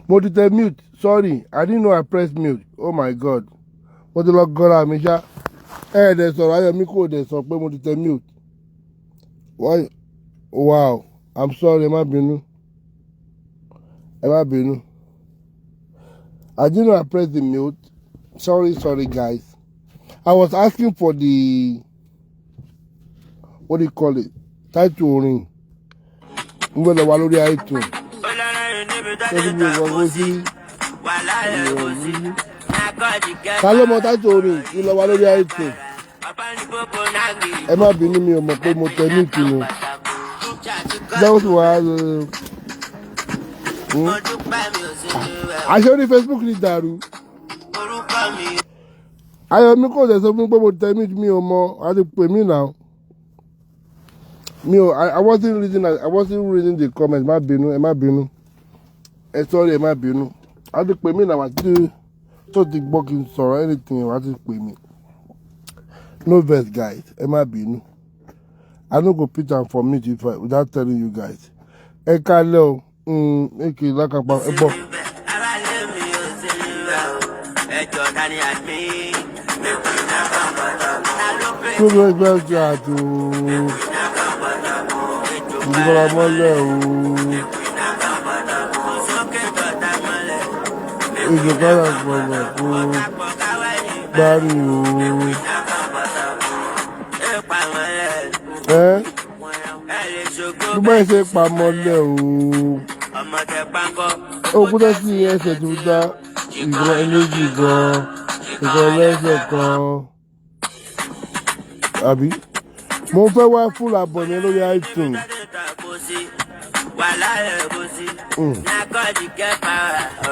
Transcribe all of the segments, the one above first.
Mo ti tẹ mute. Sorry, I didn't know I pressed mute. Oh my God. Mo ti lọ gọ́ra mi ṣá. Dẹ̀ sọ̀rọ̀ Ayọ̀mí kò dẹ̀ sọ pé mo ti tẹ mute. Why? Wow. I'm sorry, ẹ má bínú. Ẹ má bínú. I didn't know I pressed the mute. Sorry, guys. I was asking for the, what do you call it? Title orin. Mo gbọ́dọ̀ wà lórí iTunes. Ta ló mọ title orin? Mo lọ wà lórí iTunes. Ẹ má bínú, mi ò mọ̀ pé mo tẹ ní ìkíni. Jẹ́wọ́ sì wá. Àṣẹ orí Facebook ní dàrú. Ayọ̀mí kò tẹ̀ sọ fún mi pé mo tẹ mi ò mọ̀, a ti pè mí náà. I wasn't reading the comments. Má bínú, ẹ má bínú. Sorry, ẹ má bínú. A ti pè mí náà, wá tí tó ti gbọ́ kí n sọ̀rọ̀ anything, wá ti pè mí. No vex, guys. Ẹ má bínú. I no go pitch am for me without telling you guys. Ẹ kálẹ́ o. Èkì lákàpá ẹ bọ̀. Gbogbo ẹgbẹ́ ọjọ́ àti ìgbọ́ra mọ́lẹ̀ o. Ìjọba gbọ̀ngàn kó gbárí o. Gbogbo ẹsẹ̀ pamọ́lẹ̀ o. Òkúta sí ẹsẹ̀ tó dá ìgbọ́ ẹlẹ́jì gan-an, ìgbọ́ ẹlẹ́sẹ̀ kan. Àbí? Mo fẹ́ wá full abọ̀nẹ́ lórí iTunes.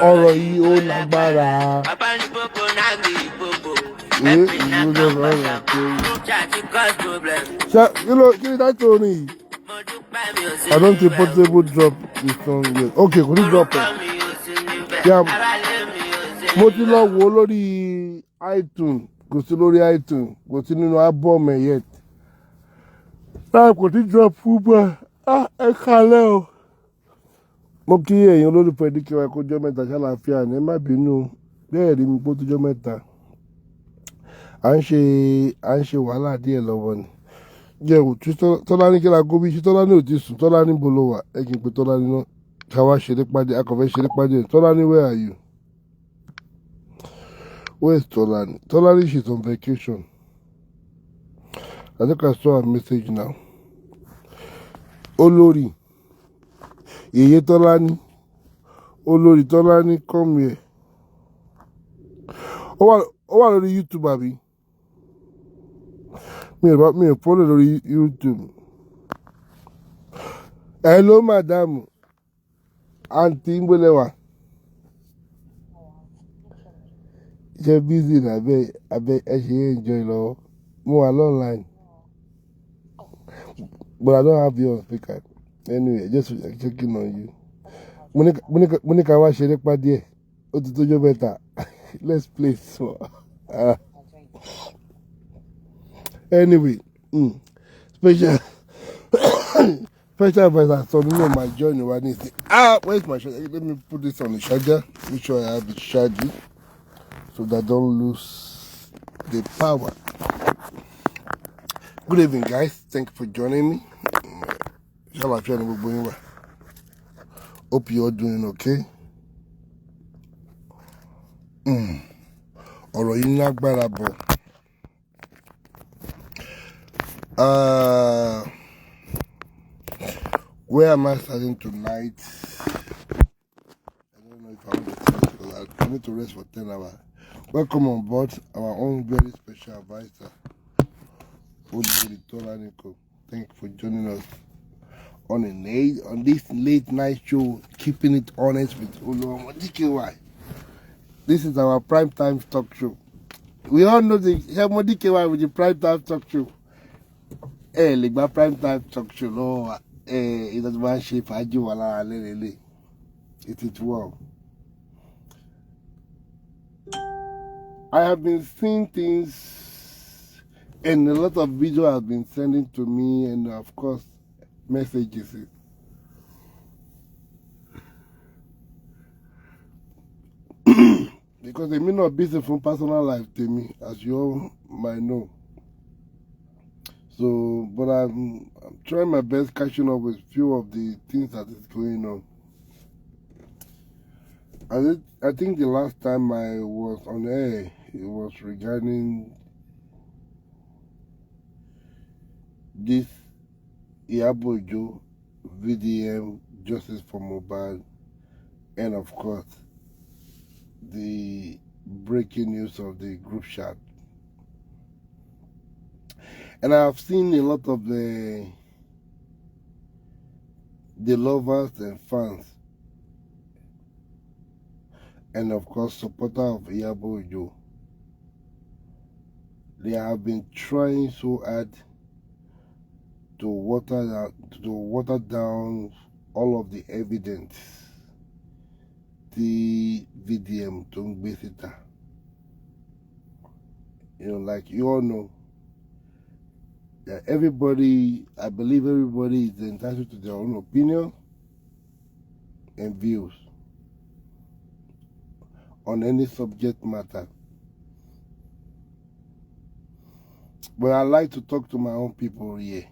Ọ̀rọ̀ yìí ó lágbára. Kí ni dájú orin yìí? I don't think Portable drop the song yet. Okay, kò ní drop it. Yeah, mo ti lọ wò lórí iTunes, kò sí lórí iTunes, kò sí nínú album ẹ̀ yet. Náà kò ní drop fún bá ẹ kálẹ́ o. Mo kí ẹ̀yin olólùfẹ́ DKY kó jọ́ mẹ́ta ṣàlàáfíà ní ẹ má bínú bẹ́ẹ̀ rí mi pé ó tó jọ́ mẹ́ta. À ń ṣe wàhálà díẹ̀ lọ́wọ́ ni. Jẹ́ òtún Tọ́lá ní kí la gómìn sí Tọ́lá ní òtí sùn Tọ́lá ní bolo wà ẹ kì í pe Tọ́lá ní náà ká wá ṣeré pàdé akọ̀fẹ́ ṣeré pàdé Tọ́lá ní where are you? Where is Tọ́lá ní? Tọ́lá ní she's on vacation. I think I saw her message now. Olórí Yèyé Tọ́lá ní Olórí Tọ́lá ní come here. Ó wà lórí YouTube àbí? Mi ò follow lórí YouTube. Hello madam. Aunty Mbolewa. Ṣé busy na abẹ́ ẹ ṣe enjoy lọ́wọ́? Mo wà online. But I don't have you on speaker. Anyway, just checking on you. Mo ní ká wá ṣeré pàdé ẹ̀. Ó ti tójọ́ mẹ́ta. Let's play so. Anyway, special advisor, so no my journey what is it? Where's my charger? Let me put this on the charger. Make sure I have it charging so that I don't lose the power. Good evening, guys. Thank you for joining me. Hope you're doing okay. Ọ̀rọ̀ yìí lágbára bọ̀. Where am I starting tonight? I don't know if I want to start because I need to rest for 10 hours. Welcome on board our own very special advisor, Olórí Tọ́lání. Thank you for joining us on this late night show, keeping it honest with Olúọmọ DKY. This is our prime time talk show. We all know the DKY with the prime time talk show. Lè gba prime time talk show lọ́wọ́ ìdájọ́ máa ń ṣe fàájì wà lára lélẹ́lẹ́. It is well. I have been seeing things and a lot of videos have been sending to me and of course messages. because they may not busy from personal life to me, as you all might know. So, but I'm trying my best catching up with few of the things that is going on. I think the last time I was on air, it was regarding this Iyabo Ojo VDM Justice for Mohbad, and of course the breaking news of the group chat. And I've seen a lot of the lovers and fans, and of course supporters of Iyabo Ojo. They have been trying so hard to water down all of the evidence the VDM tó ń gbé síta. You know, like you all know, that I believe everybody is entitled to their own opinion and views on any subject matter. But I like to talk to my own people here.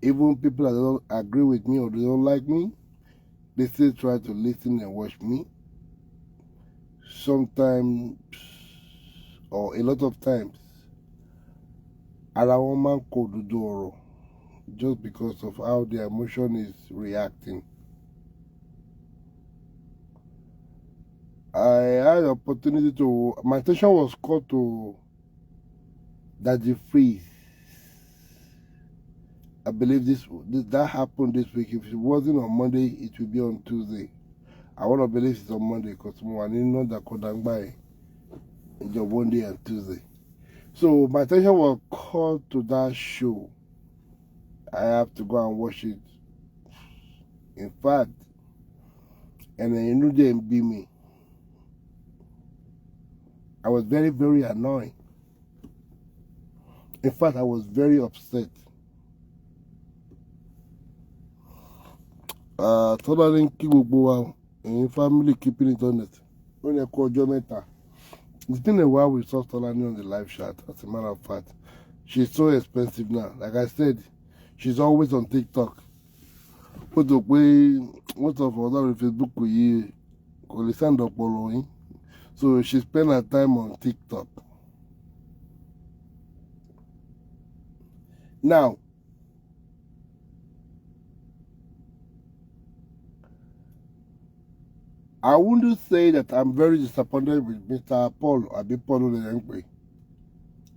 Even people that don't agree with me or they don't like me, they still try to listen and watch me. Sometimes, or a lot of times, ara wọn máa ń kó òdodo ọ̀rọ̀ just because of how their emotion is reacting. I had the opportunity to, my attention was called to Daddy Freeze. I believe that happened this week. If it wasn't on Monday, it will be on Tuesday. I want to believe it's on Monday because I didn't know that Kodangbai is on Monday and Tuesday. So my attention was called to that show. I have to go and watch it. In fact, and then you know they beat me. I was very, very annoyed. In fact, I was very upset. Tọ́lá ní kí gbogbo wa in family keeping it honest. When I call Jometa, it's been a while we saw Tolani on the live chat. As a matter of fact, she's so expensive now. Like I said, she's always on TikTok. But the way most of us on Facebook we send up following, so she spend her time on TikTok. Now, I wouldn't say that I'm very disappointed with Mr. Paul Oleyempe.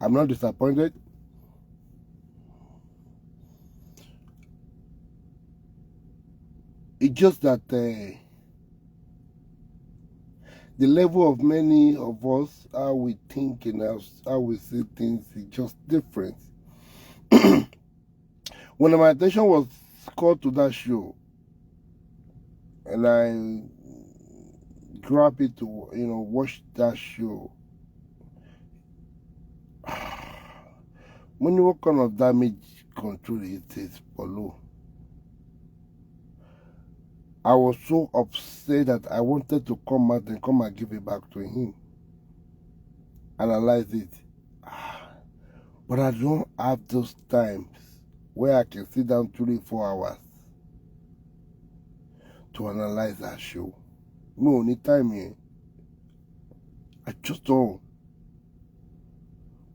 I'm not disappointed. It's just that the level of many of us, how we think and how we see things is just different. When my attention was called to that show, and I grabbed it to watch that show, when what kind of damage control it is below, I was so upset that I wanted to come out and give it back to him, analyze it. But I don't have those times where I can sit down 3-4 hours to analyze that show. No, any time here. I just don't.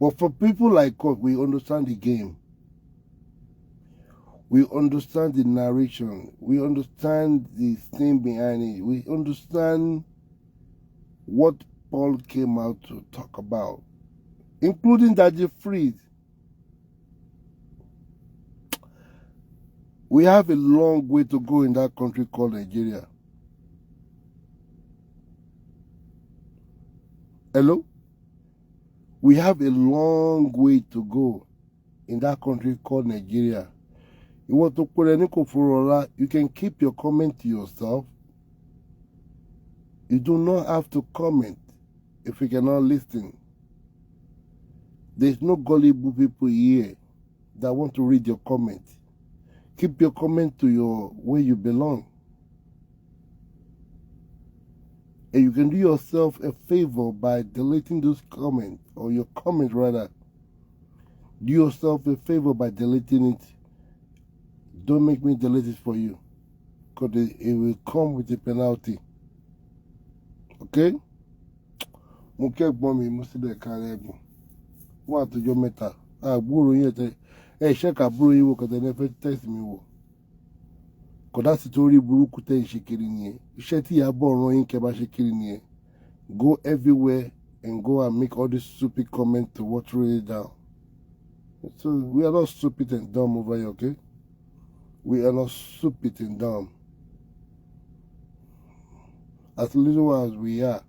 But for people like us, we understand the game. We understand the narration. We understand the thing behind it. We understand what Paul came out to talk about, including Daddy Freeze. We have a long way to go in that country called Nigeria. Hello? We have a long way to go in that country called Nigeria. You want to put any koforola, you can keep your comment to yourself. You do not have to comment if you cannot listen. There's no gullible people here that want to read your comment. Keep your comment to where you belong. And you can do yourself a favor by deleting those comments, or your comment rather. Do yourself a favor by deleting it. Don't make me delete it for you, because it will come with a penalty. Okay? Mo kẹ́gbọ́n mi mo síbẹ̀ kárẹ́ ẹ̀gbọ́n. Wọ́n àtọjọ́ mẹ́ta. Àbúrò yín ẹ̀tẹ̀ ṣẹ́ka àbúrò yín wò kọ́tẹ́ ní ẹ fẹ́ test mi wò. Kódà sì tó rí burúkú tẹ́ ń ṣe kiri nìyẹn. Iṣẹ́ tí Ìyábọ̀ rán yín kẹ́ bá ṣe kiri nìyẹn. Go everywhere and go and make all these stupid comments to water it down. So we are not stupid and dumb over here, okay? We are not stupid and dumb. As little as we are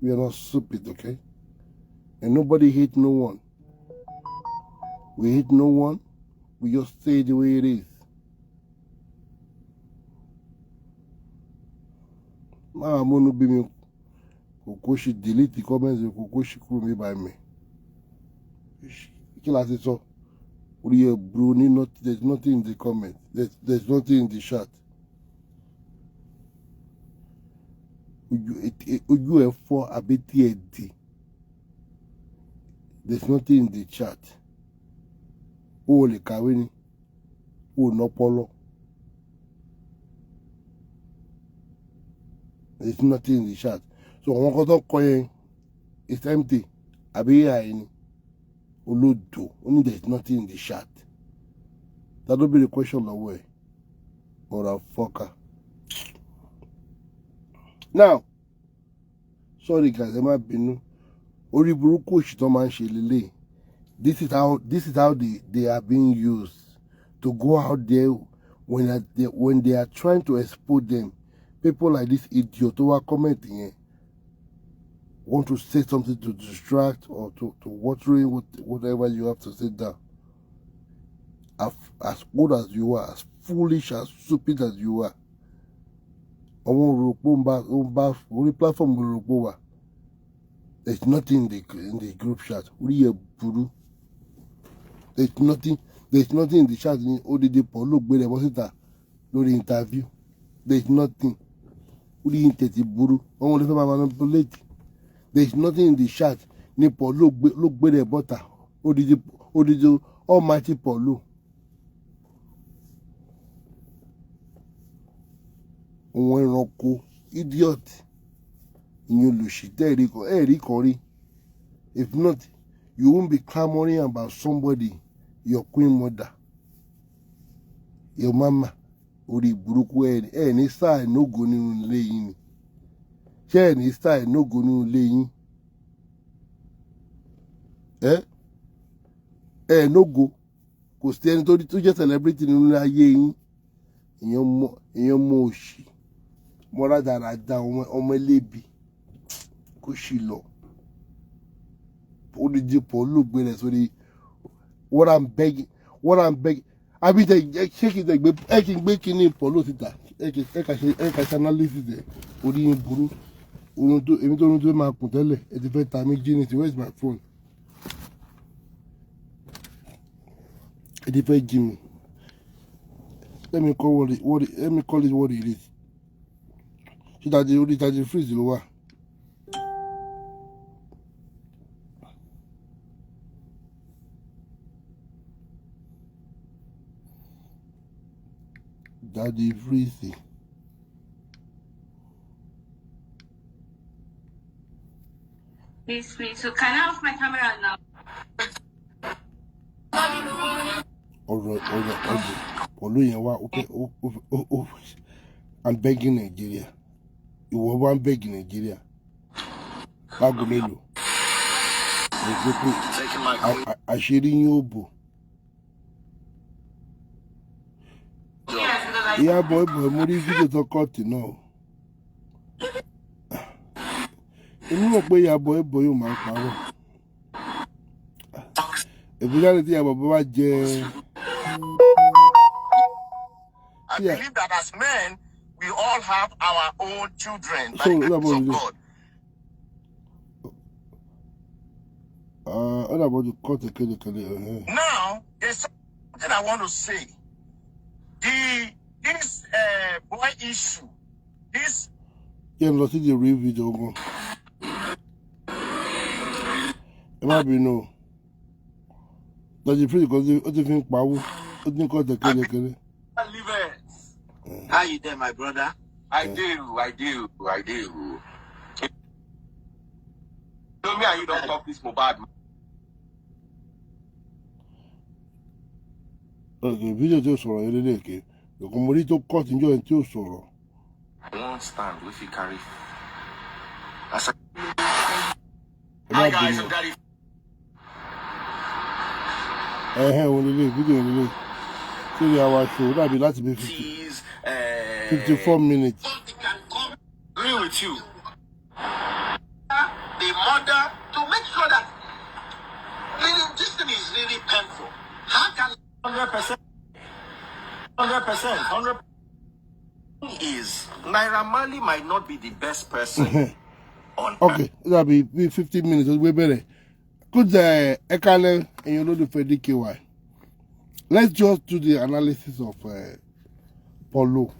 not stupid, okay? And nobody hate no one. We hate no one. We just say the way it is. I'm going to be me. Kokoshi delete the comments and Kokoshi kúrò mi by me. Kí la ti sọ? Orí ẹ̀ bro ní not, there's nothing in the comment. There's nothing in the chat. Ojú ẹ̀ fọ́ àbẹ́tí ẹ̀ dì. There's nothing in the chat. O lè kàwé ni. O nọpọlọ. There's nothing in the chat. So àwọn kan tó kọ yẹn, it's empty. Àbí AI ni. Olódo. Only there's nothing in the chat. That will be the question lọ́wọ́ ẹ̀. Motherfucker. Now, sorry guys, ẹ má bínú. Orí burúkú òṣì tó máa ń ṣe lélẹ̀. This is how they are being used to go out there when they are trying to expose them. People like this idiot who are commenting here want to say something to distract or to water whatever you have to say down. As old as you are, as foolish, as stupid as you are. Only platform there's nothing in the group chat. There's nothing in the chat in ODD Paul. Look, where the interview. There's nothing. There's nothing in the chat. Paul look where the butter. ODD Almighty Paul. Idiot. If not, you won't be clamoring about somebody, your queen mother, your mama, or the Buruku, any side no go in laying. Share any side no go in laying. No go. Kò sí ẹni tó jẹ́ celebrity nínú ayé yín. Èèyàn mọ̀ òṣì. Mọ́ra dáradára ọmọ ẹlẹ́bi. Kò sí lọ. ODD Paul look better. So what I'm begging. I mean, check it. I can make any Paul sita. I can analysis there. Odi buru. Èmi tó ń máa kùn tẹ́lẹ̀. Ẹ ti fẹ́ ta mí jí. Where's my phone? Ẹ ti fẹ́ jí mi. Let me call it what it is. Ṣé dájú freeze ló wà? Daddy Freezy. Please, so can I off my camera now? Okay. I'm begging Nigeria. You were one begging Nigeria. Bagumelo. I sharing you, boo. Yeah, boy, mo rí fídíò tó kọ́ọ̀tì náà. Èmi mọ̀ pé ìyá boy yóò máa ń parọ́. Ìbújáde tí ìyá bàbá bá jẹ. I believe that as men, we all have our own children by the grace of God. Now, there's something I want to say. This boy issue, this Yeah, let's see the real video. Go. It might be no. Does it feel because what do you think, Pawu? What do you call the kid? How you there, my brother? I do. Tell me how you don't talk this Mohbad. Okay, video tí ó sọ̀rọ̀ yẹn lélẹ̀ ké. Lọ́kàn mo rí tó cut níjọ́ yẹn tí ó sọ̀rọ̀. One stand if you carry. Hi Hi guys, I'm Daddy. Òun lélẹ̀ video lélẹ̀. Ṣé our show dàbí láti bí 54 minutes. Agree with you. The mother to make sure that this thing is really painful. How can 100% is Naira Marley might not be the best person. Okay, that'll be 15 minutes. We're better. Good Ekale and you know the DKY. Let's just do the analysis of Paulo.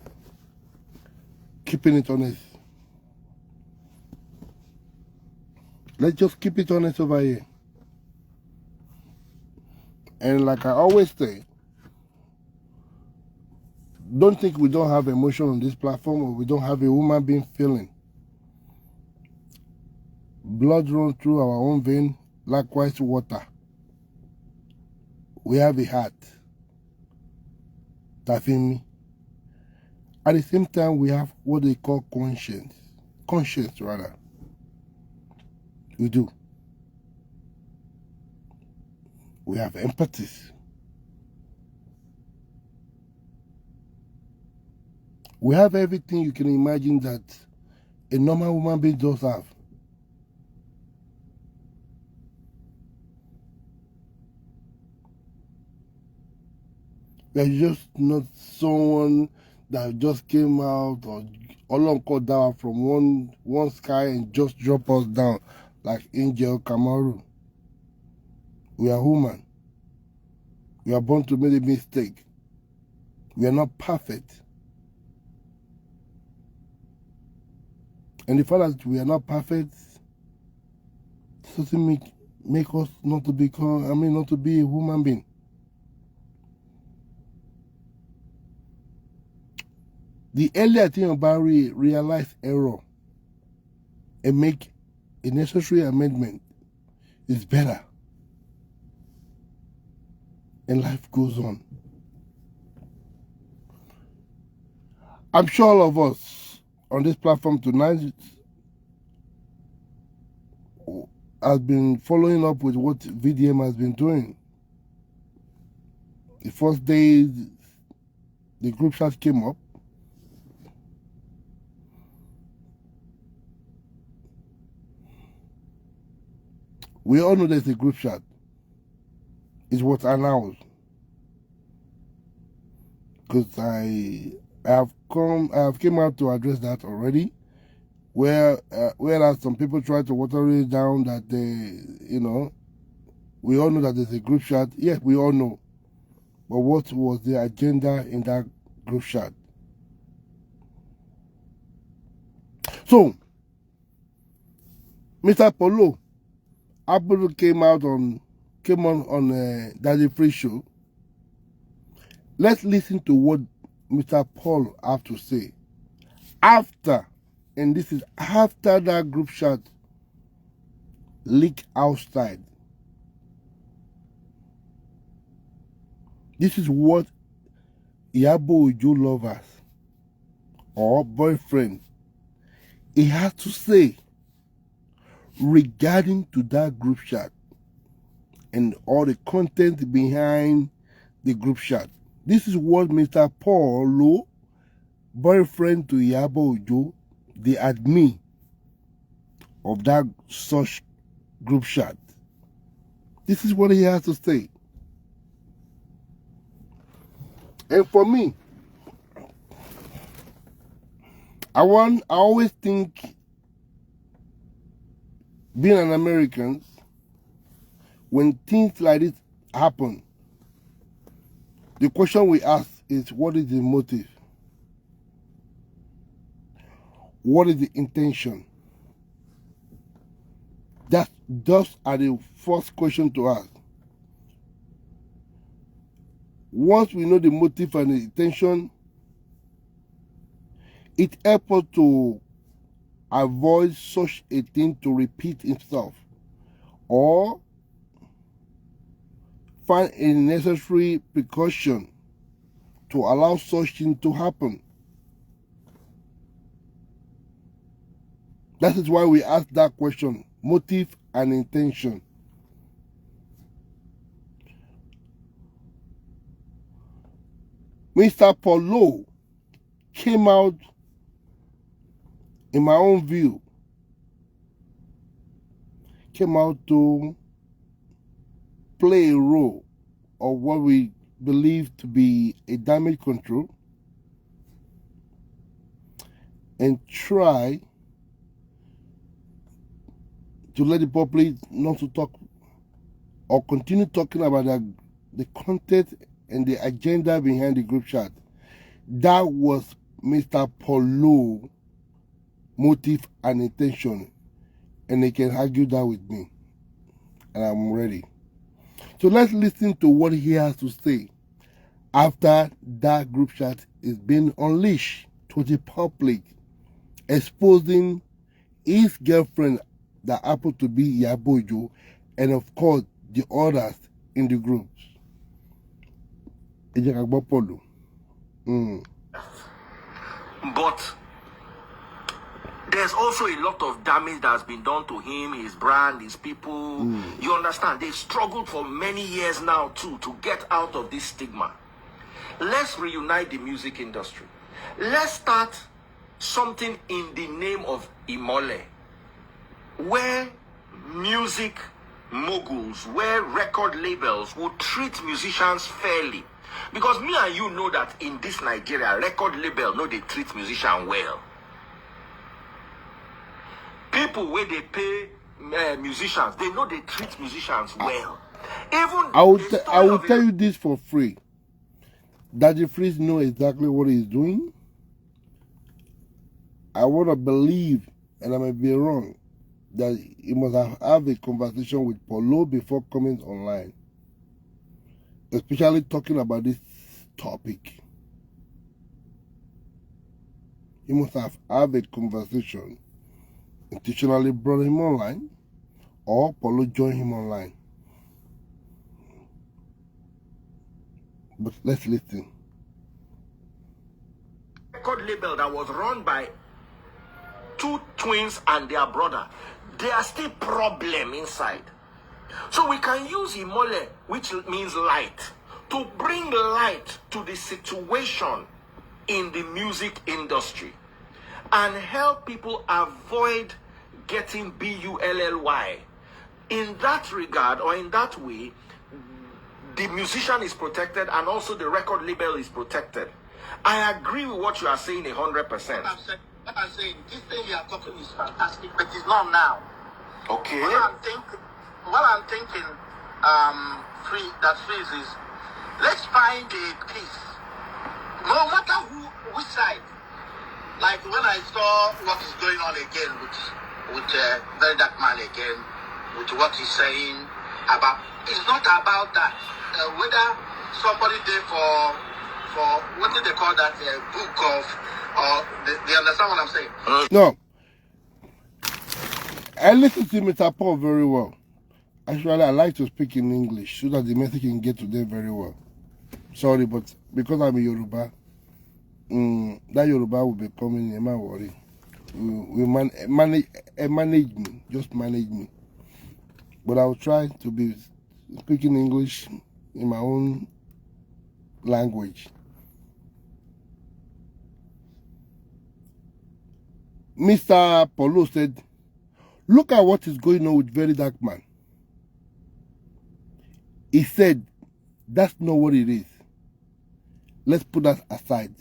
Keeping it honest. Let's just keep it honest over here. And like I always say, don't think we don't have emotion on this platform or we don't have a woman being feeling. Blood runs through our own vein, likewise water. We have a heart. That's in me. At the same time, we have what they call conscience. Conscience, rather. We do. We have empathy. We have everything you can imagine that a normal woman being does have. There's just not someone that just came out or Olorun called down from one sky and just drop us down like Angel Kamaru. We are human. We are born to make a mistake. We are not perfect. And the fact that we are not perfect doesn't make us not to be a human being. The earlier thing about realize error and make a necessary amendment is better. And life goes on. I'm sure all of us on this platform tonight has been following up with what VDM has been doing. The first day the group chat came up, we all know there's a group chat. It's what's announced. Because I have came out to address that already. Whereas some people try to water it down that we all know that there's a group chat. Yes, we all know. But what was the agenda in that group chat? So, Mr. Paulo Apple came on Daddy Free Show. Let's listen to what Mr. Paul have to say after, and this is after that group chat leak outside. This is what Iyabo Ojo lovers or boyfriend he has to say regarding to that group chat and all the content behind the group chat. This is what Mr. Paulo, boyfriend to Iyabo Ojo, the admin of that such group chat. This is what he has to say. And for me, I always think, being an American, when things like this happen, the question we ask is, what is the motive? what is the intention? Those are the first question to ask. Once we know the motive and the intention, it helps us to avoid such a thing to repeat itself, or find a necessary precaution to allow such thing to happen. That is why we ask that question, motive and intention. Mr. Polo came out, in my own view, came out to play a role of what we believe to be a damage control and try to let the public not to talk or continue talking about the content and the agenda behind the group chat. That was Mr. Polo motive and intention, and they can argue that with me, and I'm ready. So let's listen to what he has to say after that group chat is being unleashed to the public, exposing his girlfriend that happened to be Iyabo Ojo, and of course the others in the groups. But there's also a lot of damage that has been done to him, his brand, his people. You understand? They've struggled for many years now too to get out of this stigma. Let's reunite the music industry. Let's start something in the name of Imole, where music moguls, where record labels would treat musicians fairly. Because me and you know that in this Nigeria, record label know they treat musicians well. People where they pay musicians, they know they treat musicians well. Even I will tell you this for free. Daddy Freeze know exactly what he's doing. I want to believe, and I may be wrong, that he must have a conversation with Polo before coming online, especially talking about this topic. He must have a conversation, intentionally brought him online, or Polo joined him online. But let's listen. Record label that was run by two twins and their brother, there are still problem inside. So we can use Imole, which means light, to bring light to the situation in the music industry and help people avoid getting bully. In that regard, or in that way, the musician is protected and also the record label is protected. I agree with what you are saying 100%. What I'm saying, this thing you are talking is fantastic, but it's not now. Okay. What I'm thinking, freeze is, let's find a peace. No matter which side. Like when I saw what is going on again with Very Dark Man again, with what he's saying about, it's not about that. Whether somebody there for what do they call that book of, or they understand what I'm saying? No. I listen to Mr. Paul very well. Actually, I like to speak in English so that the message can get to them very well. Sorry, but because I'm a Yoruba, that Yoruba will be coming in my worry. Manage me, just manage me. But I will try to be speaking English in my own language. Mr. Polo said, look at what is going on with Very Dark Man. He said, that's not what it is. Let's put that aside.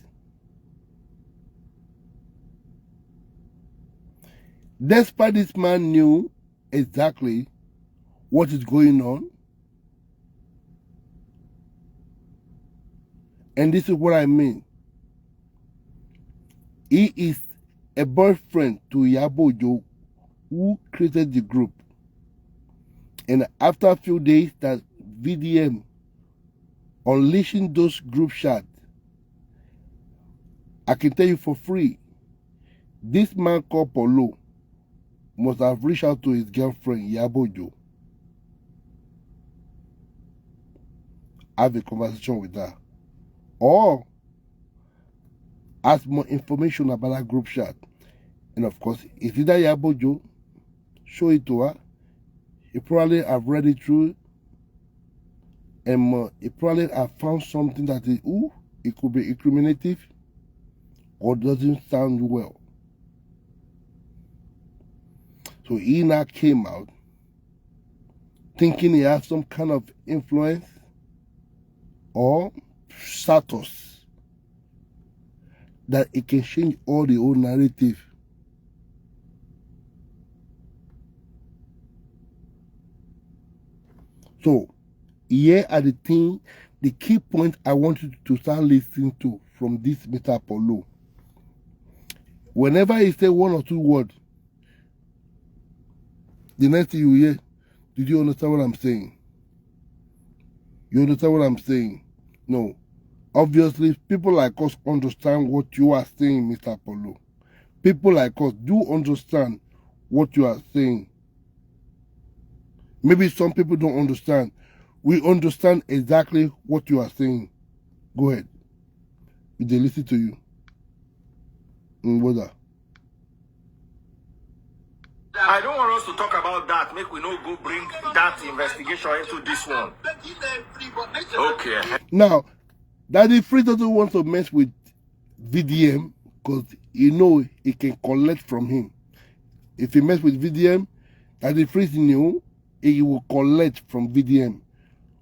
Despite this man knew exactly what is going on, and this is what I mean, he is a boyfriend to Iyabo Ojo who created the group. And after a few days that VDM unleashing those group chats, I can tell you for free, this man called Polo must have reached out to his girlfriend, Iyabo Ojo. Have a conversation with her. Or ask more information about that group chat. And of course, it's either Iyabo Ojo, show it to her. He probably have read it through. And he probably have found something that is, it could be incriminative or doesn't sound well. So he now came out thinking he has some kind of influence or status that it can change all the old narrative. So here are the key point I want you to start listening to from this Mr. Polo. Whenever he say one or two words, the next thing you hear, did you understand what I'm saying? You understand what I'm saying? No. Obviously, people like us understand what you are saying, Mr. Polo. People like us do understand what you are saying. Maybe some people don't understand. We understand exactly what you are saying. Go ahead. They listen to you. Brother. I don't want us to talk about that. Make we no go bring that investigation into this one. Okay. Now, Daddy Free doesn't want to mess with VDM because he know he can collect from him. If he mess with VDM, Daddy Free knew he will collect from VDM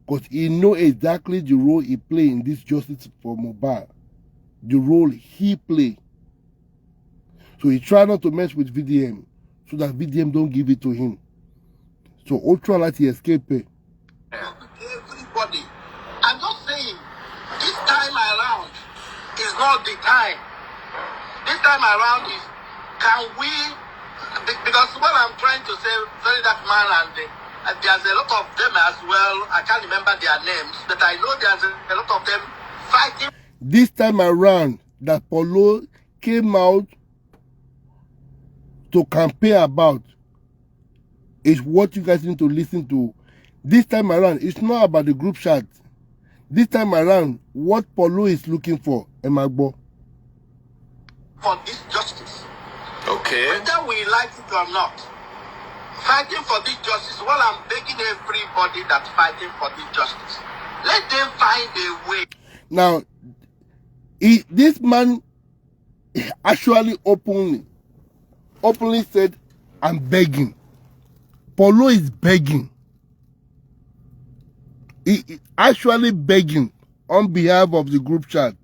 because he know exactly the role he play in this justice for Mohbad. The role he play. So he try not to mess with VDM so that VDM don't give it to him. So ultra like he escape it. Everybody. I'm just saying, this time around is not the time. This time around is, can we, because what I'm trying to say, very that man and there's a lot of them as well, I can't remember their names, but I know there's a lot of them fighting. This time around that Polo came out to campaign about is what you guys need to listen to. This time around, it's not about the group chat. This time around, what Polo is looking for, Emagbo. For this justice. Okay. Whether we like it or not, fighting for this justice, well, I'm begging everybody that's fighting for this justice. Let them find a way. Now, this man actually openly said, I'm begging. Polo is begging. He actually begging on behalf of the group chat.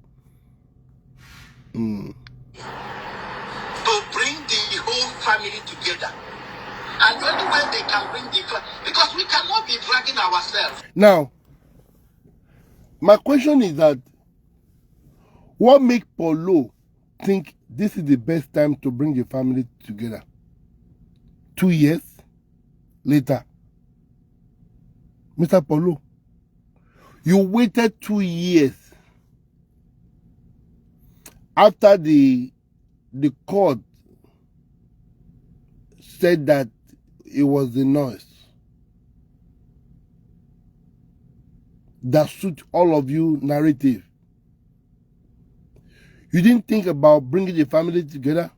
To bring the whole family together. And only when they can bring the family, because we cannot be dragging ourselves. Now, my question is that what makes Polo think this is the best time to bring the family together? 2 years later. Mr. Polo, you waited 2 years after the court said that it was the noise that suit all of you narrative. You didn't think about bringing the family together?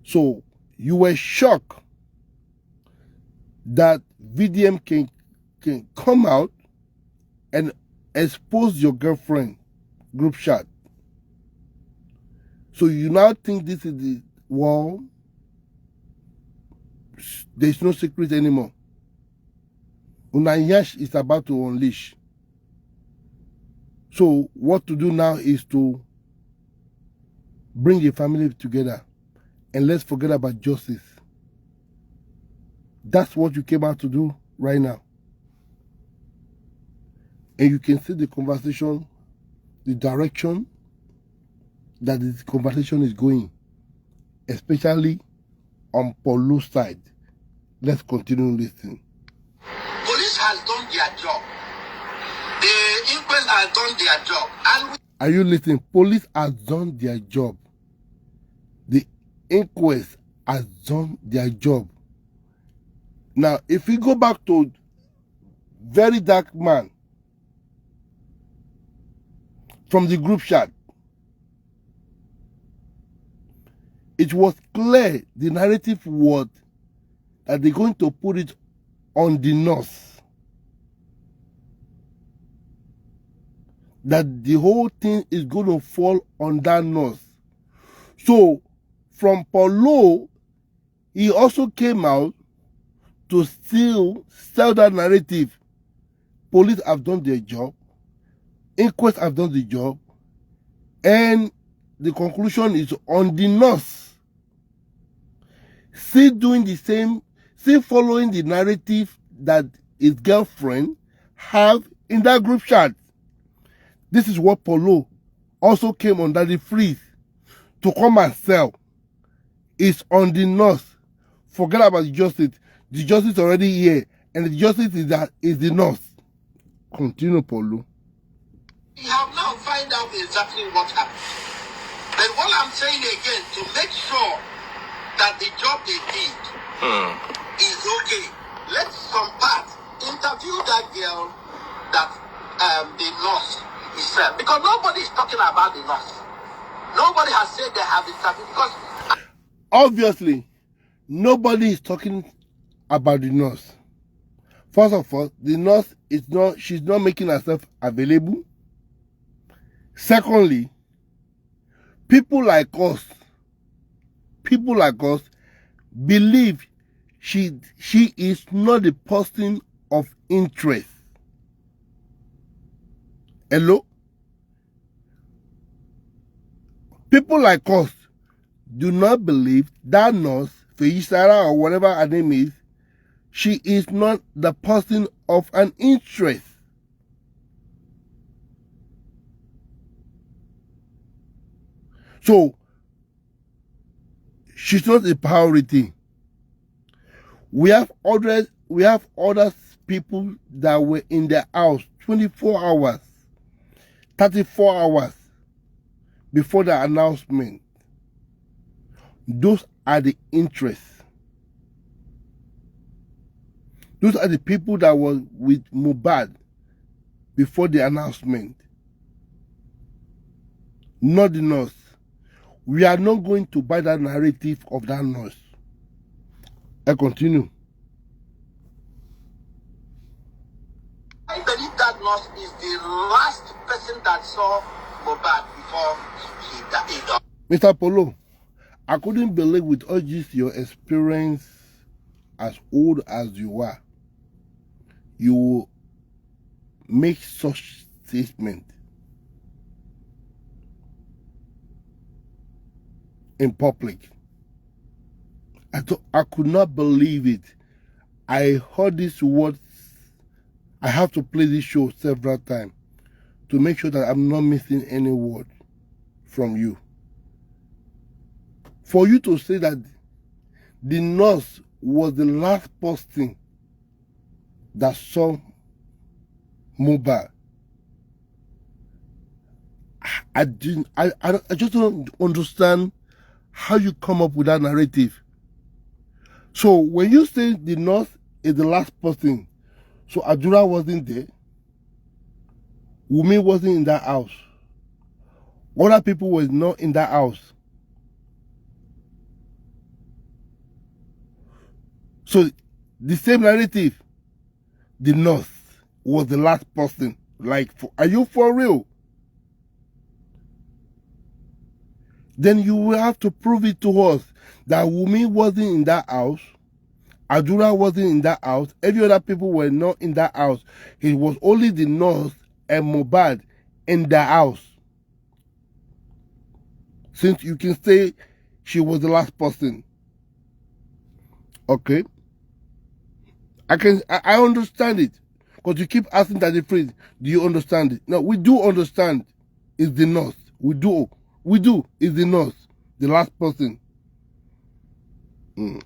So you were shocked that VDM can come out and expose your girlfriend group chat. So you now think this is the wall. There's no secret anymore. Unayash is about to unleash. So what to do now is to bring the family together and let's forget about justice. That's what you came out to do right now. And you can see the conversation, the direction that this conversation is going, especially on Paulo's side. Let's continue listening. Police has done their job. The inquest has done their job. And Are you listening? Police has done their job. The inquest has done their job. Now, if we go back to Very Dark Man from the group chat, it was clear the narrative was that they're going to put it on the nurse. That the whole thing is going to fall on that nurse. So, from Paulo, he also came out to still sell that narrative. Police have done their job. Inquest have done the job. And the conclusion is on the nurse. Still doing the same, still following the narrative that his girlfriend have in that group chat. This is what Paulo also came under the freeze to come and sell. It's on the nurse. Forget about the justice. The justice already here, and the justice is the nurse. Continue, Paulo. we have now find out exactly what happened. But what I'm saying again, to make sure that the job they did is okay, let some part interview that girl that the nurse is because nobody is talking about the nurse. Nobody has said they have interviewed because Obviously, nobody is talking about the nurse. First of all, the nurse she's not making herself available. Secondly, people like us believe she is not the person of interest. Hello? People like us do not believe that nurse, Feisara or whatever her name is, she is not the person of an interest. So, she's not a priority. We have other people that were in the house 24 hours, 34 hours before the announcement. Those are the interests. Those are the people that were with Mohbad before the announcement. Not the nurse. We are not going to buy that narrative of that nurse. I continue. I believe that nurse is the last person that saw Mohbad before he died. Mr. Paulo, I couldn't believe with all this your experience as old as you are, you will make such statement in public. I could not believe it. I heard these words. I have to play this show several times to make sure that I'm not missing any word from you. For you to say that the nurse was the last person that saw Mohbad, I just don't understand how you come up with that narrative. So when you say the nurse is the last person, so Adura wasn't there, Wunmi wasn't in that house, other people were not in that house. So the same narrative, the nurse was the last person. Like, are you for real? Then you will have to prove it to us that Wunmi wasn't in that house, Adura wasn't in that house, every other people were not in that house. It was only the nurse and Mohbad in the house. Since you can say she was the last person. Okay. I understand it. Because you keep asking that the phrase, do you understand it? No, we do understand it's the nurse. We do. We do. It's the nurse, the last person. He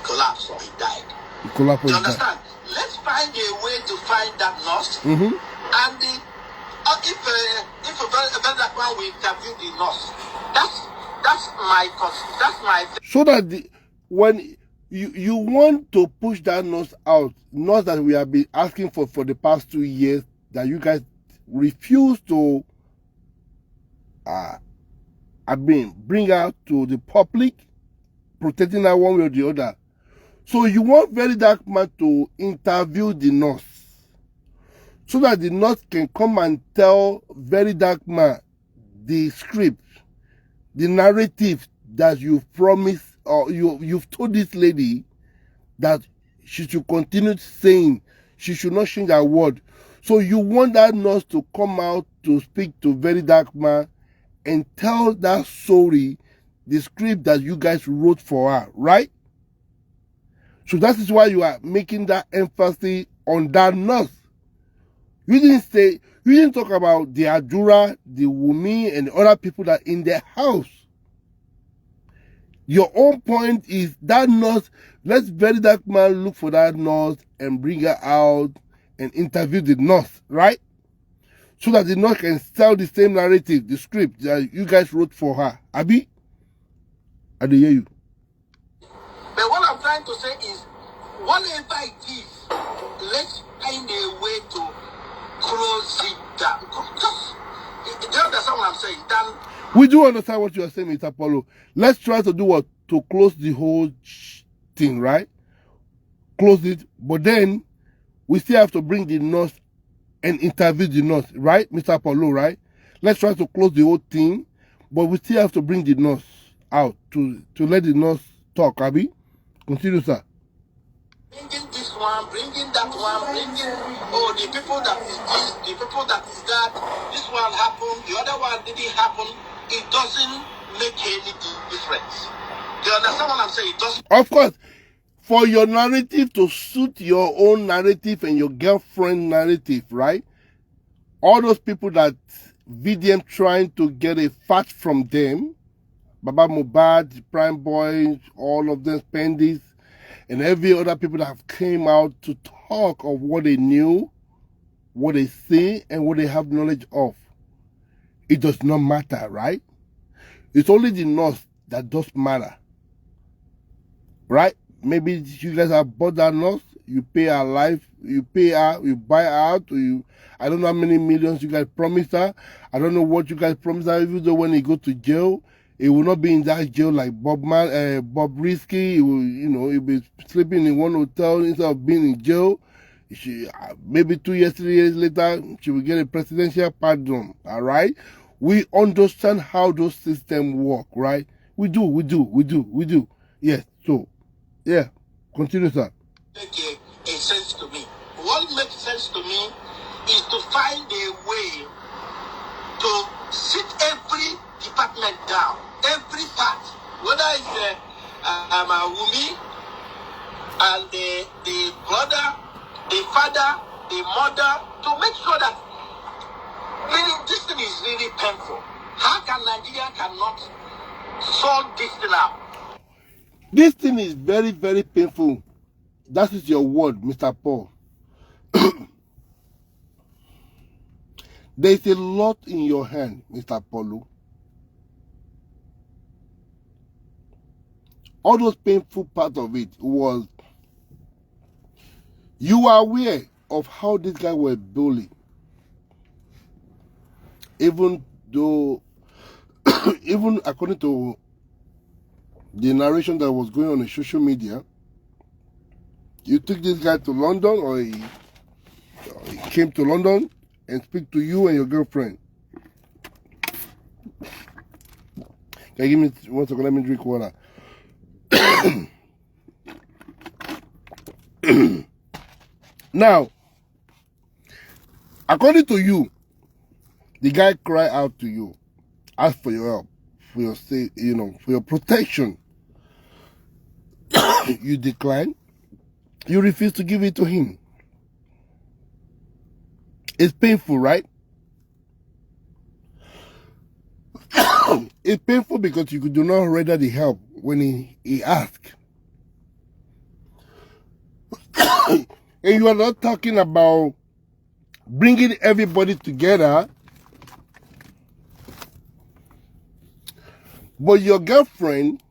collapsed or he died. He collapsed. You understand? Let's find a way to find that nurse. Mm-hmm. And the, if a better man will interview the nurse, that's my. So that when you want to push that nurse out, nurse that we have been asking for the past 2 years, that you guys refuse to bring out to the public, protecting her one way or the other. So you want Very Dark Man to interview the nurse, so that the nurse can come and tell Very Dark Man the script, the narrative that you've promised, or you've told this lady that she should continue saying, she should not change her word. So you want that nurse to come out to speak to Very Dark Man and tell that story, the script that you guys wrote for her, right? So that is why you are making that emphasis on that nurse. You didn't talk about the Adura, the Wumi, and the other people that are in their house. Your own point is that nurse, let's Very Dark Man look for that nurse and bring her out and interview the nurse, right? So that the nurse can tell the same narrative, the script that you guys wrote for her. Abi? I don't hear you. But what I'm trying to say is, whatever it is, let's find a way to close it down. Just, do you understand what I'm saying? We do understand what you are saying, Mr. Apollo. Let's try to do what? To close the whole thing, right? Close it. But then, we still have to bring the nurse and interview the nurse, right, Mr. Apollo, right? Let's try to close the whole thing, but we still have to bring the nurse out to let the nurse talk, Abi. Continue, sir. Bringing this one, bringing that one, bringing, oh, the people that is this, the people that is that, this one happened, the other one didn't happen. It doesn't make any difference. Do you understand what I'm saying? It doesn't. Of course, for your narrative to suit your own narrative and your girlfriend narrative, right? All those people that VDM trying to get a fat from them, Baba Mohbad, Prime Boy, all of them, Spendis, and every other people that have came out to talk of what they knew, what they see, and what they have knowledge of. It does not matter, right? It's only the nurse that does matter, right? Maybe you guys have bought that nurse, you pay her life, you pay her, you buy her out, or I don't know how many millions you guys promised her. I don't know what you guys promised her, even though when he go to jail, he will not be in that jail like Bob Risky. He will, he'll be sleeping in one hotel instead of being in jail. Maybe 2 years, 3 years later, she will get a presidential pardon, all right? We understand how those systems work, right? We do. Yes, so, yeah, continue, sir. Make a sense to me. What makes sense to me is to find a way to sit every department down, every part, whether it's Wumi and the brother, the father, the mother, to make sure that really this thing is really painful. How can Nigeria cannot sort this thing out? This thing is very, very painful. That is your word, Mr. Paul. There is a lot in your hand, Mr. Paulo. All those painful parts of it was, you are aware of how this guy was bullied. Even though, even according to the narration that was going on in social media, you took this guy to London, or he came to London and speak to you and your girlfriend. Can you give me 1 second? Let me drink water. Now, according to you, the guy cried out to you, asked for your help, for your for your protection. You declined. You refused to give it to him. It's painful, right? it's painful because you do not render the help when he asked. And you are not talking about bringing everybody together, but your girlfriend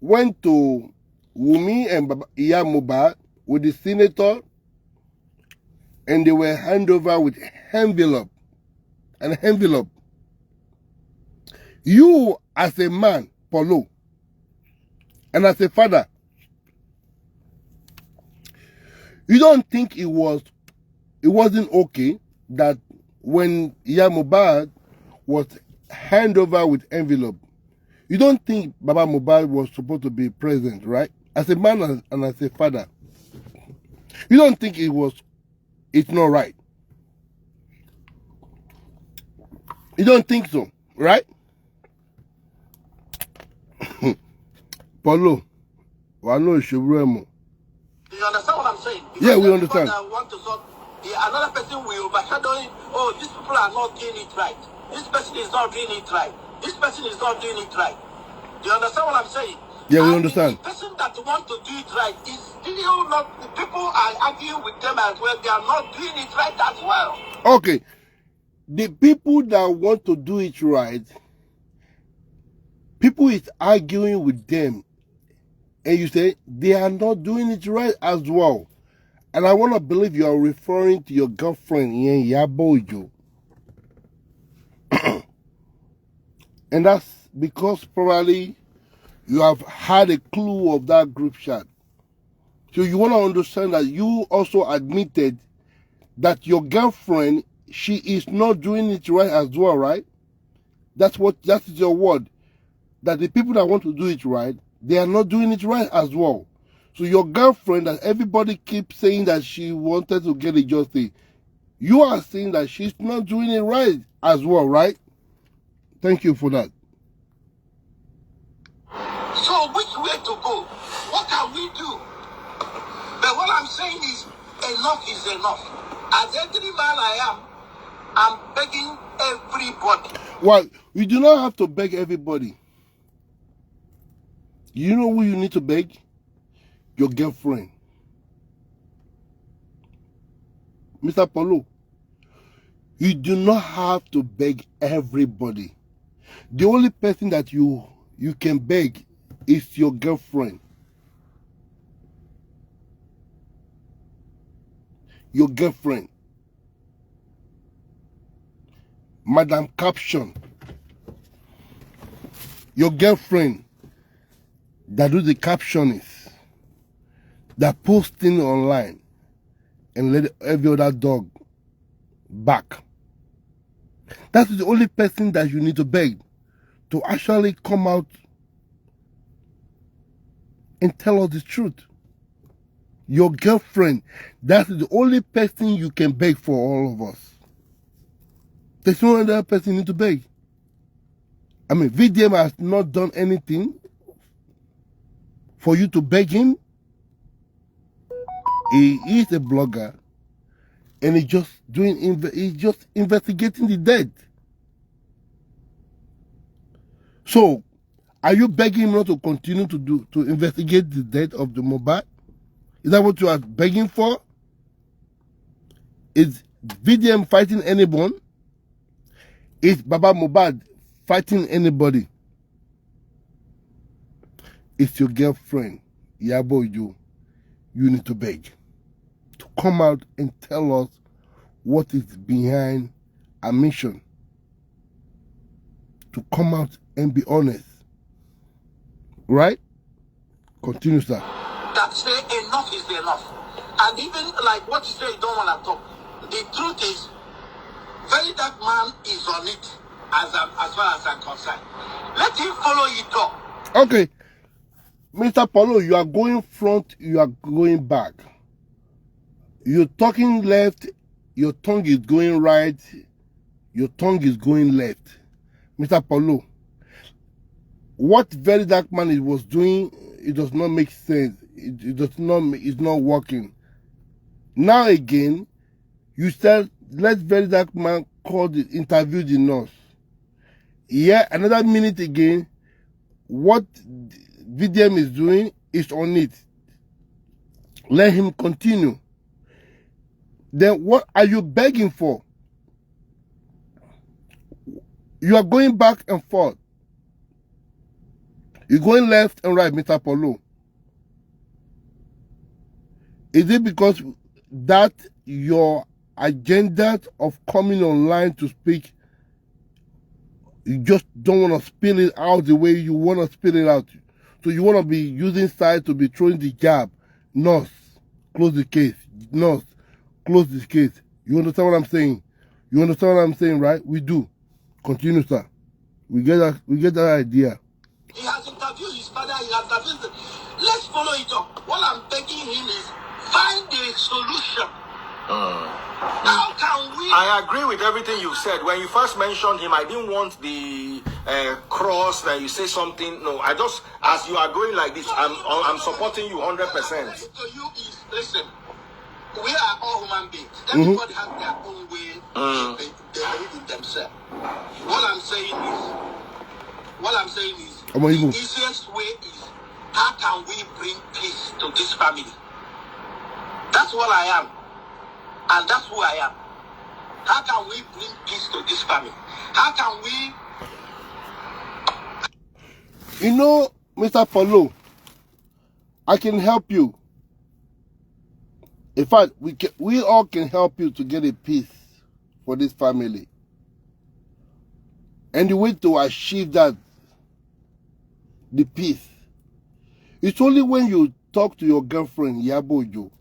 went to Wumi and Iya Mohbad with the senator, and they were handed over with an envelope. You, as a man, Paulo, and as a father, you don't think it wasn't okay that when Iya Mohbad was handed over with envelope, you don't think Baba Mohbad was supposed to be present, right? As a man and as a father, you don't think it's not right. You don't think so, right? Paulo, Wano Shubremo. You understand what I'm saying? Yeah, we understand. Want to solve, another person will overshadow it. Oh, these people are not doing it right. This person is not doing it right. This person is not doing it right. Do you understand what I'm saying? Yeah, we understand. The person that wants to do it right is still not. The people are arguing with them as well. They are not doing it right as well. Okay. The people that want to do it right, people is arguing with them. And you say they are not doing it right as well. And I want to believe you are referring to your girlfriend, Yabojo. And that's because probably you have had a clue of that group chat. So you want to understand that you also admitted that your girlfriend, she is not doing it right as well, right? That is your word. That the people that want to do it right, they are not doing it right as well. So your girlfriend, that everybody keeps saying that she wanted to get a justice, you are saying that she's not doing it right as well, right? Thank you for that. So which way to go? What can we do? But what I'm saying is enough is enough. As every man I am, I'm begging everybody. Well, you do not have to beg everybody. You know who you need to beg? Your girlfriend. Mr. Paulo, you do not have to beg everybody. The only person that you can beg is your girlfriend. Your girlfriend. Madam Caption. Your girlfriend that do the captioning, that posting online and let every other dog back. That's the only person that you need to beg to actually come out and tell us the truth. Your girlfriend, that's the only person you can beg for all of us. There's no other person you need to beg. I mean, VDM has not done anything for you to beg him. He is a blogger, and he's just investigating the dead. So, are you begging him not to continue to investigate the death of the Mohbad? Is that what you are begging for? Is VDM fighting anyone? Is Baba Mohbad fighting anybody? It's your girlfriend, Yabojo, you need to beg to come out and tell us what is behind our mission. To come out and be honest. Right? Continue, sir. That say enough is enough. And even like what you say, you don't want to talk. The truth is, very dark man is on it as far as I'm concerned. Let him follow it up. Okay. Mr. Paulo, you are going front, you are going back. You're talking left, your tongue is going right, your tongue is going left. Mr. Paulo, what very dark man was doing, it does not make sense. It's not working. Now again, you said, let very dark man interview the nurse. Yeah, another minute again. What VDM is doing is on it. Let him continue. Then what are you begging for? You are going back and forth. You're going left and right, Mr. Paulo. Is it because that your agenda of coming online to speak, you just don't want to spill it out the way you want to spill it out? So you want to be using side to be throwing the jab. Nurse, close the case. Nurse, close this case. You understand what I'm saying? You understand what I'm saying, right? We do. Continue, sir. We get that idea. He has interviewed his father. He has interviewed. Let's follow it up. What I'm begging him is find a solution. How can we? I agree with everything you said. When you first mentioned him, I didn't want the cross that you say something. No, I just, as you are going like this, I'm supporting you 100%. What I'm saying to you is, listen, we are all human beings. Everybody has their own way they live in themselves. What I'm saying is, the easiest way is, how can we bring peace to this family? That's what I am. And that's who I am. How can we bring peace to this family? How can we... You know, Mr. Paulo, I can help you. In fact, we all can help you to get a peace for this family. And the way to achieve that, the peace, it's only when you talk to your girlfriend, Iyabo Ojo,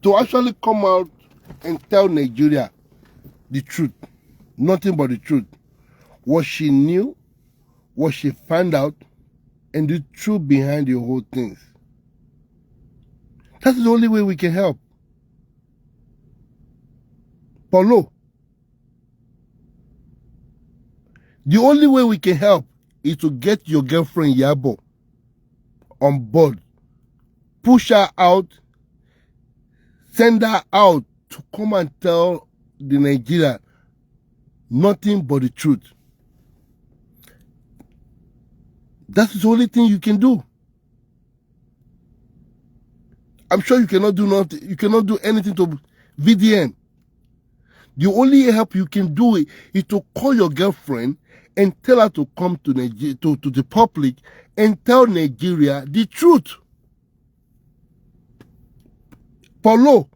to actually come out and tell Nigeria the truth, nothing but the truth, what she knew, what she found out, and the truth behind the whole things. That's the only way we can help. Paulo, the only way we can help is to get your girlfriend Iyabo on board, push her out, send her out to come and tell the Nigeria nothing but the truth. That's the only thing you can do. I'm sure you cannot do nothing. You cannot do anything to VDM. The only help you can do is to call your girlfriend and tell her to come to Nigeria, to the public, and tell Nigeria the truth. Paulo,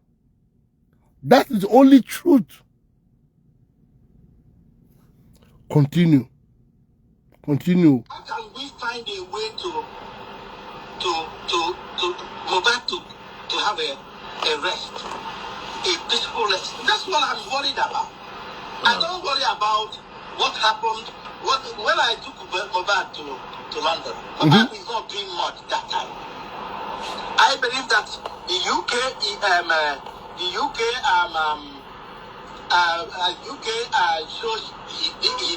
that is the only truth. Continue. Continue. How can we find a way to go back to have a rest, a peaceful rest? That's what I'm worried about. I don't worry about what happened when I took Mohbad to London. Mohbad is not doing much that time. I believe that the UK shows he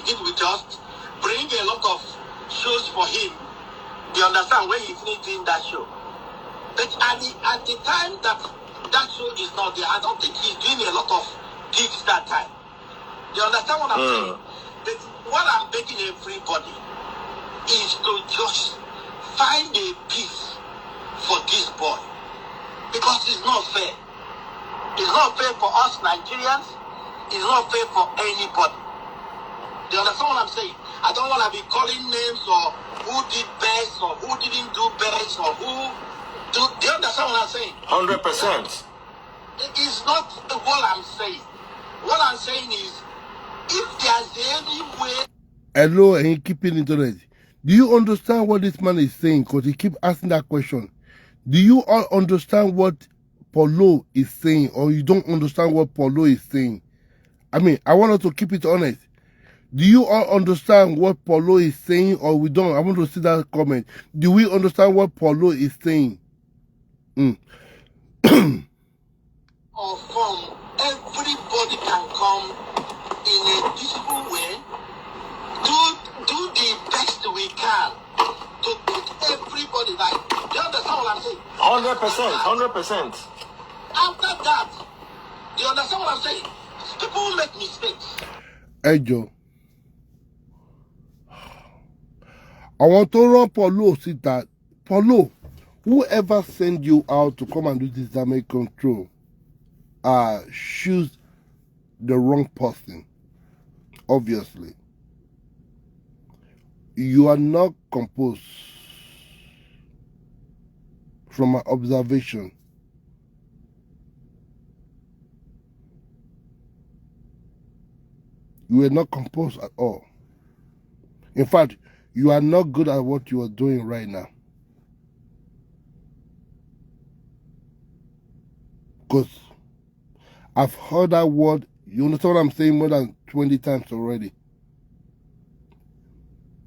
did with us, bring a lot of shows for him. You understand, when he finished doing that show. But at the time that show is not there, I don't think he's doing a lot of gigs that time. You understand what I'm saying? But what I'm begging everybody is to just find a peace for this boy. Because it's not fair. It's not fair for us Nigerians. It's not fair for anybody. Do you understand what I'm saying? I don't want to be calling names or who did best or who didn't do best or who... Do you understand what I'm saying? 100%. It's not what I'm saying. What I'm saying is, if there's any way... Hello, and he keeping internet. Do you understand what this man is saying? Because he keep asking that question. Do you all understand what Paulo is saying, or you don't understand what Paulo is saying? I mean, I want us to keep it honest. Do you all understand what Paulo is saying, or we don't? I want to see that comment. Do we understand what Paulo is saying? Or from everybody can come in a peaceful way. Do the best we can to put everybody right. Do you understand what I'm saying? 100%. After that, do you understand what I'm saying? People make mistakes. ẹjọ́ àwọn tó rán Paulo síta, Paulo, whoever send you out to come and do this damage control choose the wrong person. Obviously, you are not composed. From my observation, you were not composed at all. In fact, you are not good at what you are doing right now. Because I've heard that word, you understand what I'm saying, more than 20 times already.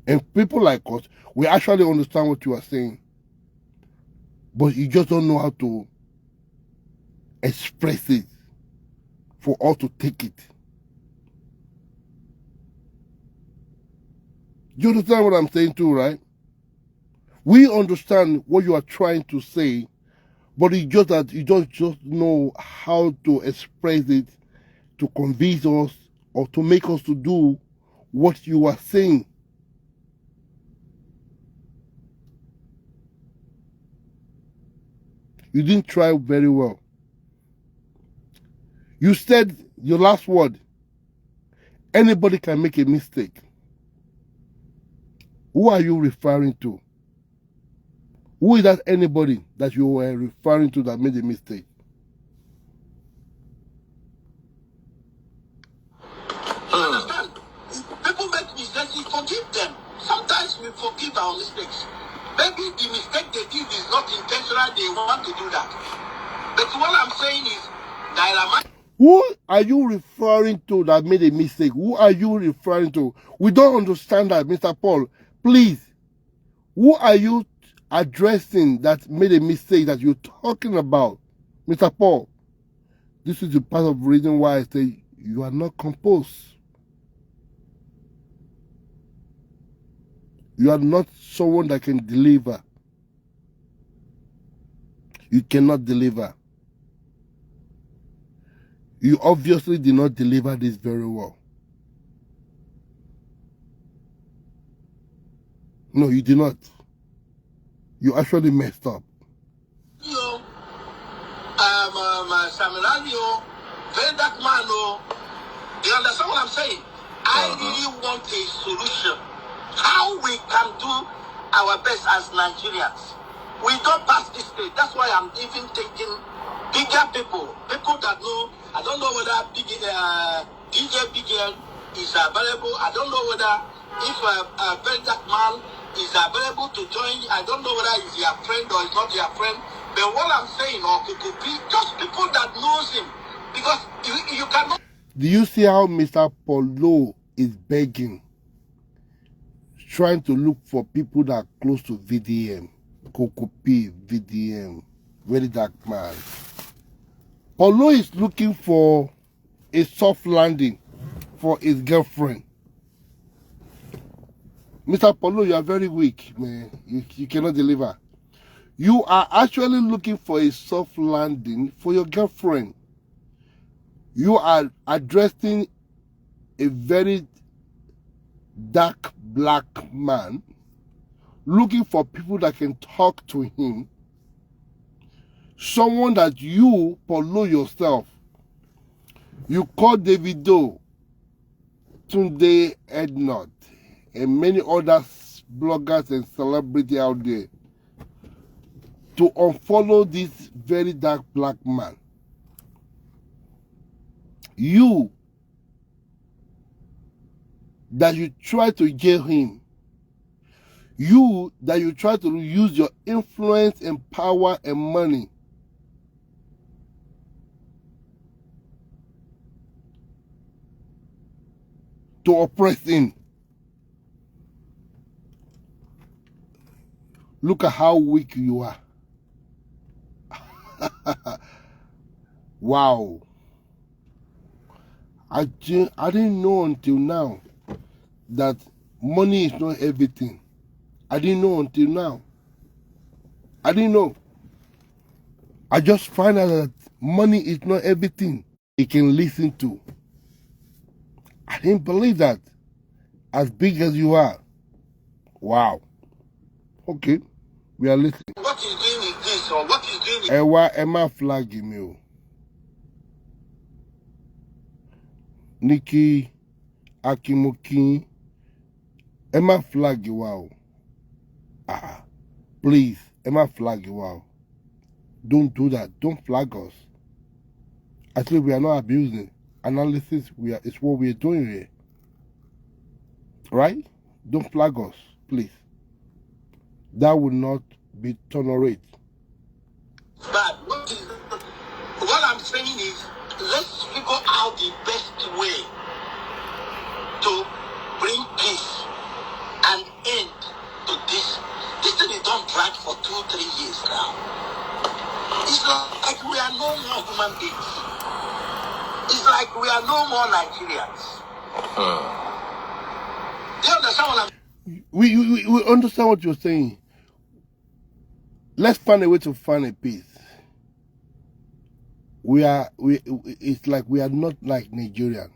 And people like us, we actually understand what you are saying. But you just don't know how to express it for us to take it. You understand what I'm saying too, right? We understand what you are trying to say, but it's just that you don't just know how to express it to convince us or to make us to do what you are saying. You didn't try very well. You said your last word, anybody can make a mistake. Who are you referring to? Who is that anybody that you were referring to that made a mistake? Understand? People make mistakes, we forgive them. Sometimes we forgive our mistakes. Maybe the mistake they did is not intentional, they want to do that. But what I'm saying is, who are you referring to that made a mistake? Who are you referring to? We don't understand that, Mr. Paul. Please, who are you addressing that made a mistake that you're talking about? Mr. Paul, this is the part of the reason why I say you are not composed. You are not someone that can deliver. You cannot deliver. You obviously did not deliver this very well. No, you did not. You actually messed up. Samuel, very dark man, you understand what I'm saying? I really want a solution. How we can do our best as Nigerians. We don't pass this stage. That's why I'm even thinking bigger people that know. I don't know whether DJ BGL is available. I don't know whether if a very dark man is available to join. I don't know whether he's your friend or he's not your friend. But what I'm saying, or it could be just people that knows him, because you cannot. Do you see how Mr. Paulo is begging, trying to look for people that are close to VDM, Kokopi, VDM, very dark man? Paulo is looking for a soft landing for his girlfriend. Mr. Paulo, you are very weak, man. You cannot deliver. You are actually looking for a soft landing for your girlfriend. You are addressing a very dark black man, looking for people that can talk to him. Someone that you, Paulo yourself, you call Davido, Tunde Ednut, and many other bloggers and celebrities out there to unfollow this very dark black man. You, that you try to jail him. You, that you try to use your influence and power and money to oppress him. Look at how weak you are. Wow. I didn't know until now that money is not everything. I didn't know until now. I didn't know. I just found out that money is not everything he can listen to. I didn't believe that. As big as you are. Wow. Okay. We are listening. What he's doing is this, or what he's doing is... Emma flag me. Nikki Akimoki. Emma flag you wow. Please, Emma flag you wow. Don't do that. Don't flag us. Actually, we are not abusing. Analysis is what we are doing here. Right? Don't flag us, please. That will not be tolerated. But what I'm saying is, let's figure out the best way to bring peace and end to this. This thing is done drag for 2-3 years now. It's like we are no more human beings. It's like we are no more Nigerians. Do you understand what I'm... We understand what you're saying. Let's find a way to find a peace. It's like we are not like Nigerian.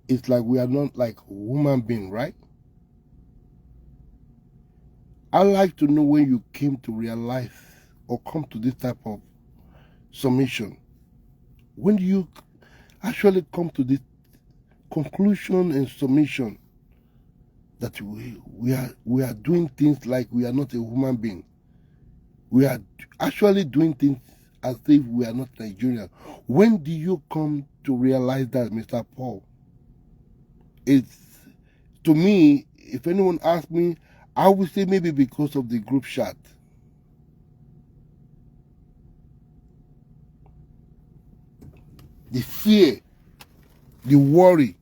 It's like we are not like human being, right? I like to know when you came to realize or come to this type of submission. When do you actually come to this conclusion and submission that we are doing things like we are not a human being? We are actually doing things as if we are not Nigerian. When do you come to realize that, Mr. Paul? It's, to me, if anyone asks me, I would say maybe because of the group chat. The fear, the worry,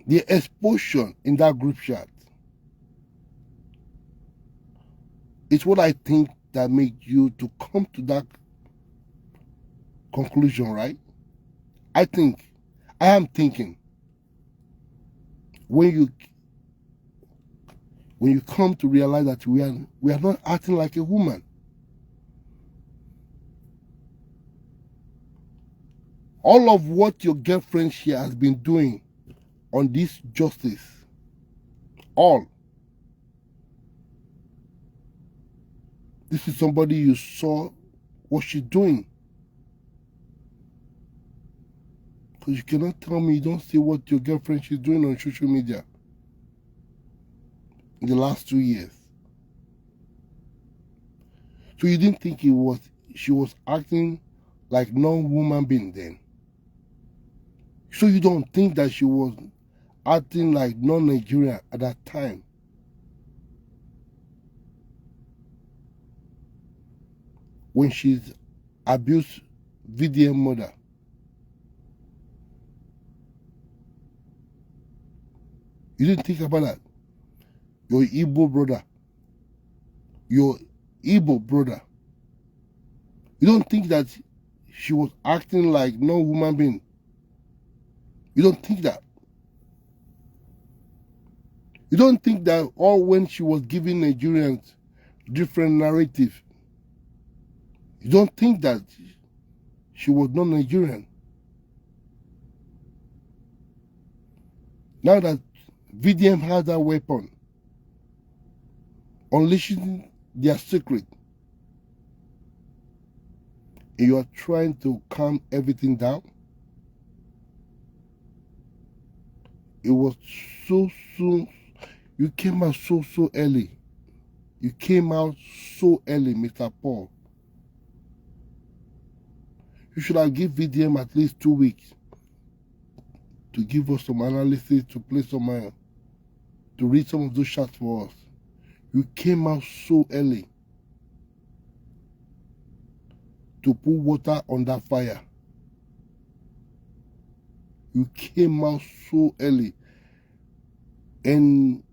the exposure in that group chat. It's what I think that made you to come to that conclusion, right? I am thinking, when you come to realize that we are not acting like a woman. All of what your girlfriend here has been doing on this justice, all. This is somebody you saw what she's doing. Because you cannot tell me you don't see what your girlfriend is doing on social media in the last 2 years. So you didn't think she was acting like non-woman being then. So you don't think that she was acting like non-Nigerian at that time. When she's abused VDM mother. You didn't think about that. Your Igbo brother. You don't think that she was acting like no human being. You don't think that. You don't think that all when she was giving Nigerians different narratives. You don't think that she was not Nigerian. Now that VDM has that weapon, unleashing their secret, and you are trying to calm everything down, it was so soon. You came out so early. You came out so early, Mr. Paul. You should have given VDM at least 2 weeks to give us some analysis, to play some, to read some of those chats for us. You came out so early to put water on that fire. You came out so early. And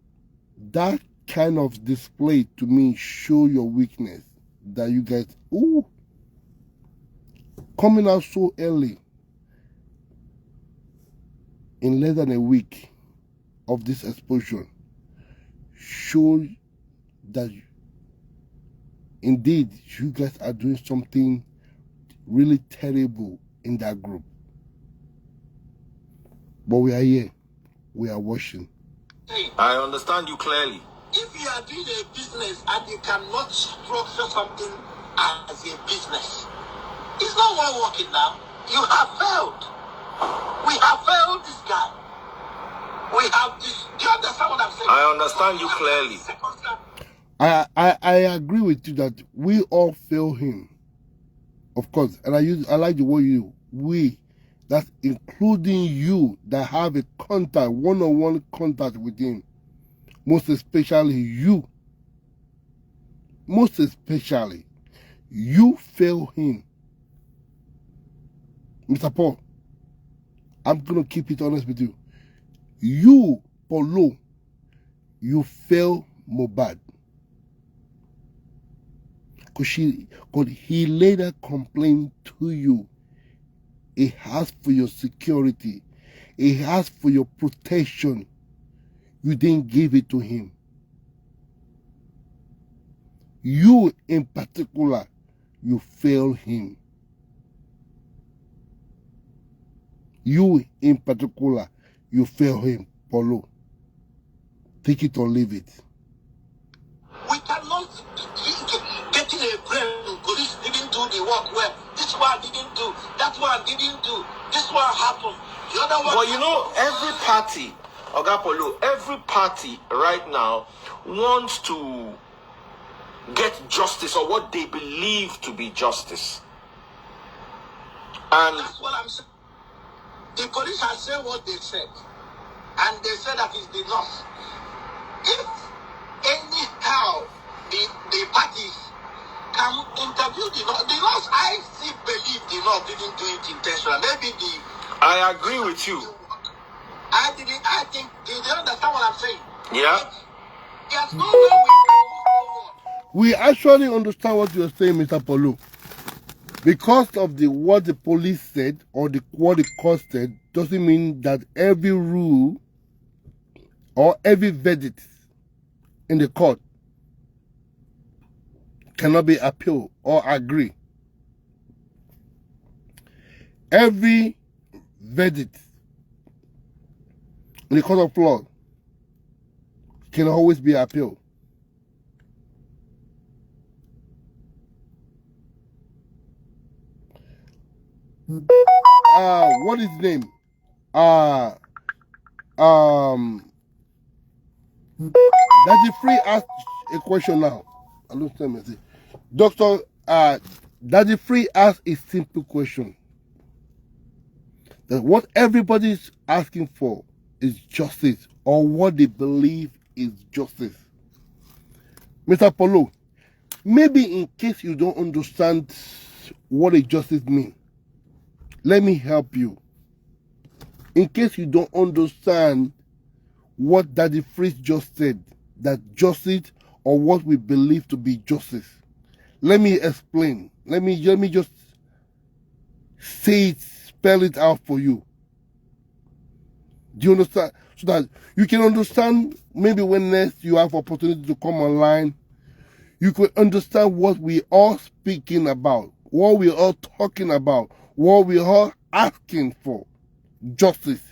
that kind of display to me show your weakness. That you guys, coming out so early in less than a week of this exposure show that indeed you guys are doing something really terrible in that group. But we are here. We are watching. I understand you clearly. If you are doing a business and you cannot structure something as a business, it's not one working now. You have failed. We have failed this guy. We have this. Do you understand what I'm saying? I understand you clearly. I agree with you that we all fail him. Of course. And I like the word we. That's including you that have a contact, one-on-one contact with him. Most especially you. Most especially, you fail him. Mr. Paul, I'm going to keep it honest with you. You, Paulo, you fail Mohbad. Because he later complained to you. He asked for your security. He asked for your protection. You didn't give it to him. You, in particular, you failed him. You, in particular, you failed him, Paulo. Take it or leave it. We cannot get in a brain. Police didn't do the work well. This one didn't do. That one didn't do. This one happened. The other one. But you know, every party, Oga Paulo, every party right now wants to get justice or what they believe to be justice. And that's what I'm saying. The police have said what they said. And they said that is the law. If anyhow the parties can interview the laws, I still believe the law didn't do it intentionally. Maybe I agree with you. I think, do you understand what I'm saying? Yeah. There's no way we can move forward. We actually understand what you're saying, Mr. Paulo. Because of what the police said or what the court said doesn't mean that every rule or every verdict in the court cannot be appealed or agree. Every verdict in the court of law can always be appealed. What is his name? Daddy Free asked a question now. I don't tell me. Doctor, Daddy Free asked a simple question. That what everybody's asking for is justice, or what they believe is justice. Mr. Paulo, maybe in case you don't understand what a justice means, let me help you. In case you don't understand what Daddy Freeze just said, that justice or what we believe to be justice, let me explain. Let me just say it, spell it out for you. Do you understand? So that you can understand, maybe when next you have opportunity to come online, you could understand what we are speaking about, what we are talking about, what we are asking for. Justice.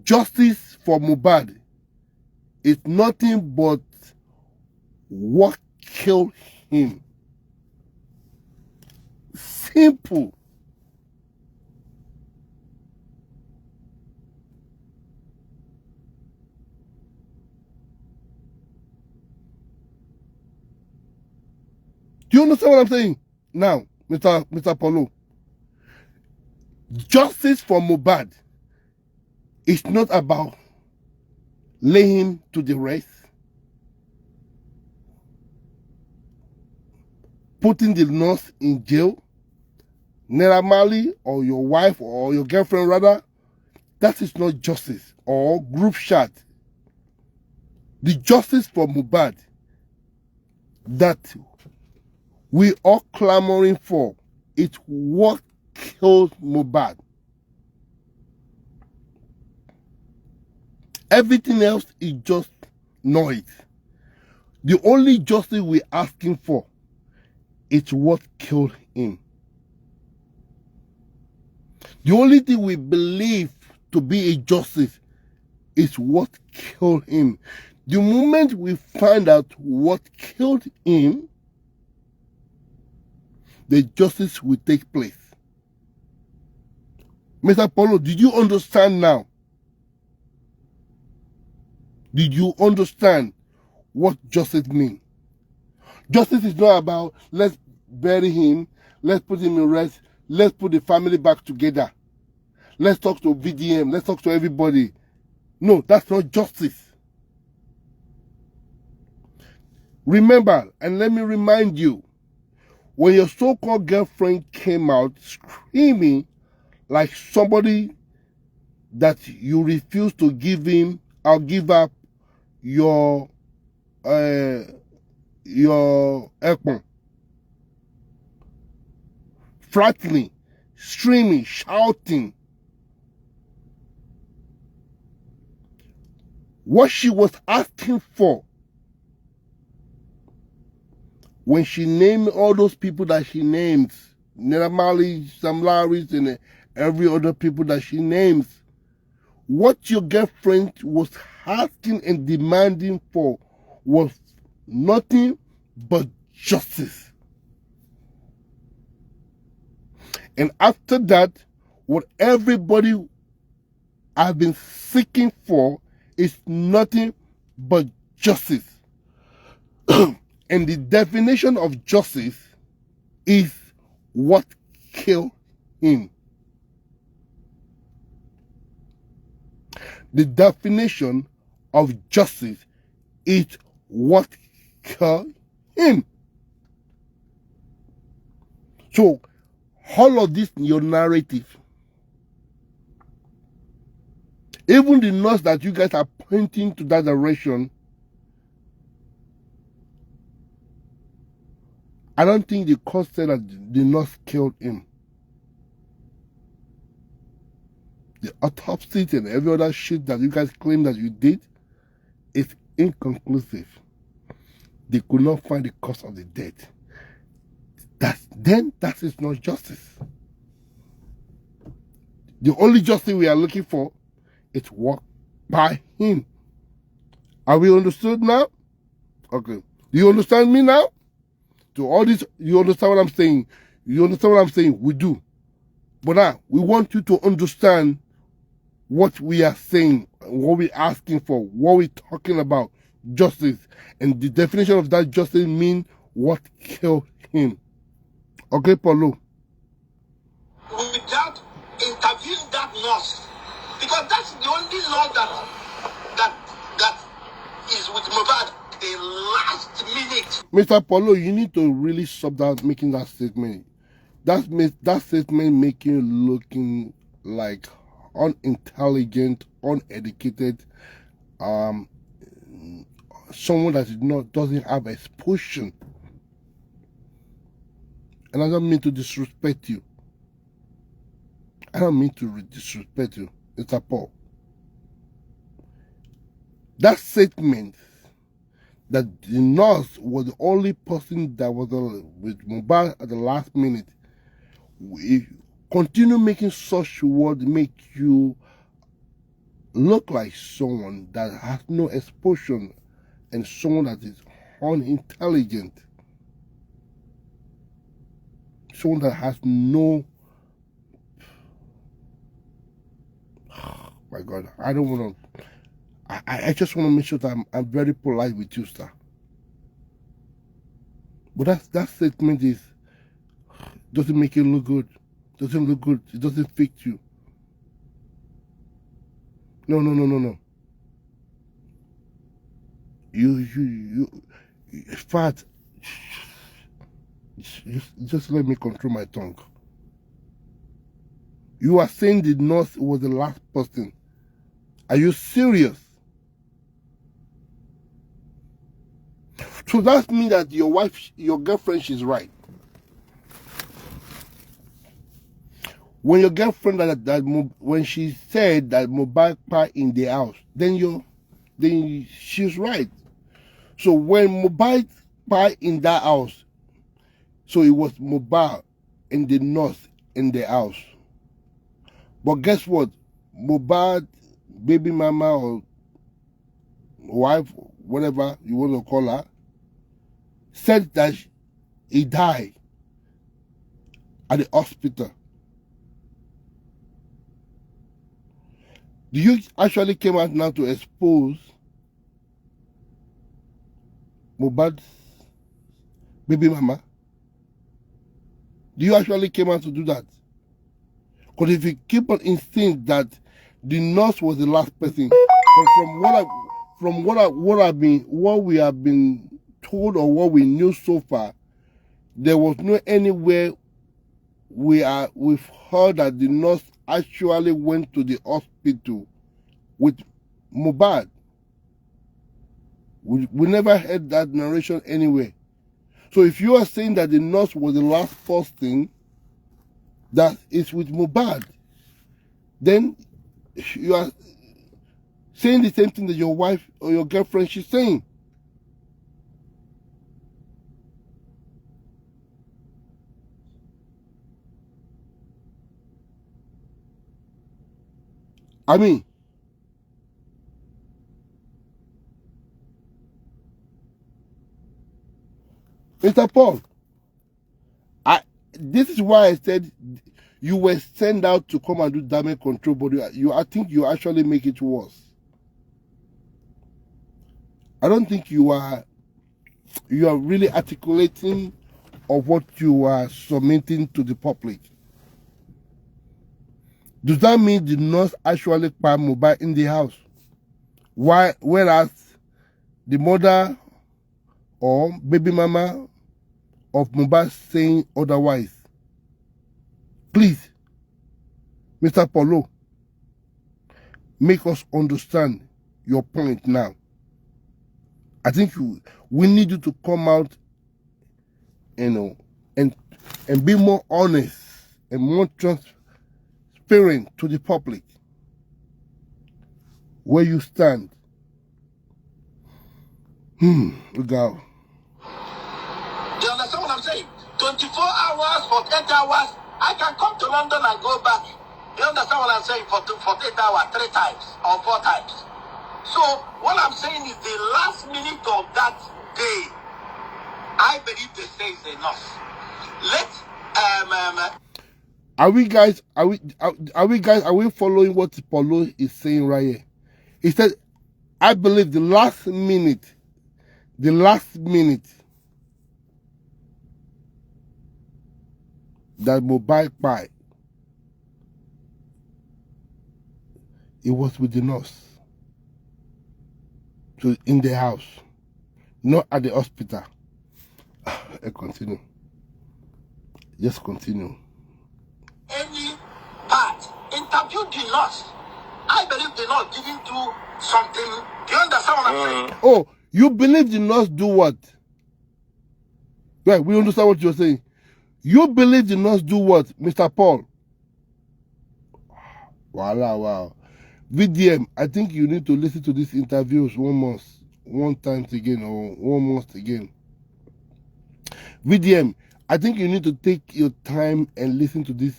Justice for Mohbad is nothing but what killed him. Simple. Do you understand what I'm saying? Now, Mr. Paulo, justice for Mohbad is not about laying him to the rest, putting the nurse in jail, Naira Marley or your wife or your girlfriend rather. That is not justice or group chat. The justice for Mohbad that we are clamoring for, it's what killed Mohbad. Everything else is just noise. The only justice we're asking for is what killed him. The only thing we believe to be a justice is what killed him. The moment we find out what killed him, the justice will take place. Mr. Paulo, did you understand now? Did you understand what justice means? Justice is not about let's bury him, let's put him in rest, let's put the family back together. Let's talk to VDM, let's talk to everybody. No, that's not justice. Remember, and let me remind you, when your so-called girlfriend came out screaming like somebody that you refuse to give him or give up your ekpon, flattening, screaming, shouting. What she was asking for when she named all those people that she names, Naira Marley, Sam Larry's, and every other people that she names, what your girlfriend was asking and demanding for was nothing but justice. And after that, what everybody has been seeking for is nothing but justice. And the definition of justice is what killed him. The definition of justice is what killed him. So, all of this, your narrative, even the nurse that you guys are pointing to that direction, I don't think the court said that the nurse killed him. The autopsy and every other shit that you guys claim that you did is inconclusive. They could not find the cause of the death. That is not justice. The only justice we are looking for is work by him. Are we understood now? Okay. Do you understand me now? To all this, you understand what I'm saying? You understand what I'm saying? We do. But now, we want you to understand what we are saying, what we're asking for, what we're talking about, justice. And the definition of that justice means what killed him. Okay, Paulo? Without interviewing that nurse, because that's the only law that is with Mohbad. The last minute. Mr. Paulo, you need to really stop that making that statement. That statement making you looking like unintelligent, uneducated, someone that doesn't have exposure. And I don't mean to disrespect you. I don't mean to disrespect you, Mr. Paul. That statement that the nurse was the only person that was with Mohbad at the last minute, if continue making such words make you look like someone that has no exposure and someone that is unintelligent, someone that has no, oh my God, I don't want to, I just want to make sure that I'm very polite with you, sir. But that statement doesn't make it look good. Doesn't look good. It doesn't fit you. No. You, in fact, just let me control my tongue. You are saying the nurse was the last person. Are you serious? So that means that your wife, your girlfriend, she's right. When your girlfriend when she said that Mohbad pie in the house, then she's right. So when Mohbad pie in that house, so it was Mohbad and the nurse in the house. But guess what? Mohbad, baby mama or wife, whatever you want to call her, said that he died at the hospital. Do you actually came out now to expose Mohbad's baby mama? Do you actually came out to do that? Because if you keep on insisting that the nurse was the last person, from what we have been told or what we knew so far, there was no anywhere we've heard that the nurse actually went to the hospital with Mohbad. We never heard that narration anywhere. So if you are saying that the nurse was the last person that is with Mohbad, then you are saying the same thing that your wife or your girlfriend she's saying. I mean, Mr. Paul, this is why I said you were sent out to come and do damage control, but I think you actually make it worse. I don't think you are really articulating of what you are submitting to the public. Does that mean the nurse actually put Mohbad in the house? Whereas the mother or baby mama of Mohbad saying otherwise? Please, Mr. Paulo, make us understand your point now. I think we need you to come out, and be more honest and more transparent to the public where you stand. Look out. Do you understand what I'm saying? 24 hours, 48 hours, I can come to London and go back. You understand what I'm saying? For 48 hours, 3 times or 4 times. So what I'm saying is the last minute of that day, I believe they say is enough. Are we following what Paulo is saying right here? He said, I believe the last minute that Mohbad died, it was with the nurse. So in the house, not at the hospital. Continue. Just continue. Any part, interview the nurse. I believe the nurse didn't do something. Do you understand what I'm saying? Oh, you believe the nurse do what? Right, we understand what you're saying. You believe the nurse do what, Mr. Paul? Wow. VDM, I think you need to listen to these interviews one time again or 1 month again. VDM, I think you need to take your time and listen to this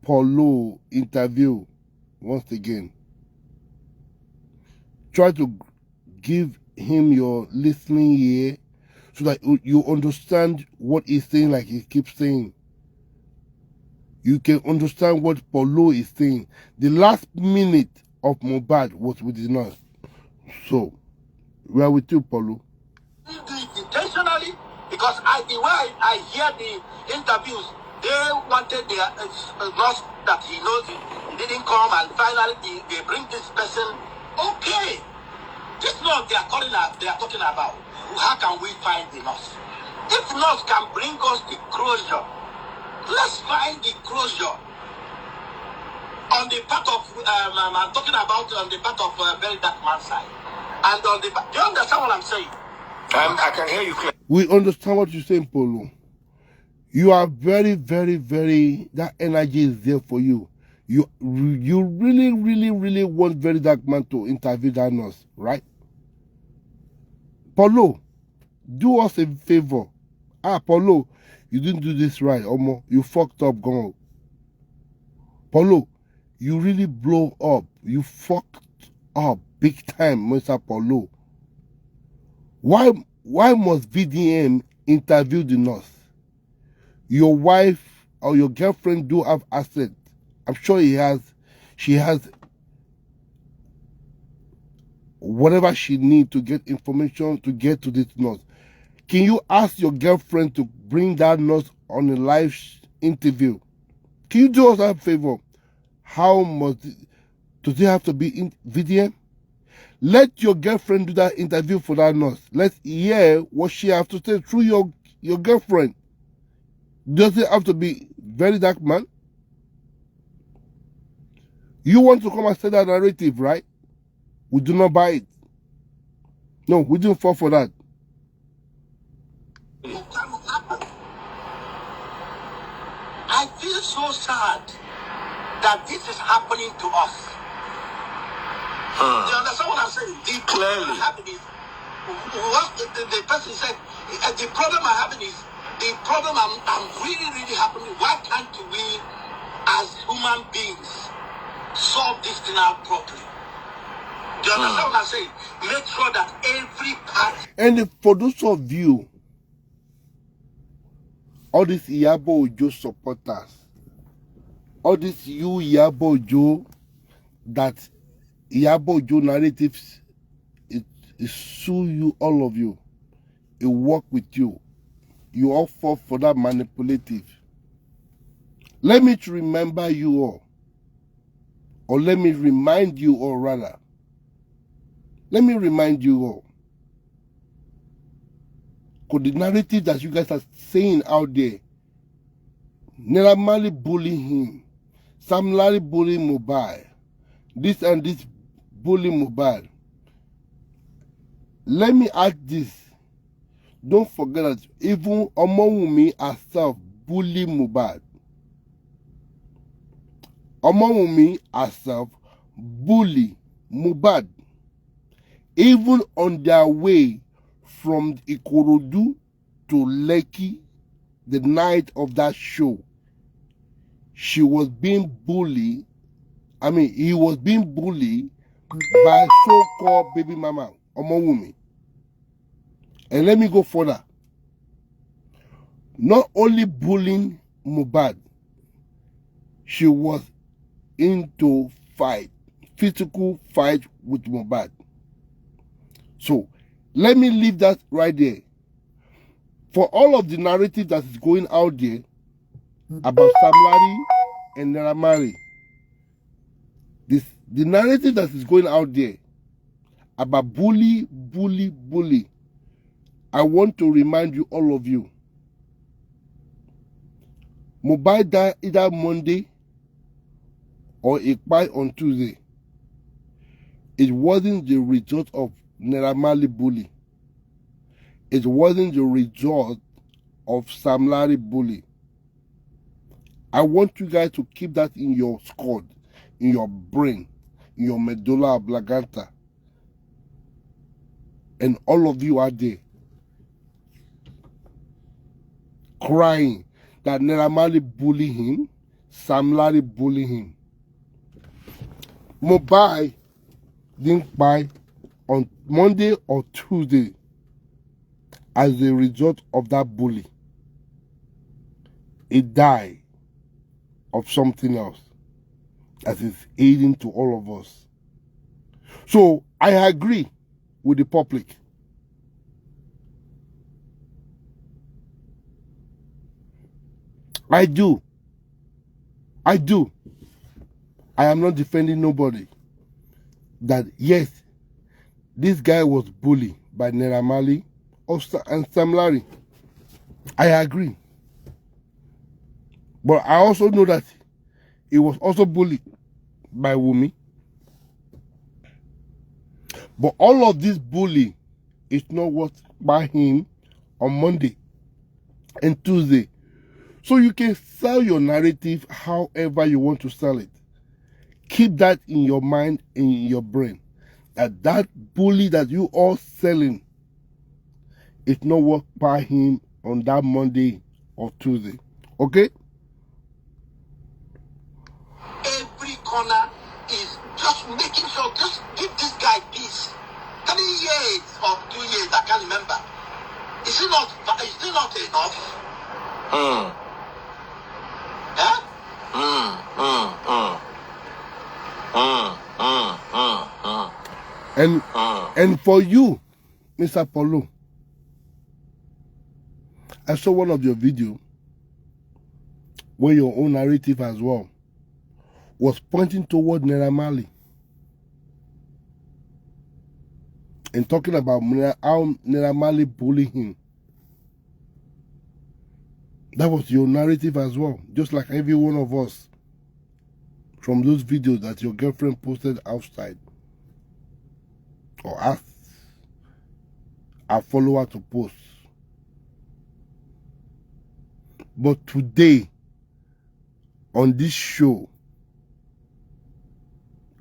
Paulo interview once again. Try to give him your listening ear so that you understand what he's saying, like he keeps saying. You can understand what Paulo is saying. The last minute of Mohbad was with the nurse. So, we are with you, Paulo. Do it intentionally because the way I hear the interviews, they wanted the nurse that he knows he didn't come, and finally they bring this person. Okay, this nurse they are talking about. How can we find the nurse? If nurse can bring us the closure, let's find the closure on the part of I'm talking about on the part of very dark man's side, and on the. Do you understand what I'm saying? I can hear you clearly. We understand what you're saying, Paulo. You are very, very, very. That energy is there for you. You really, really, really want very dark man to interview that nurse, right? Paulo, do us a favor. Paulo, you didn't do this right, Omo. You fucked up, gone. Paulo, you really blow up. You fucked up big time, Mr. Paulo. Why must VDM interview the nurse? Your wife or your girlfriend do have assets. I'm sure she has whatever she needs to get information to get to this nurse. Can you ask your girlfriend to bring that nurse on a live interview? Can you do us a favor? How much does it have to be in VDM? Let your girlfriend do that interview for that nurse. Let's hear what she has to say through your girlfriend. Does it have to be very dark, man? You want to come and say that narrative, right? We do not buy it. No, we didn't fall for that. I feel so sad that this is happening to us. You understand what I'm saying? The problem I'm having is, what the person said, the problem I'm having is, the problem I'm really happening. Why can't we, as human beings, solve this thing out properly? Do you understand what I'm saying? Make sure that every part. And for those of you, all these Iyabo Ojo supporters, all these you Iyabo Ojo, that Iyabo Ojo narratives, it sue you, all of you. It work with you. You all fall for that manipulative. Let me remember you all. Or let me remind you all, rather. Let me remind you all. Because the narrative that you guys are saying out there, Naira Marley bullying him, Sam Larry bullying Mohbad, this and this bullying Mohbad. Let me add this. Don't forget that even Omowunmi herself bully Mohbad. Omowunmi herself bully Mohbad. Even on their way from Ikorodu to Lekki, the night of that show, she was being bullied. He was being bullied by so-called baby mama, Omowunmi. And let me go further. Not only bullying Mohbad, she was into physical fight with Mohbad. So, let me leave that right there. For all of the narrative that is going out there about Sam Larry and Naira Marley, the narrative that is going out there about bully, I want to remind you, all of you, Mohbad died either Monday or Ekpai on Tuesday. It wasn't the result of Naira Marley bully. It wasn't the result of Sam Larry bully. I want you guys to keep that in your skull, in your brain, in your medulla oblongata. And all of you out there crying that Naira Marley bully him, Sam Larry bully him. Mohbad didn't buy on Monday or Tuesday as a result of that bully. It died of something else that is aiding to all of us. So I agree with the public. I do. I am not defending nobody. That yes, this guy was bullied by Naira Marley and Sam Larry. I agree. But I also know that he was also bullied by Wunmi. But all of this bullying is not what by him on Monday and Tuesday. So you can sell your narrative however you want to sell it. Keep that in your mind and in your brain. That bully that you all selling is not what by him on that Monday or Tuesday. Okay? Every corner is just making sure, just give this guy peace. 3 years or 2 years, I can't remember. Is it not enough? Huh? And for you, Mr. Paulo, I saw one of your videos where your own narrative as well was pointing toward Naira Marley and talking about how Naira Marley bullied him. That was your narrative as well, just like every one of us from those videos that your girlfriend posted outside or asked our follower to post. But today, on this show,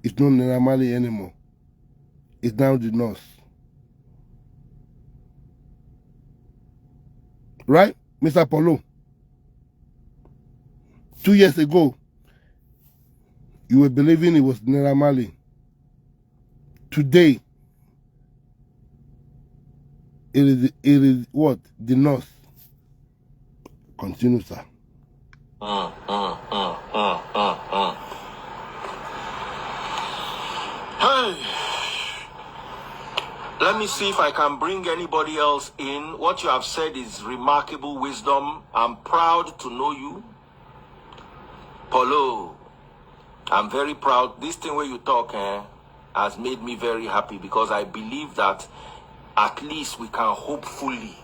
it's not Naira Marley anymore. It's now the nurse. Right, Mr. Paulo? 2 years ago, you were believing it was Naira Marley. Today, it is what? The nurse. Continue, sir. Hey, let me see if I can bring anybody else in. What you have said is remarkable wisdom. I'm proud to know you. Paulo, I'm very proud. This thing where you talk has made me very happy because I believe that at least we can hopefully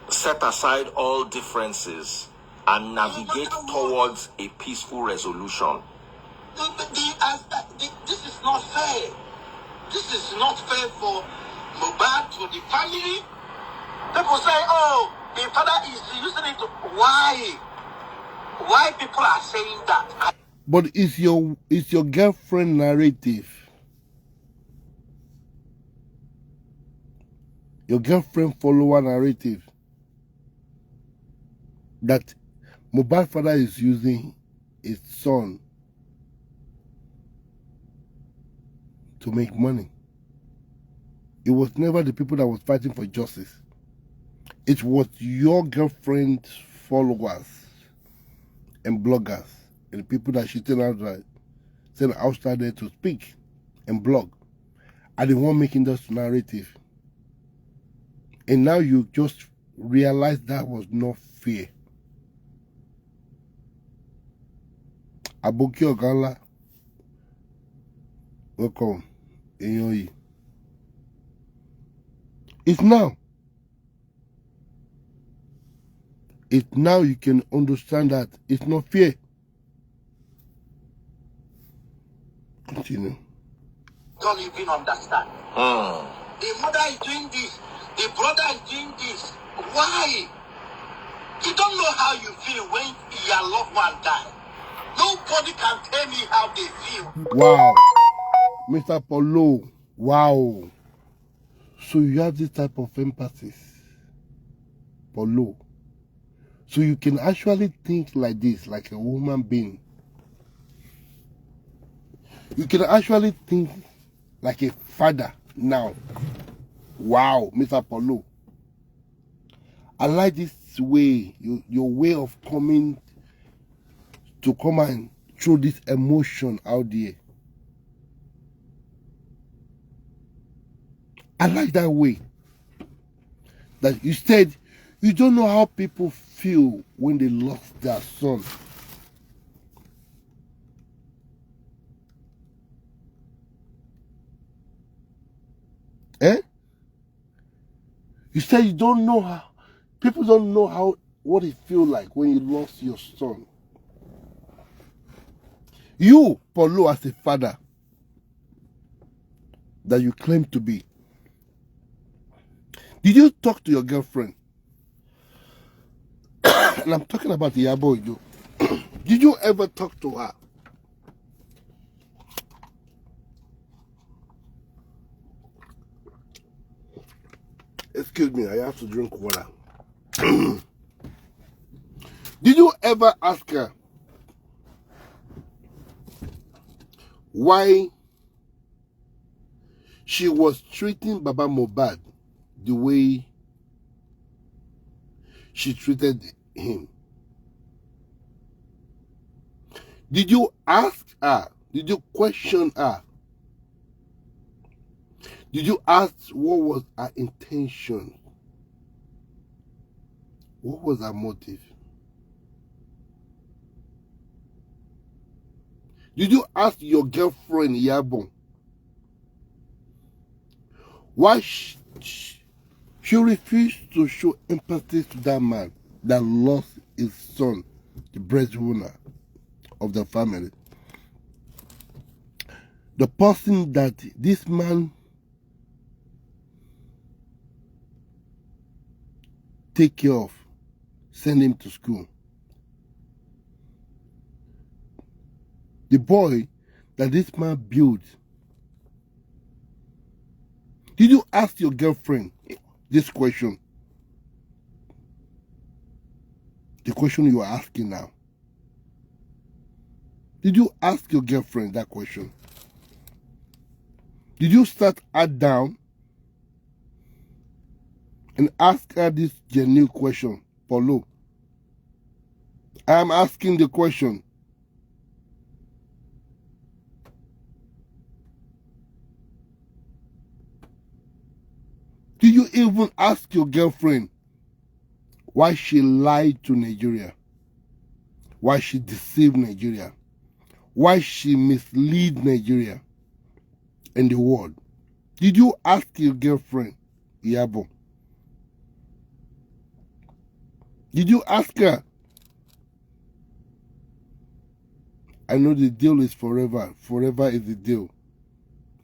set aside all differences and navigate towards a peaceful resolution. This is not fair. This is not fair for Mohbad, for the family. People say, oh, the father is using it. Why? Why people are saying that? But it's your girlfriend narrative. Your girlfriend follower narrative that Mohbad father is using his son to make money. It was never the people that was fighting for justice. It was your girlfriend's followers and bloggers and the people that she sent outside there to speak and blog are the one making this narrative. And now you just realize that was not fair. Aboki Ogala, welcome. It's now. It's now you can understand that it's not fair. Continue. Don't even understand. The mother is doing this. The brother is doing this. Why? You don't know how you feel when your loved one dies. Nobody can tell me how they feel. Wow. Mr. Paulo. Wow. So you have this type of empathy. Paulo. So you can actually think like this, like a human being. You can actually think like a father now. Wow, Mr. Paulo. I like this way, your way of coming to come and show this emotion out there. I like that way. That you said you don't know how people feel when they lost their son. Eh? You said you don't know how people don't know what it feels like when you lost your son. You, Paulo, as a father that you claim to be, did you talk to your girlfriend? And I'm talking about Iyabo Ojo. Did you ever talk to her? Excuse me, I have to drink water. Did you ever ask her why she was treating Baba Mohbad the way she treated him. Did you ask her? Did you question her? Did you ask what was her intention? What was her motive? Did you ask your girlfriend Iyabo why she refused to show empathy to that man that lost his son, the breadwinner of the family? The person that this man take care of, send him to school. The boy that this man built. Did you ask your girlfriend this question? The question you are asking now. Did you ask your girlfriend that question? Did you start her down and ask her this genuine question? Paulo, I am asking the question. Did you even ask your girlfriend why she lied to Nigeria? Why she deceived Nigeria? Why she misled Nigeria and the world? Did you ask your girlfriend, Iyabo? Did you ask her? I know the deal is forever. Forever is the deal.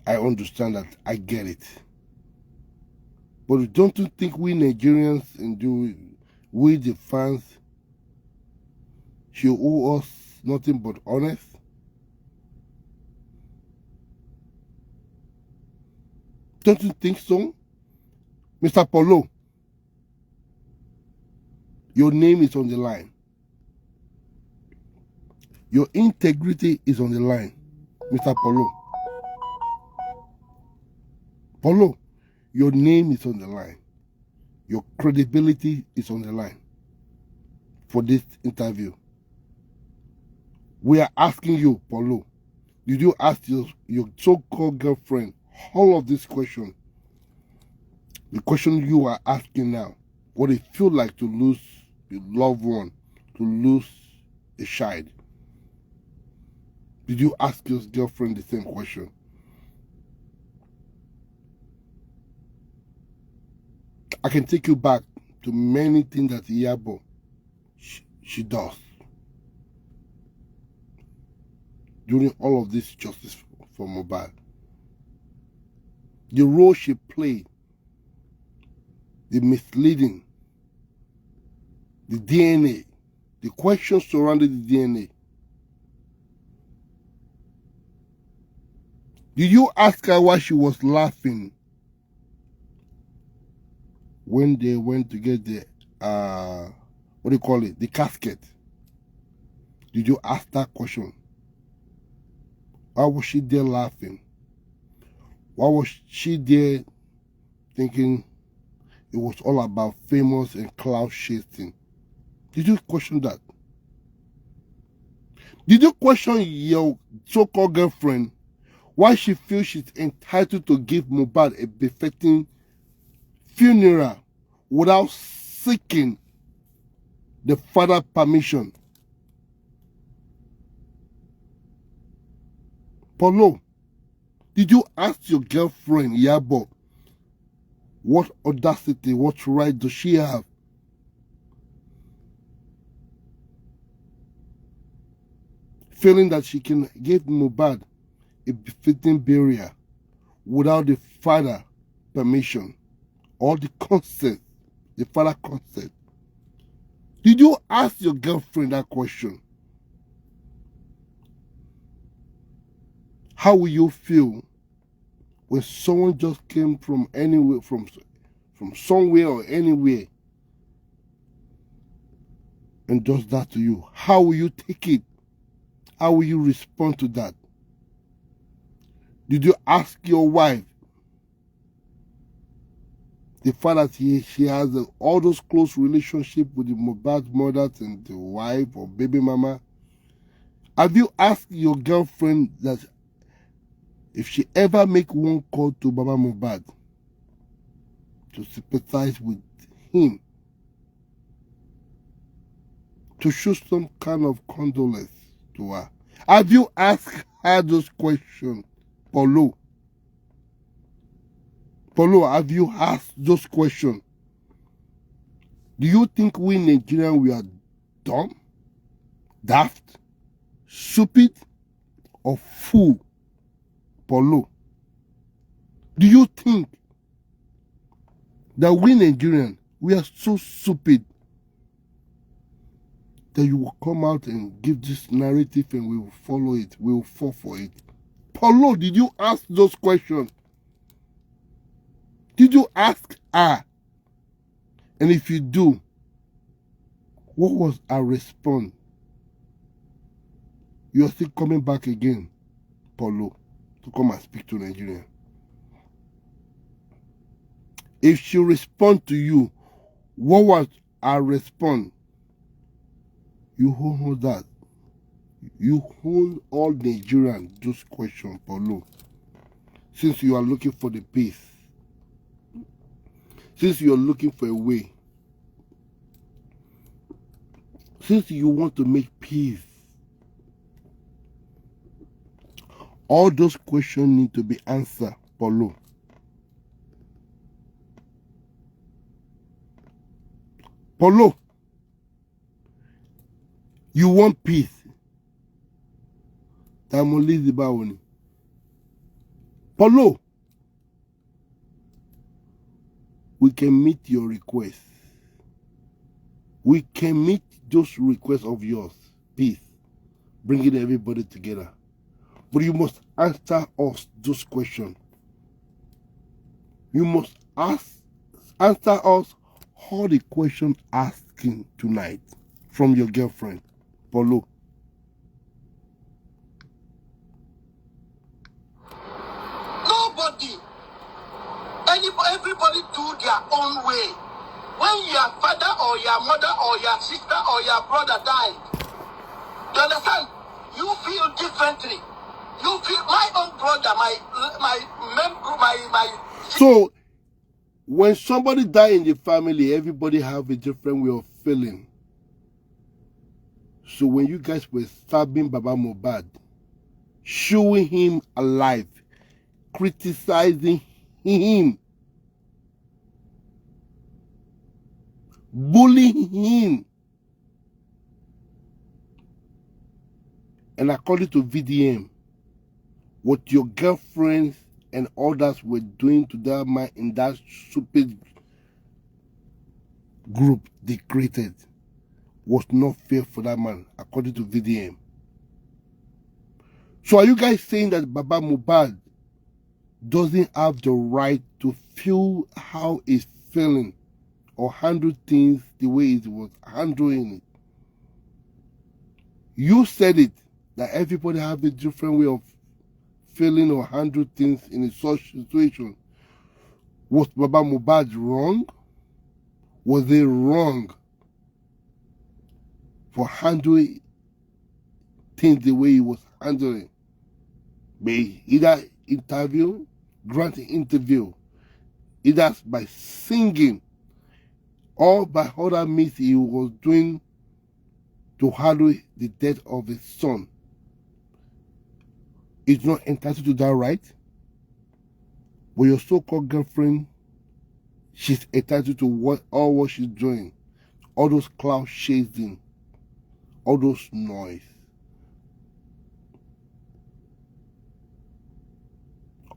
I understand that. I get it. But don't you think we Nigerians and we the fans should owe us nothing but honest? Don't you think so? Mr. Paulo, your name is on the line. Your integrity is on the line, Mr. Paulo. Paulo, your name is on the line. Your credibility is on the line for this interview. We are asking you, Paulo, did you ask your so-called girlfriend all of these questions? The question you are asking now, what it feels like to lose a loved one, to lose a child. Did you ask your girlfriend the same question? I can take you back to many things that Iyabo she does during all of this justice for Mohbad. The role she played, the misleading, the DNA, the questions surrounding the DNA. Did you ask her why she was laughing when they went to get the, what do you call it, the casket? Did you ask that question? Why was she there laughing? Why was she there thinking it was all about famous and cloud chasing? Did you question that? Did you question your so-called girlfriend why she feels she's entitled to give Mohbad a befitting funeral without seeking the father's permission? Paulo, did you ask your girlfriend Iyabo what audacity, what right does she have feeling that she can give Mohbad a befitting burial without the father permission or the consent, the father consent? Did you ask your girlfriend that question? How will you feel when someone just came from anywhere, from somewhere or anywhere, and does that to you? How will you take it? How will you respond to that? Did you ask your wife? The fact that she has all those close relationships with the Mohbad mothers and the wife or baby mama. Have you asked your girlfriend that if she ever make one call to Baba Mohbad to sympathize with him, to show some kind of condolence to her? Have you asked her those questions, Paulo? Paulo, have you asked those questions? Do you think we Nigerians, we are dumb, daft, stupid, or fool? Paulo, do you think that we Nigerians, we are so stupid that you will come out and give this narrative and we will follow it, we will fall for it? Paulo, did you ask those questions? Did you ask her? And if you do, what was her response? You are still coming back again, Paulo, to come and speak to Nigeria. If she respond to you, what was her response? You hold that. You hold all Nigerians those questions, Paulo. Since you are looking for the peace. Since you are looking for a way. Since you want to make peace. All those questions need to be answered, Paulo. Paulo, you want peace. Paulo, we can meet your request. We can meet those requests of yours. Peace. Bringing everybody together. But you must answer us those questions. You must answer us all the questions asking tonight from your girlfriend, Paulo. Nobody. Everybody do their own way. When your father or your mother or your sister or your brother died, you understand? You feel differently. You feel my own brother, my. So, when somebody dies in the family, everybody have a different way of feeling. So when you guys were stabbing Baba Mohbad, showing him alive, criticizing him, bullying him, and according to VDM, what your girlfriends and others were doing to that man in that stupid group they created was not fair for that man, according to VDM. So are you guys saying that Baba Mohbad doesn't have the right to feel how he's feeling or handle things the way he was handling it? You said it, that everybody have a different way of feeling or handle things in a such situation. Was Baba Mohbad wrong? Was they wrong for handling things the way he was handling? By either interview, granting interview, either by singing or by other means he was doing to handle the death of his son. Is not entitled to that right? But your so-called girlfriend, she's entitled to all what she's doing. All those cloud chasing, all those noise,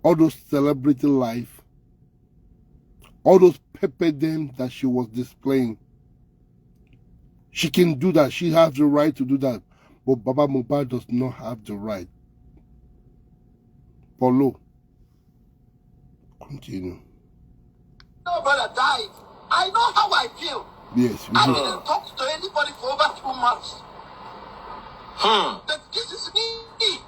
all those celebrity life, all those pepperdem that she was displaying. She can do that. She has the right to do that. But Baba Mohbad does not have the right. Paulo, continue. No brother died. I know how I feel. Yes, I didn't talk to anybody for over 2 months. But this is me.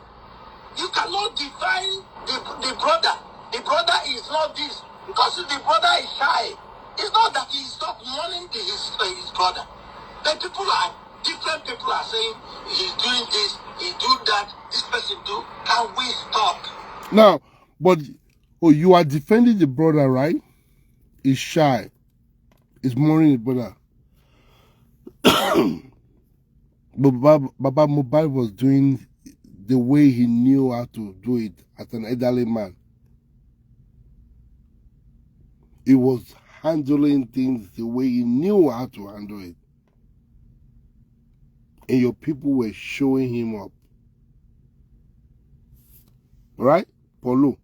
You cannot define the brother. The brother is not this. Because the brother is shy. It's not that he stopped mourning his brother. But different people are saying, he's doing this, he do that, this person do. Can we stop? Now, but, you are defending the brother, right? He's shy. He's mourning his brother. But Baba Mohbad was doing the way he knew how to do it as an elderly man. He was handling things the way he knew how to handle it. And your people were showing him up. Right? Paulo.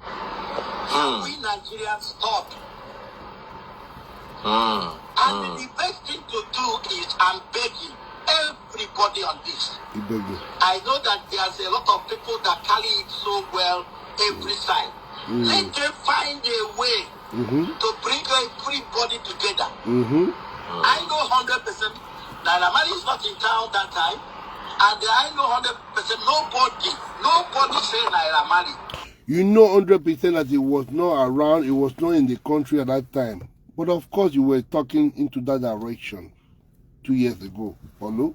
We Nigerians stop. And the best thing to do is, I'm begging everybody on this. I know that there's a lot of people that carry it so well every side. Let them find a way to bring everybody together. I know 100% Naira Marley is not in town that time. And I know 100% nobody say Naira Marley. You know 100% that he was not around, he was not in the country at that time. But of course you were talking into that direction 2 years ago, Paulo.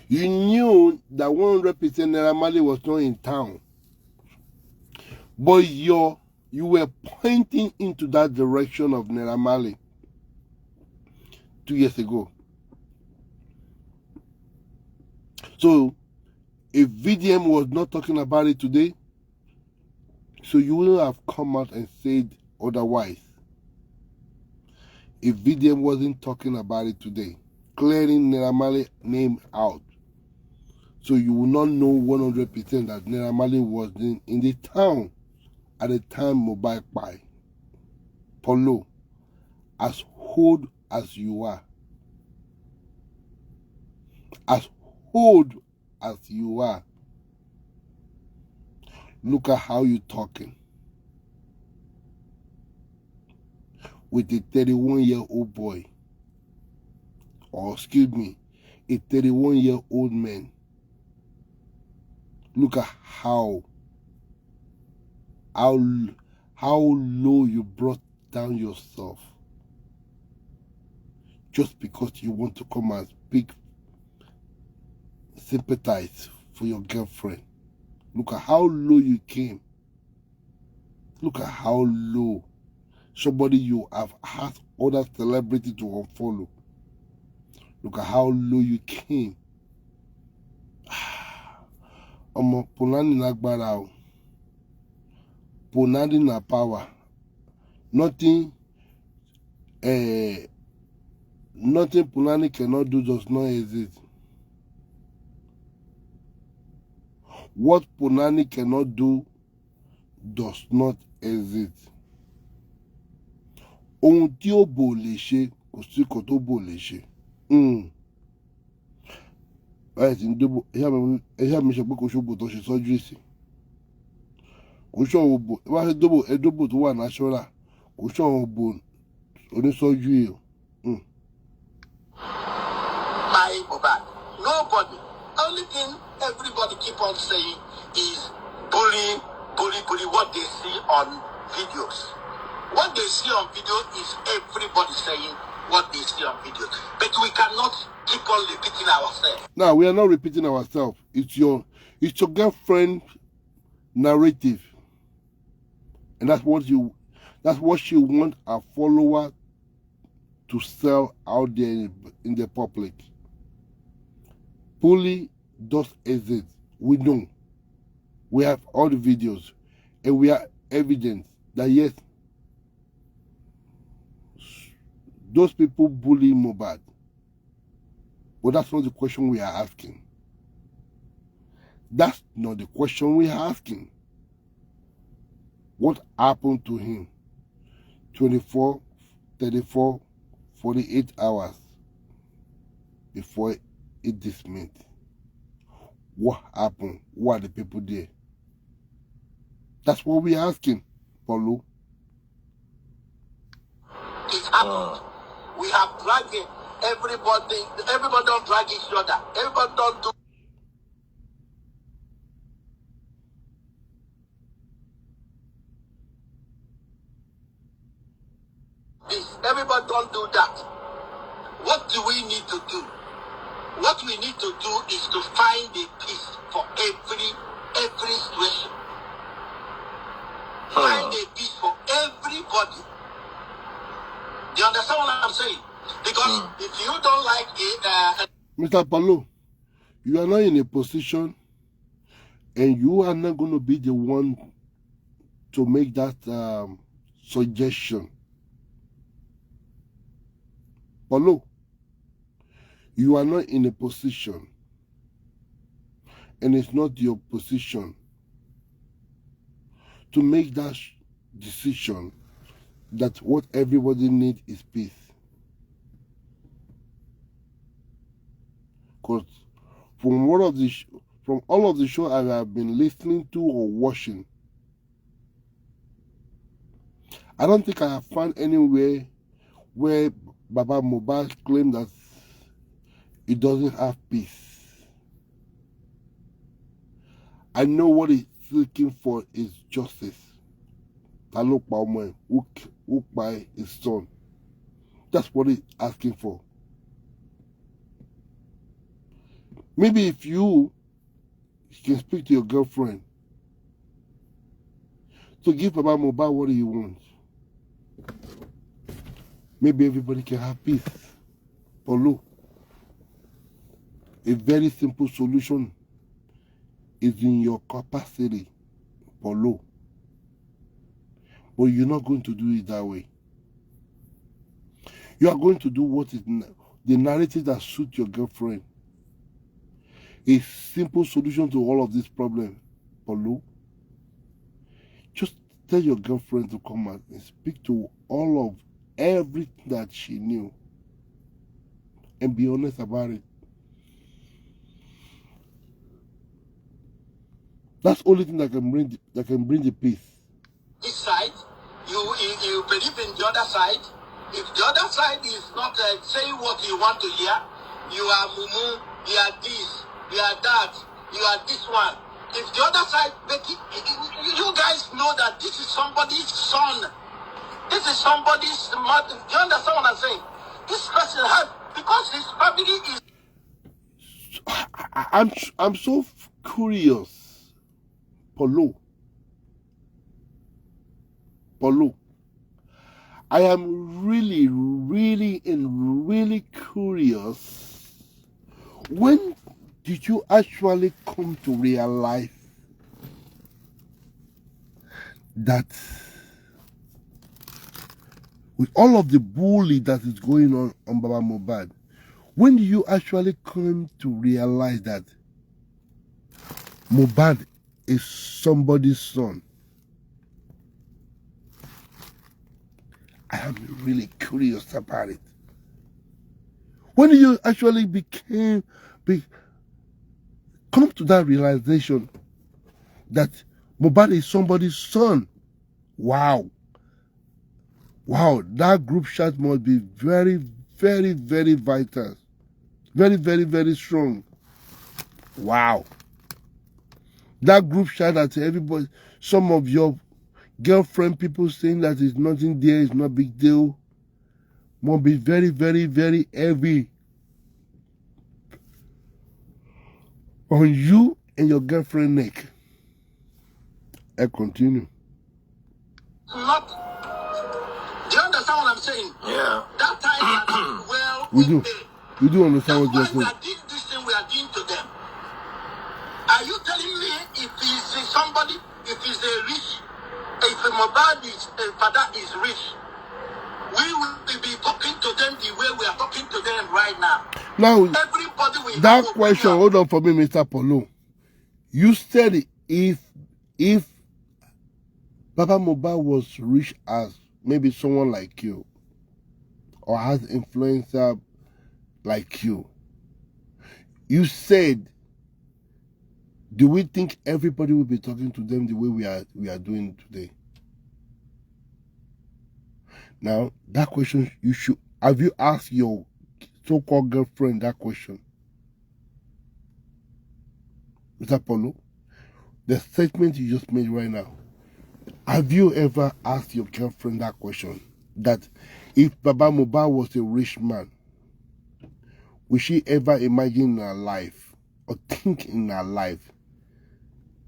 You knew that 100% Naira Marley was not in town. But you were pointing into that direction of Naira Marley 2 years ago. So, if VDM was not talking about it today, so you wouldn't have come out and said otherwise. If VDM wasn't talking about it today, clearing Naira Marley name out, so you will not know 100% that Naira Marley was in the town at the time Mohbad died. Paulo, as old as you are, look at how you're talking with a 31-year-old boy, or excuse me, a 31-year-old man. Look at how low you brought down yourself just because you want to come and speak, sympathize for your girlfriend. Look at how low you came. Look at how low somebody you have asked other celebrity to unfollow. Look at how low you came. Omo Punani nagbara o. Punani na power. Nothing Punani cannot do does not exist. What Punani cannot do does not exist. Ohun tí ó bò lè ṣe, kò sí kò tó bò lè ṣe. Báyìí tí ń dóbò, ẹ̀yà mi ṣe pé kò ṣòbò tó ṣe sọ́jú ìsìn. Kò ṣọ̀wọ́ bò, ẹ bá ṣe dóbò, ẹ dóbò tó wà náṣọ́rà. Kò ṣọ̀wọ́ bò oníṣọ́jú yìí o. My Mohbad, nobody. Only thing everybody keep on saying is bully what they see on videos. What they see on video is everybody saying what they see on video. But we cannot keep on repeating ourselves. No, we are not repeating ourselves. It's your girlfriend narrative. And that's what she wants a follower to sell out there in the public. Bully does exist. We know. We have all the videos. And we have evidence that yes, those people bully Mohbad. But that's not the question we are asking. That's not the question we are asking. What happened to him? 24, 34, 48 hours before it dismissed. What happened? Who are the people there? That's what we are asking, Paulo. It happened. We have dragged him. everybody don't drag each other. Everybody don't do this. Everybody don't do that. What do we need to do? What we need to do is to find a peace for every situation. Find a peace for everybody. Do you understand what I'm saying? Because if you don't like it, Mr. Paulo, you are not in a position and you are not going to be the one to make that suggestion. Paulo, you are not in a position and it's not your position to make that decision that what everybody needs is peace. Because from all of the shows I have been listening to or watching, I don't think I have found anywhere where Baba Mohbad claimed that he doesn't have peace. I know what he's looking for is justice. Who by his son. That's what he's asking for. Maybe if you can speak to your girlfriend to give Baba Mohbad what he wants, maybe everybody can have peace. Paulo, a very simple solution is in your capacity, Paulo. But you're not going to do it that way. You are going to do what is the narrative that suits your girlfriend. A simple solution to all of these problems, Paulo. Just tell your girlfriend to come out and speak to all of everything that she knew and be honest about it. That's the only thing that can bring the peace. this side, you believe in the other side. If the other side is not saying what you want to hear, you are mumu, you are this, you are that, you are this one. If the other side, you guys know that this is somebody's son. This is somebody's mother. Do you understand what I'm saying? This person has, because his family is... I'm so curious, Paulo. I am really curious. When did you actually come to realize that with all of the bullying that is going on Baba Mohbad, when did you actually come to realize that Mohbad is somebody's son? I am really curious about it. When did you actually come to that realization that Mohbad is somebody's son? Wow, that group chat must be very vital. Very strong. Wow. That group chat that everybody, some of your girlfriend people saying that it's nothing there, it's not big deal, must be very heavy on you and your girlfriend neck. I continue. Not. Do you understand what I'm saying? Yeah. That time, well, We do. We do understand what you're that's why we saying. are doing this thing we are doing to them. Are you telling me if he's somebody, if he's a rich, if Mohbad's father is rich, we will be talking to them the way we are talking to them right now? Now, Everybody will that have question, opinion. hold on for me, Mr. Paulo. You said if Baba Mohbad was rich as maybe someone like you, or has influencer like you, you said, do we think everybody will be talking to them the way we are doing today? Now, that question, have you asked so-called girlfriend that question? Mr. Paulo, the statement you just made right now, have you ever asked your girlfriend that question? That if Baba Mohbad was a rich man, would she ever imagine in her life or think in her life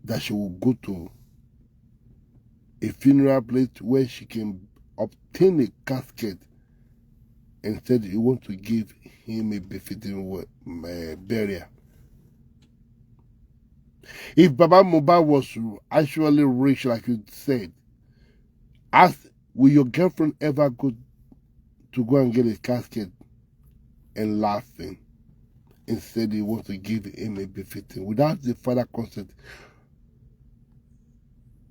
that she will go to a funeral place where she can obtain a casket and said he wants to give him a befitting burial? If Baba Mohbad was actually rich, like you said, will your girlfriend ever go and get a casket and laughing and said he wants to give him a befitting without the father consent?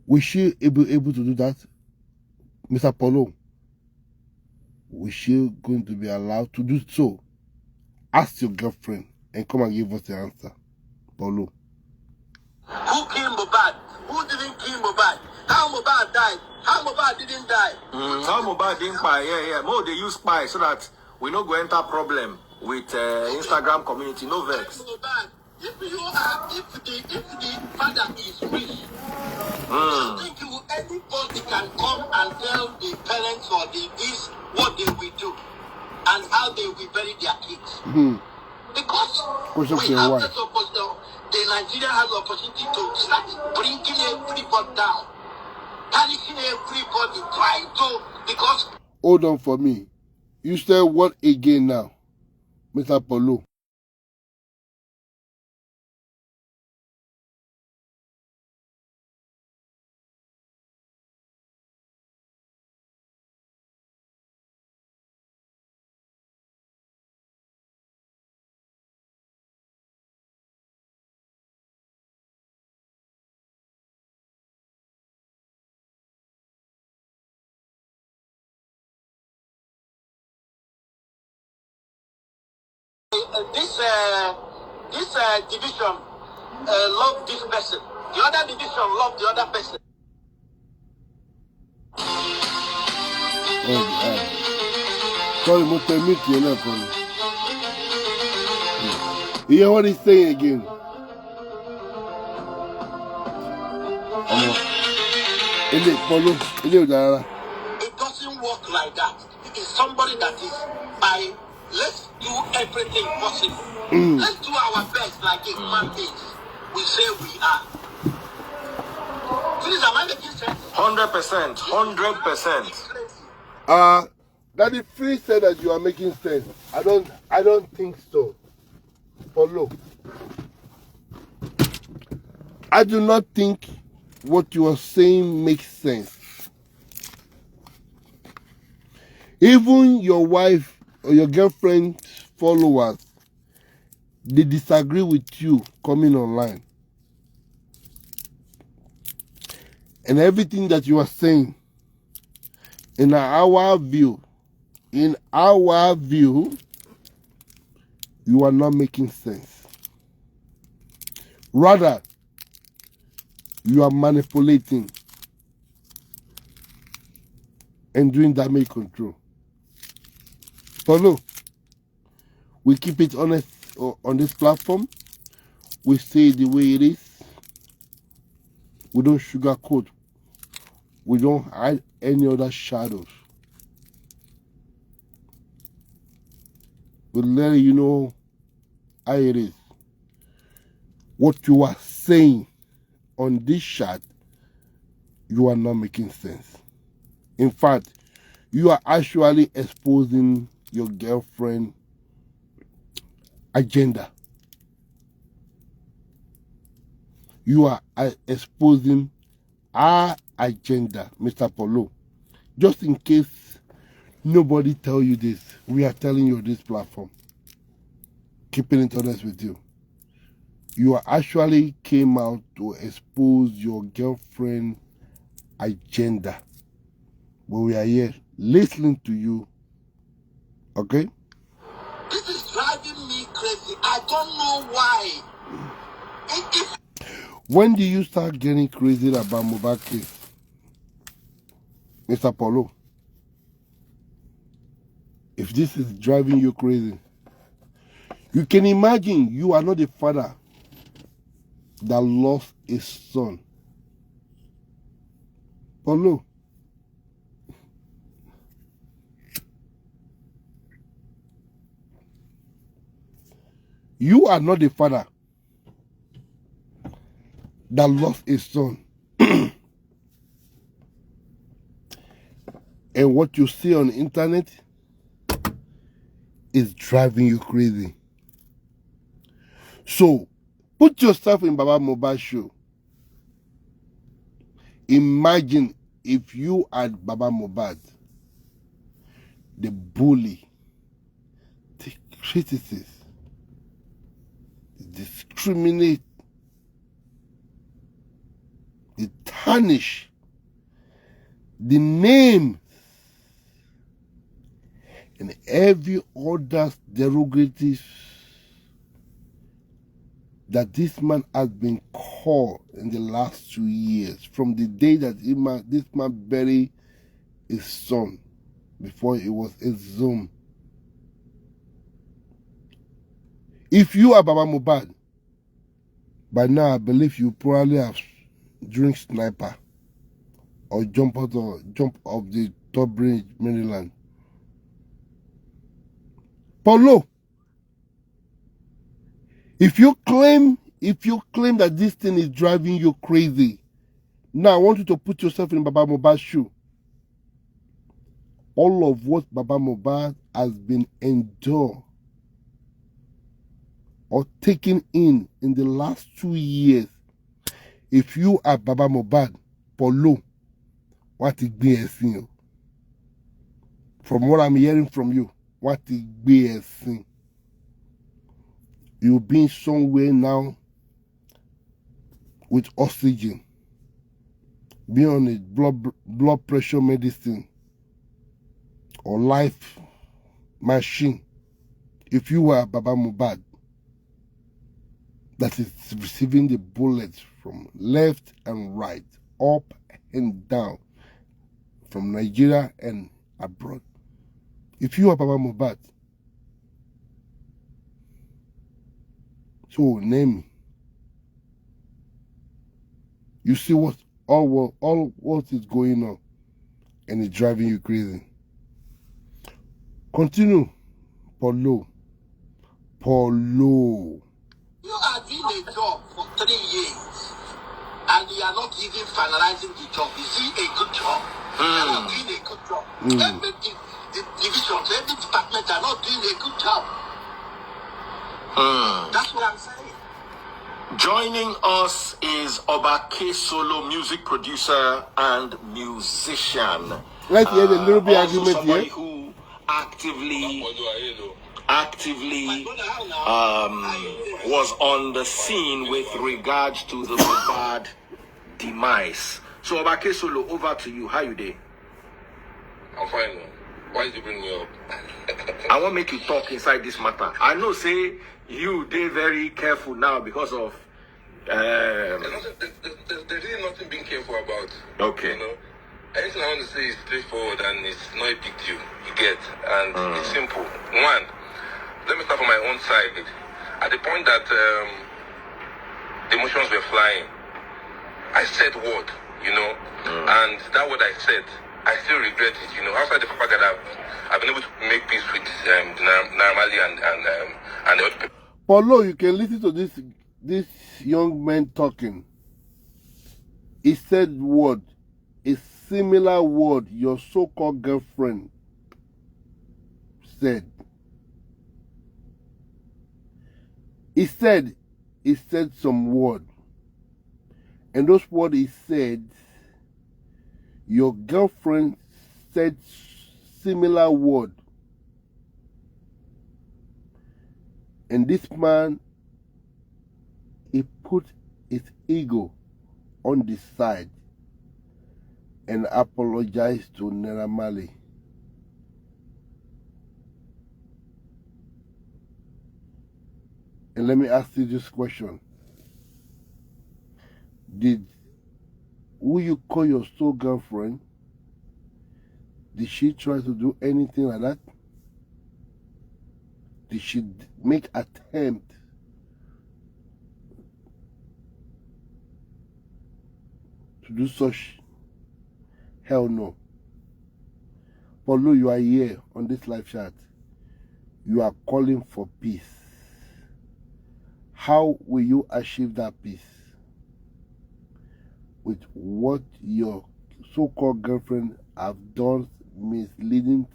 Was she able to do that, Mr. Paulo? Was she going to be allowed to do so? Ask your girlfriend and come and give us the answer, Paulo. Who killed Mohbad? Who didn't kill Mohbad? How Mohbad died? How Mohbad didn't die? How Mohbad didn't buy? Yeah. More they use spy so that we no go enter problem with Instagram community. No vex. If the father is rich, I think anybody can come and tell the parents or this what they will do and how they will bury their kids. Because we have this opportunity, the Nigeria has the opportunity to start bringing everybody down, punishing everybody, trying to, because... Hold on for me. You said what again now, Mr. Paulo? This division love this person. The other division love the other person. Sorry, you hear what he's saying again? It doesn't work like that. It is somebody that is by, let's do everything possible. Let's do our best like a human beings. We say we are. Please, am I making sense? 100%. 100%. Daddy Free said that you are making sense. I don't think so. Paulo, I do not think what you are saying makes sense. Even your wife or your girlfriend's followers, they disagree with you coming online. And everything that you are saying, in our view, you are not making sense. Rather, you are manipulating and doing damage control. Paulo, we keep it honest on this platform. We say it the way it is. We don't sugarcoat. We don't hide any other shadows. We let you know how it is. What you are saying on this chat, you are not making sense. In fact, you are actually exposing your girlfriend's agenda. You are exposing our agenda, Mr. Paulo. Just in case nobody tell you this, we are telling you this platform. Keeping it honest with you. You are actually came out to expose your girlfriend's agenda. But we are here listening to you. Okay? This is driving me crazy. I don't know why. When do you start getting crazy about Mohbad case, Mr. Paulo? If this is driving you crazy, You can imagine you are not the father that lost a son. Paulo, you are not the father that lost a son. And what you see on the internet is driving you crazy. So, put yourself in Baba Mohbad's shoe. Imagine if you had Baba Mohbad, the bully, the criticist, the discriminate, the tarnish, the name, and every other derogatory that this man has been called in the last 2 years, from the day that this man buried his son before it was exhumed. If you are Baba Mohbad, by now I believe you probably have drink sniper or jump off the top bridge, Maryland. Paulo, if you claim that this thing is driving you crazy, now I want you to put yourself in Baba Mohbad's shoe. All of what Baba Mohbad has been endured or taken in the last 2 years. If you are Baba Mohbad, Paulo, what is BSing? From what I'm hearing from you, what is BSing? You've been somewhere now with oxygen, be on a blood pressure medicine or life machine. If you are Baba Mohbad, that is receiving the bullets from left and right, up and down, from Nigeria and abroad. If you are Baba Mohbad, so name me. You see what all what is going on, and it's driving you crazy. Continue, Paulo. Paulo. You are doing a job for 3 years, and you are not even finalizing the job. Is it a good job? You are not doing a good job. Every divisions, every department are not doing a good job. That's what I'm saying. Joining us is Obake Solo, music producer and musician. Let's hear the little bit Also argument somebody here. who actively was on the scene with regards to the Mohbad demise. So Obake Solo, over to you. How you doing? I'm fine. Why did you bring me up? I want to make you talk inside this matter. I know, say you they very careful now because of. There's really nothing being careful about. Okay. You know, anything I want to say is straightforward and it's not a big deal. You get, and it's simple. One, let me start from my own side. At the point that the emotions were flying, I said word, you know, and that word I said, I still regret it, you know. Outside the fact that I've been able to make peace with Naramali and the other people. Paulo, you can listen to this young man talking. He said word, a similar word your so-called girlfriend said. He said some word. And those words he said, your girlfriend said similar word. And this man, he put his ego on the side and apologized to Naira Marley. And let me ask you this question. Did who you call your soul girlfriend, did she try to do anything like that? Did she make attempt to do such? Hell no. Although you are here on this live chat, you are calling for peace. How will you achieve that peace? With what your so-called girlfriend have done, misleading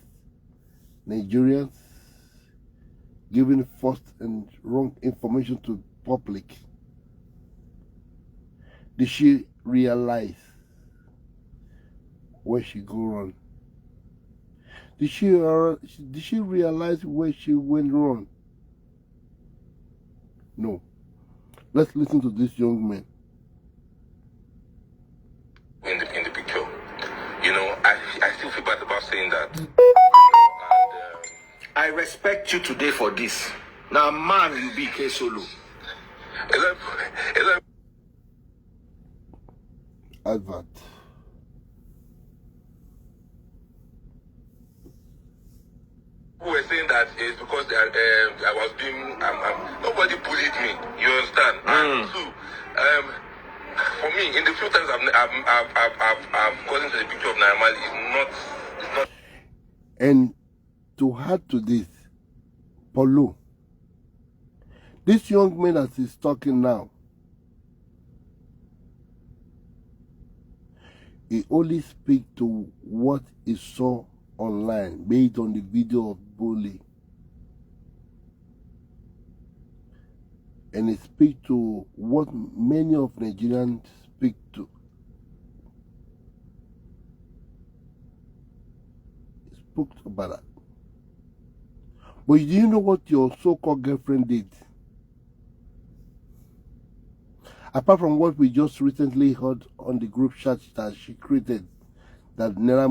Nigerians, giving false and wrong information to public. Did she realize where she go wrong? Did she realize where she went wrong? No. Let's listen to this young man. In the picture, you know, I still feel bad about saying that. And I respect you today for this. Now, man, you be K Solo. Advert. Who were saying that is because I was being nobody bullied me. You understand? And two, for me, in the few times I've gotten to the picture of Naira Marley, it's not. And to add to this, Paulo, this young man that is talking now, he only speaks to what he saw online based on the video of bully, and he speaks to what many of Nigerians speak to. He spoke about that. But do you know what your so-called girlfriend did? Apart from what we just recently heard on the group chat that she created, that Naira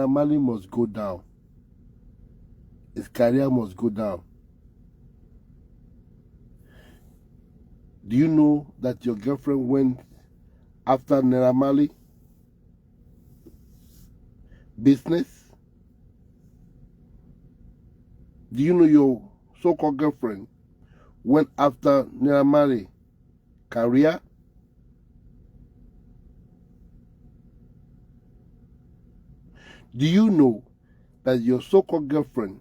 Marley must go down. His career must go down. Do you know that your girlfriend went after Naira Marley? Business? Do you know your so-called girlfriend went after Naira Marley? Career? Do you know that your so-called girlfriend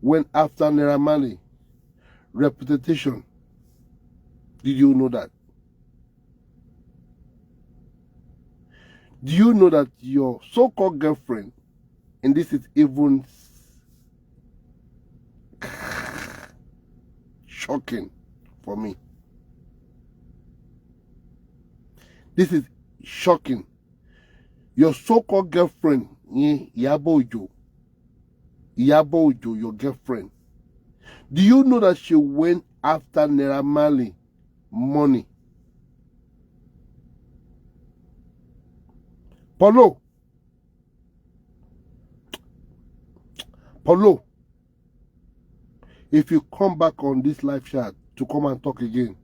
went after Naira Marley? Reputation? Did you know that? Do you know that your so-called girlfriend, and this is even shocking for me. This is shocking. Your so-called girlfriend, Iyabo Ojo, your girlfriend. Do you know that she went after Naira Marley money? Paulo, if you come back on this live chat to come and talk again,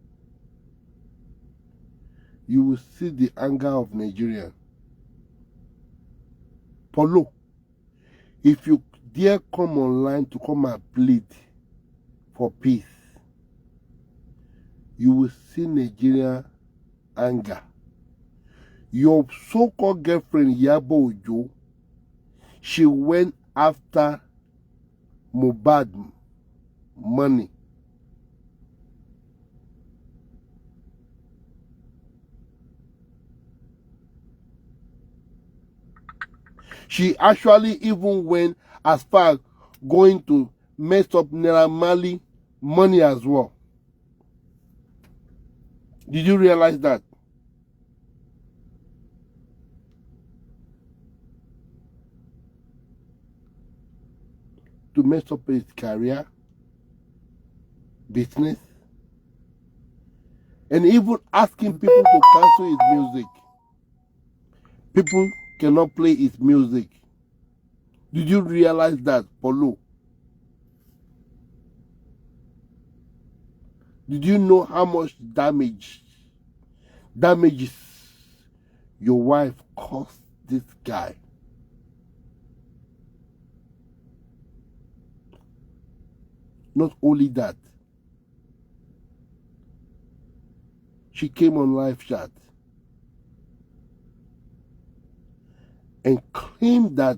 you will see the anger of Nigeria. Paulo, if you dare come online to come and plead for peace, you will see Nigeria anger. Your so-called girlfriend, Iyabo Ojo, she went after Mohbad money. She actually even went as far as going to mess up Naira Marley money as well. Did you realize that? To mess up his career, business, and even asking people to cancel his music. People cannot play his music. Did you realize that, Paulo? Did you know how much damages your wife caused this guy? Not only that, she came on live chat and claimed that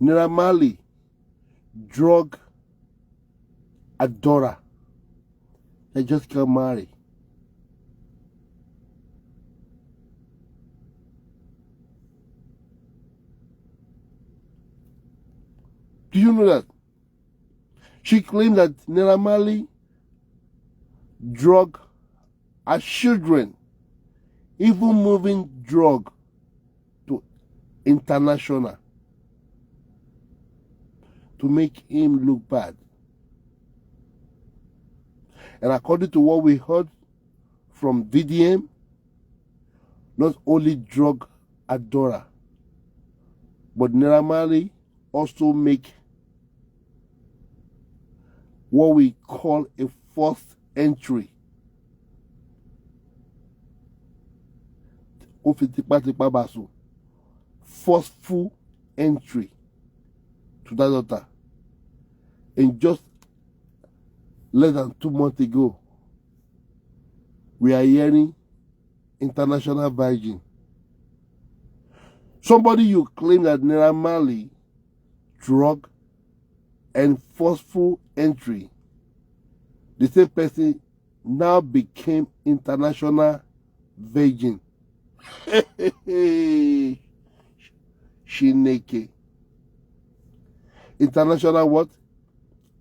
Naira Marley drug Adora. They just got married. Do you know that? She claimed that Naira Marley drug her children, even moving drug to international to make him look bad. And according to what we heard from VDM, not only drug Adora, but Naira Marley also make what we call a forced entry. Forceful entry to that daughter. And just less than 2 months ago, we are hearing international virgin. Somebody you claim that Naira Marley drug and forceful entry, the same person now became international virgin. Shineke. International what?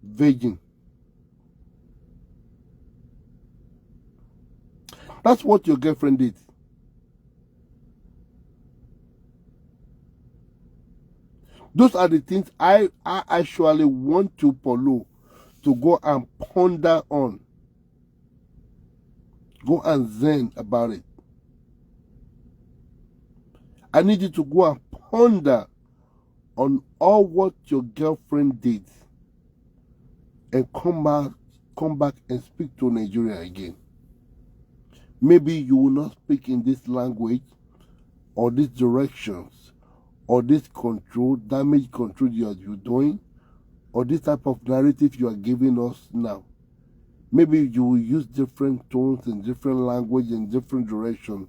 Virgin. That's what your girlfriend did. Those are the things I actually want to Paulo to go and ponder on. Go and zen about it. I need you to go and ponder on all what your girlfriend did and come back and speak to Nigeria again. Maybe you will not speak in this language or these directions or this control, damage control you're doing, or this type of narrative you are giving us now. Maybe you will use different tones and different language and different direction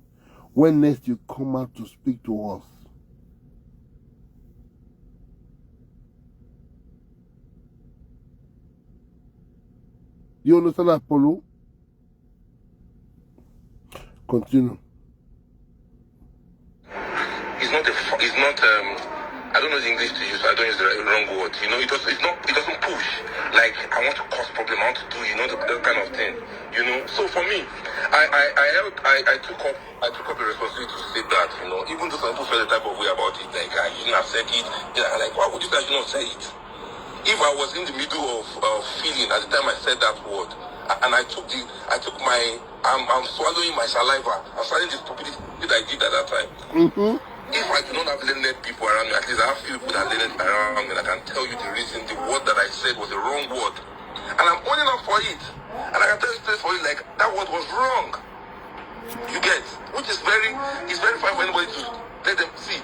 when next you come out to speak to us. You understand that, Paulo? Continue. I don't know the English to use, so I don't use the wrong word. You know, it doesn't push. Like, I want to cause problem, I want to do, that kind of thing. So for me, I took up the responsibility to say that, even though some people feel the type of way about it, like, you shouldn't have said it, like, why would you guys not say it? If I was in the middle of feeling at the time I said that word, and I'm swallowing my saliva, I'm swallowing the stupidity that I did at that time. Mm-hmm. If I do not have learned people around me, at least I have few people that are learned around me that can tell you the reason the word that I said was the wrong word. And I'm owning up for it. And I can tell you straight for you, like, that word was wrong. You get? Which is it's very fine for anybody to let them see.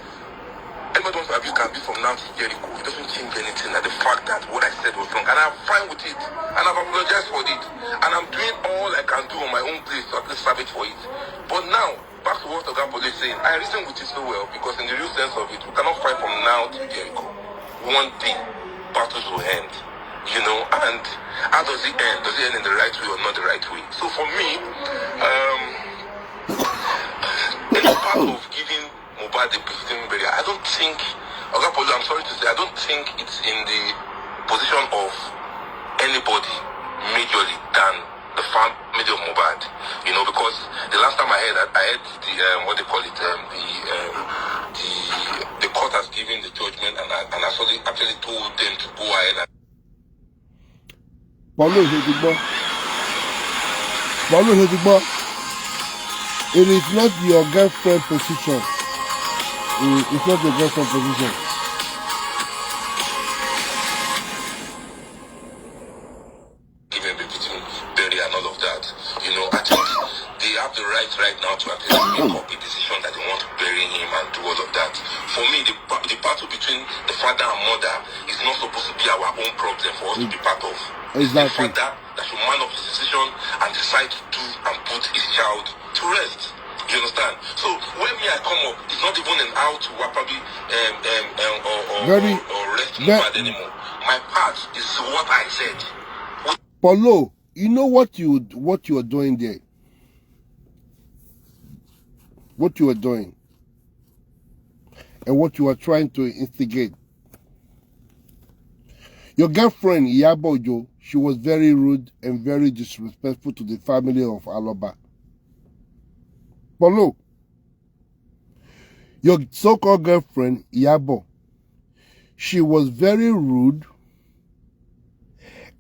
Anybody wants to abuse can be from now to Jericho. It doesn't change anything. That the fact that what I said was wrong. And I'm fine with it. And I've apologized for it. And I'm doing all I can do on my own place to at least salvage for it. But now, back to what Oga Paulo is saying, I reason with it so well because in the real sense of it, we cannot fight from now to Jericho. One day, battles will end. And how does it end? Does it end in the right way or not the right way? So for me, it's part of giving Mohbad the pristine burial. I don't think, Oga Paulo, I'm sorry to say, I don't think it's in the position of anybody majorly than the family of Mohbad, because the last time I heard the what they call it, the court has given the judgment, and I actually told them to go ahead. Paulo, it is not your girlfriend position. It's not your girlfriend position. Bury and all of that. that, you know, I think they have the right now to actually make up a decision that they want to bury him and do all of that. For me, the battle between the father and mother is not supposed to be our own problem for us to be part of. Exactly. The father that should man up his decision and decide to do and put his child to rest. You understand? So when I come up, it's not even an how to probably or rest bad anymore. My part is what I said. Paulo, you know what you are doing there? What you are doing and what you are trying to instigate. Your girlfriend, Iyabo Ojo, she was very rude and very disrespectful to the family of Aloba. Paulo, your so-called girlfriend, Iyabo, she was very rude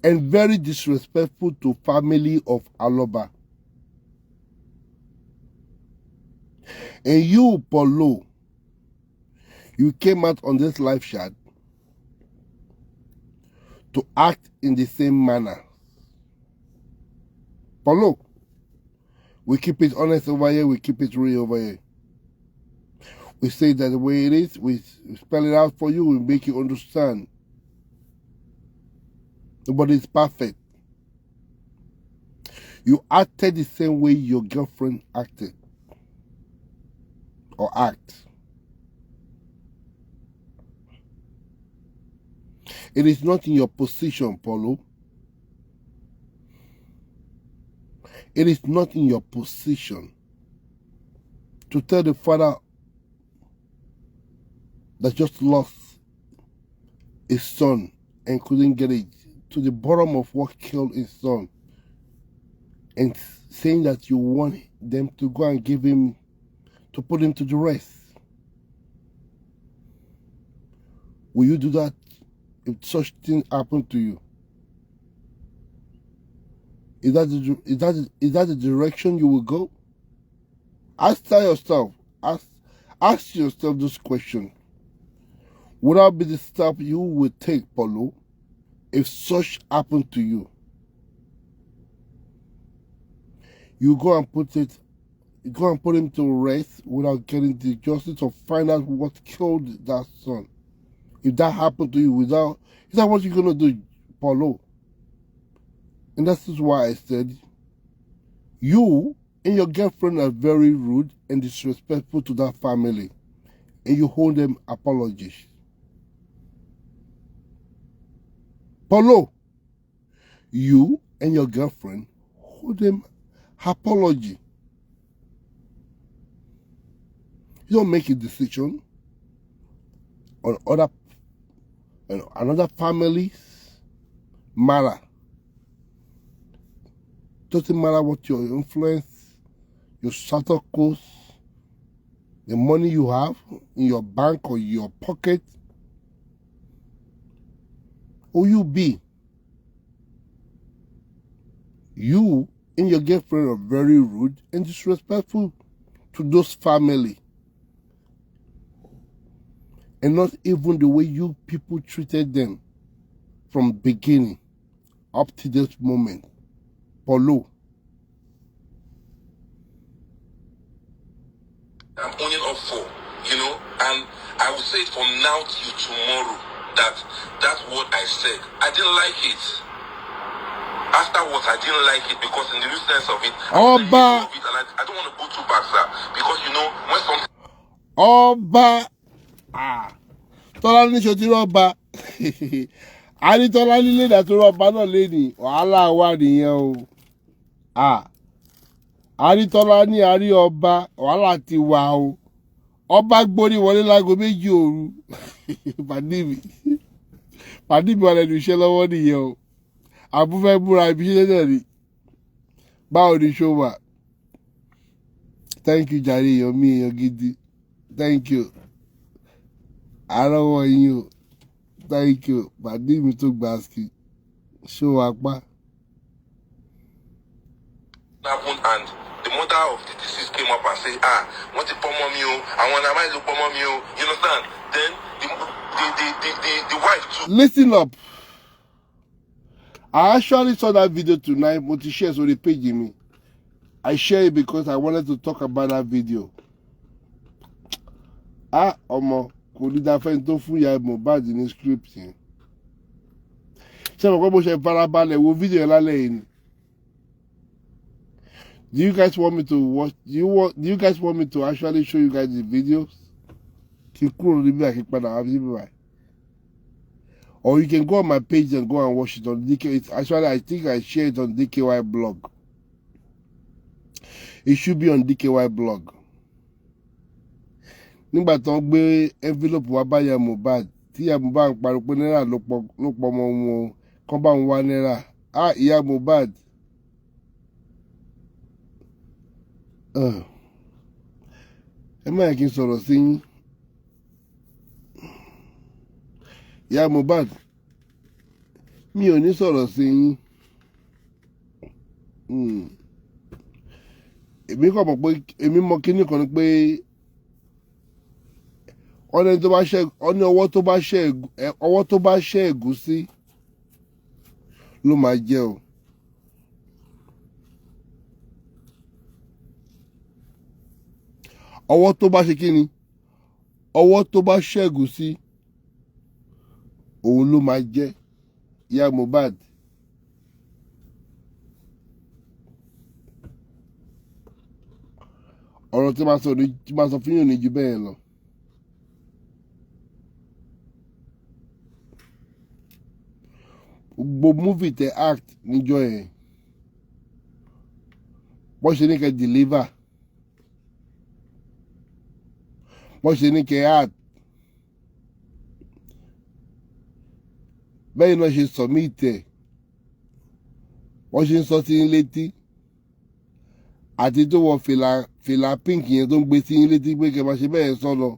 and very disrespectful to family of Aloba. And you, Paulo, you came out on this live chat to act in the same manner. Paulo, we keep it honest over here, we keep it real over here. We say that the way it is, we spell it out for you, we make you understand. Nobody is perfect. You acted the same way your girlfriend acted. Or act. It is not in your position, Paulo. It is not in your position to tell the father that just lost his son and couldn't get it to the bottom of what killed his son, and saying that you want them to go and give him, to put him to the rest. Will you do that if such thing happened to you? Is that the direction you will go? Ask yourself this question. Would that be the step you would take, Paulo, if such happened to you? You go and put him to rest without getting the justice, or find out what killed that son. If that happened to you, is that what you're gonna do, Paulo? And that's just why I said, you and your girlfriend are very rude and disrespectful to that family, and you hold them apologies. Paulo, you and your girlfriend hold them apology. You don't make a decision on another family's matter. Doesn't matter what your influence, your status, the money you have in your bank or your pocket, or you be. You and your girlfriend are very rude and disrespectful to those family. And not even the way you people treated them from beginning up to this moment. Paulo. I'm owning up for, you know, and I will say it from now till tomorrow that's what I said. I didn't like it. Afterwards, I didn't like it because in the looseness of it, I don't want to go too back, sir, because you know when something. Tọ́lá ní ṣe ti rọ́ọ̀bà. A ní Tọ́lá nílé ìdàtú rọ́ọ̀bà náà léni. Wàhálà wà nìyẹn o. A ní Tọ́lá ní àrí ọba. Wàhálà ti wà o. Ọba gbórí wọlé láago 2 òru. Pàdé mi wà lẹ́nu iṣẹ́ lọ́wọ́ nìyẹn o. Àbúfẹ́ búra ibi iṣẹ́ náà ni. Báwo ni ṣó wà? Thank you, jàre èèyàn mi, èèyàn gidi. Thank you. Àrọ́wọ́ yín o. Thank you. Pàdé mi tó gbàsíkì. Ṣó wà pa? Happened, and the mother of the deceased came up and said, wọ́n ti pọ́ mọ́ mi o, àwọn àmà ìlú pọ́ mọ́ mi o, you understand? Then the wife too. Listen up. I actually saw that video tonight. Mo ti share on the page me. I share it because I wanted to talk about that video. Ọmọ kò ní dá fẹ́ni tó fún ìyá Mohbad ní script yẹn. Ṣé mo kọ́ bó ṣe farabalẹ̀ wo fídíò yẹn lálẹ́ yìí ni? Do you guys want me to watch? Do you guys want me to actually show you guys the videos? Kí kúrò níbí àkí padà wá síbí báyìí. Or you can go on my page and go and watch it on DK. It's actually, I think I share it on DKY blog. It should be on DKY blog. Nígbà tó ń gbé envelope wá bá ìyá Mohbad, tí ìyá Mohbad ń pariwo pé náírà ló pọ̀ ọmọ wọn, kán bá ń wá náírà. Ìyá Mohbad. Ẹ má yẹ kí n sọ̀rọ̀ sí yín. Ìyá Mohbad, mi ò ní sọ̀rọ̀ sí yín. Èmi kàn mọ̀ pé èmi mọ kíní kan ni pé ọ̀nà ọwọ́ tó bá ṣẹ́ ẹ̀gúsí ló máa jẹ́ o. Ọwọ́ tó bá ṣe kíni? Ọwọ́ tó bá ṣẹ́ ẹ̀gúsí òun ló máa jẹ́. Ìyá Mohbad. Ọ̀rọ̀ tí máa sọ fún yín ò ní ju bẹ́ẹ̀ lọ. Gbogbo movie tẹ act níjọ́ yẹn, bọ́n ṣe ní kẹ́ deliver, bọ́n ṣe ní kẹ́ act, bẹ́ẹ̀ náà ṣe submit ẹ̀, wọ́n ṣe ń sọ sí yín létí, àti tó wọ fìlà pink yẹn tó ń gbé sí yín létí pé kẹ́ máa ṣe bẹ́ẹ̀ sọ lọ.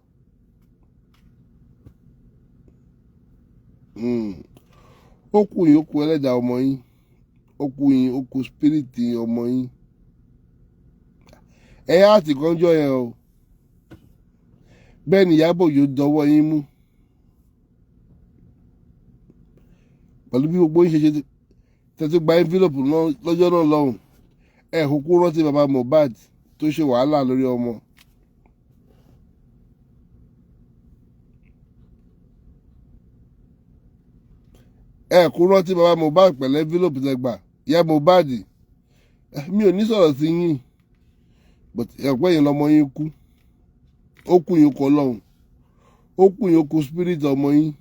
Ó kù yín, ó kù ẹlẹ́dàá ọmọ yín, ó kù yín, ó kù spirit ọmọ yín. Ẹ yá àti kánjọ́ yẹn o. Bẹ́ẹ̀ ni Ìyábọ̀ yóò dọwọ́ yín mú. Pẹ̀lú bí gbogbo yín ṣe tẹ́tí gba envelope lọ́jọ́ náà lọ́hùn. Ẹ kúkú rántí bàbá Mohbad tó ṣe wàhálà lórí ọmọ. Ẹ kú rántí bàbá Mohbad pẹ̀lú envelope tẹ́gbà. Ìyá Mohbad, mi ò ní sọ̀rọ̀ sí yín, but ẹ̀pẹ́ yẹn lọmọ yín kú. Ó kù yín kọ lọ́hùn. Ó kù yín, ó kù spirit ọmọ yín.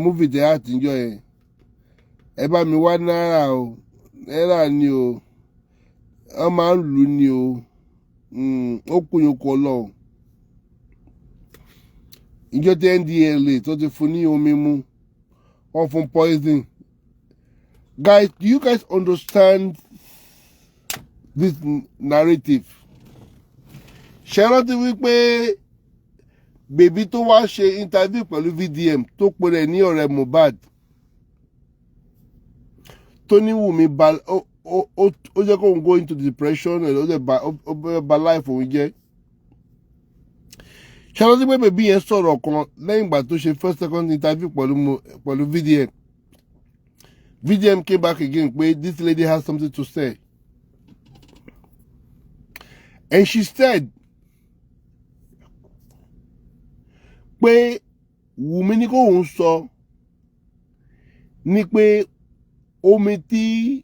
Múfì tẹ́ àtijọ́ yẹn. Ẹ bá mi wá náírà o. Náírà ni o. Wọ́n máa ń lù ní o. Ó kù yín kọ lọ́hùn. Ìjọ tí NDLA tó ti fún ní omi mu. Wọ́n fún poison. Guys, do you guys understand this narrative? Ṣé rántí wípé bèbí tó wá ṣe interview pẹ̀lú VDM tó pe rẹ̀ ní ọ̀rẹ́ Mohbad tó ní Wùmí ó jẹ́ kó ń go into depression ó ba life òun jẹ́. Ṣé rántí pé bèbí yẹn sọ̀rọ̀ kan lẹ́yìn ìgbà tó ṣe first second interview pẹ̀lú VDM. VDM came back again pé this lady has something to say. And she said pé Wùmí ní kó òun sọ ní pé omi tí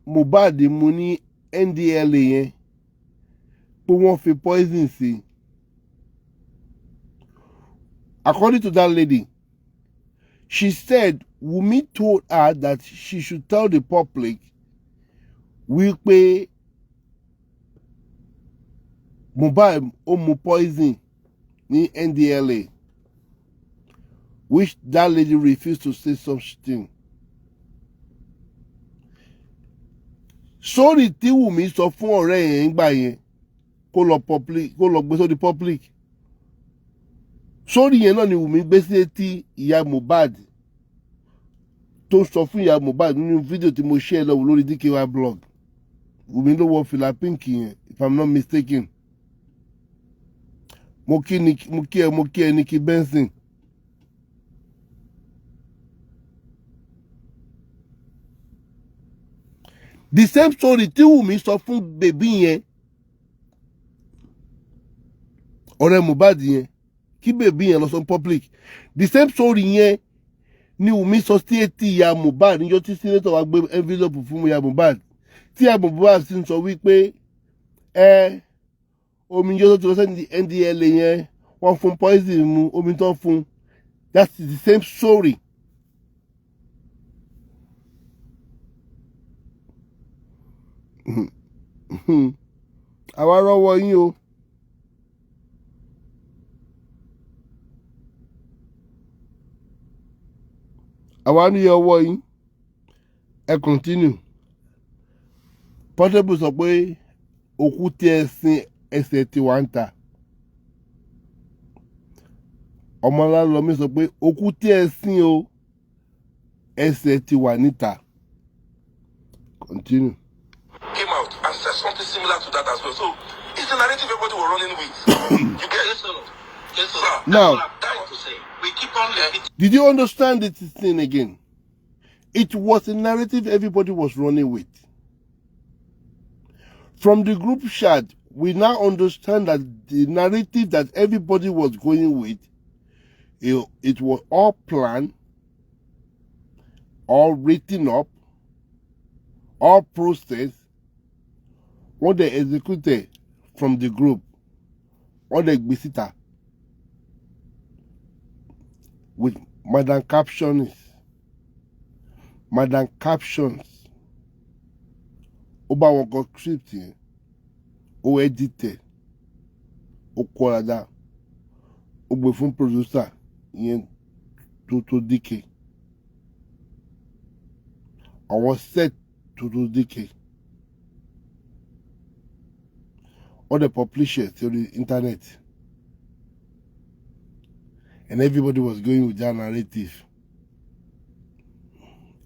Mohbad mu ní NDLA yẹn pé wọ́n fi poison sí. According to that lady, she said Wùmí told her that she should tell the public wípé Mohbad ó mu poison ní NDLA, which that lady refused to say such thing. Sórí tí Wùmí sọ fún ọ̀rẹ́ yẹn nígbà yẹn kó lọ gbé sórí public. Sórí yẹn náà ni Wùmí gbé sí etí ìyá Mohbad tó sọ fún ìyá Mohbad nínú fídíò tí mo share lọ́wọ́ lórí DKY blog. Wùmí ló wọ fìlà pink yẹn, if I'm not mistaken. Mo kí ẹ Nikki Benson. The same story tí Wùmí sọ fún bèbí yẹn ọ̀rẹ́ Mohbad yẹn kí bèbí yẹn lọ sọ public. The same story yẹn ni Wùmí sọ sí etí ìyá Mohbad níjọ́ tí senator wa gbé envelope fún ìyá Mohbad tí ìyá Mohbad sì ń sọ wípé omi yóò tó sẹ́ni NDLEA yẹn wọ́n fún poison mu omi tó fún. That's the same story. Àwa rọ́wọ́ yín o. Àwa ní ọwọ́ yín. Ẹ continue. Portable sọ pé òkú tí ẹ sin ẹsẹ̀ tí wà ń ta. Ọmọlá lọmí sọ pé òkú tí ẹ sin o ẹsẹ̀ tí wà níta. Continue. Came out and said something similar to that as well. So it's the narrative everybody was running with. You get it? Yes, sir. Sir, Now, That's what I'm trying to say. We keep on repeating. did you understand this thing again? It was a narrative everybody was running with. From the group chat, we now understand that the narrative that everybody was going with, it was all planned, all written up, all processed, what they executed from the group, what they visitor with Madam Captions. Madam Captions. Ó bá wọn kọ script yẹn, ó edit, ó kọ dáadáa, ó gbé fún producer yẹn Toto Dike. Àwọn set Toto Dike. All the publishers on the internet. And everybody was going with that narrative.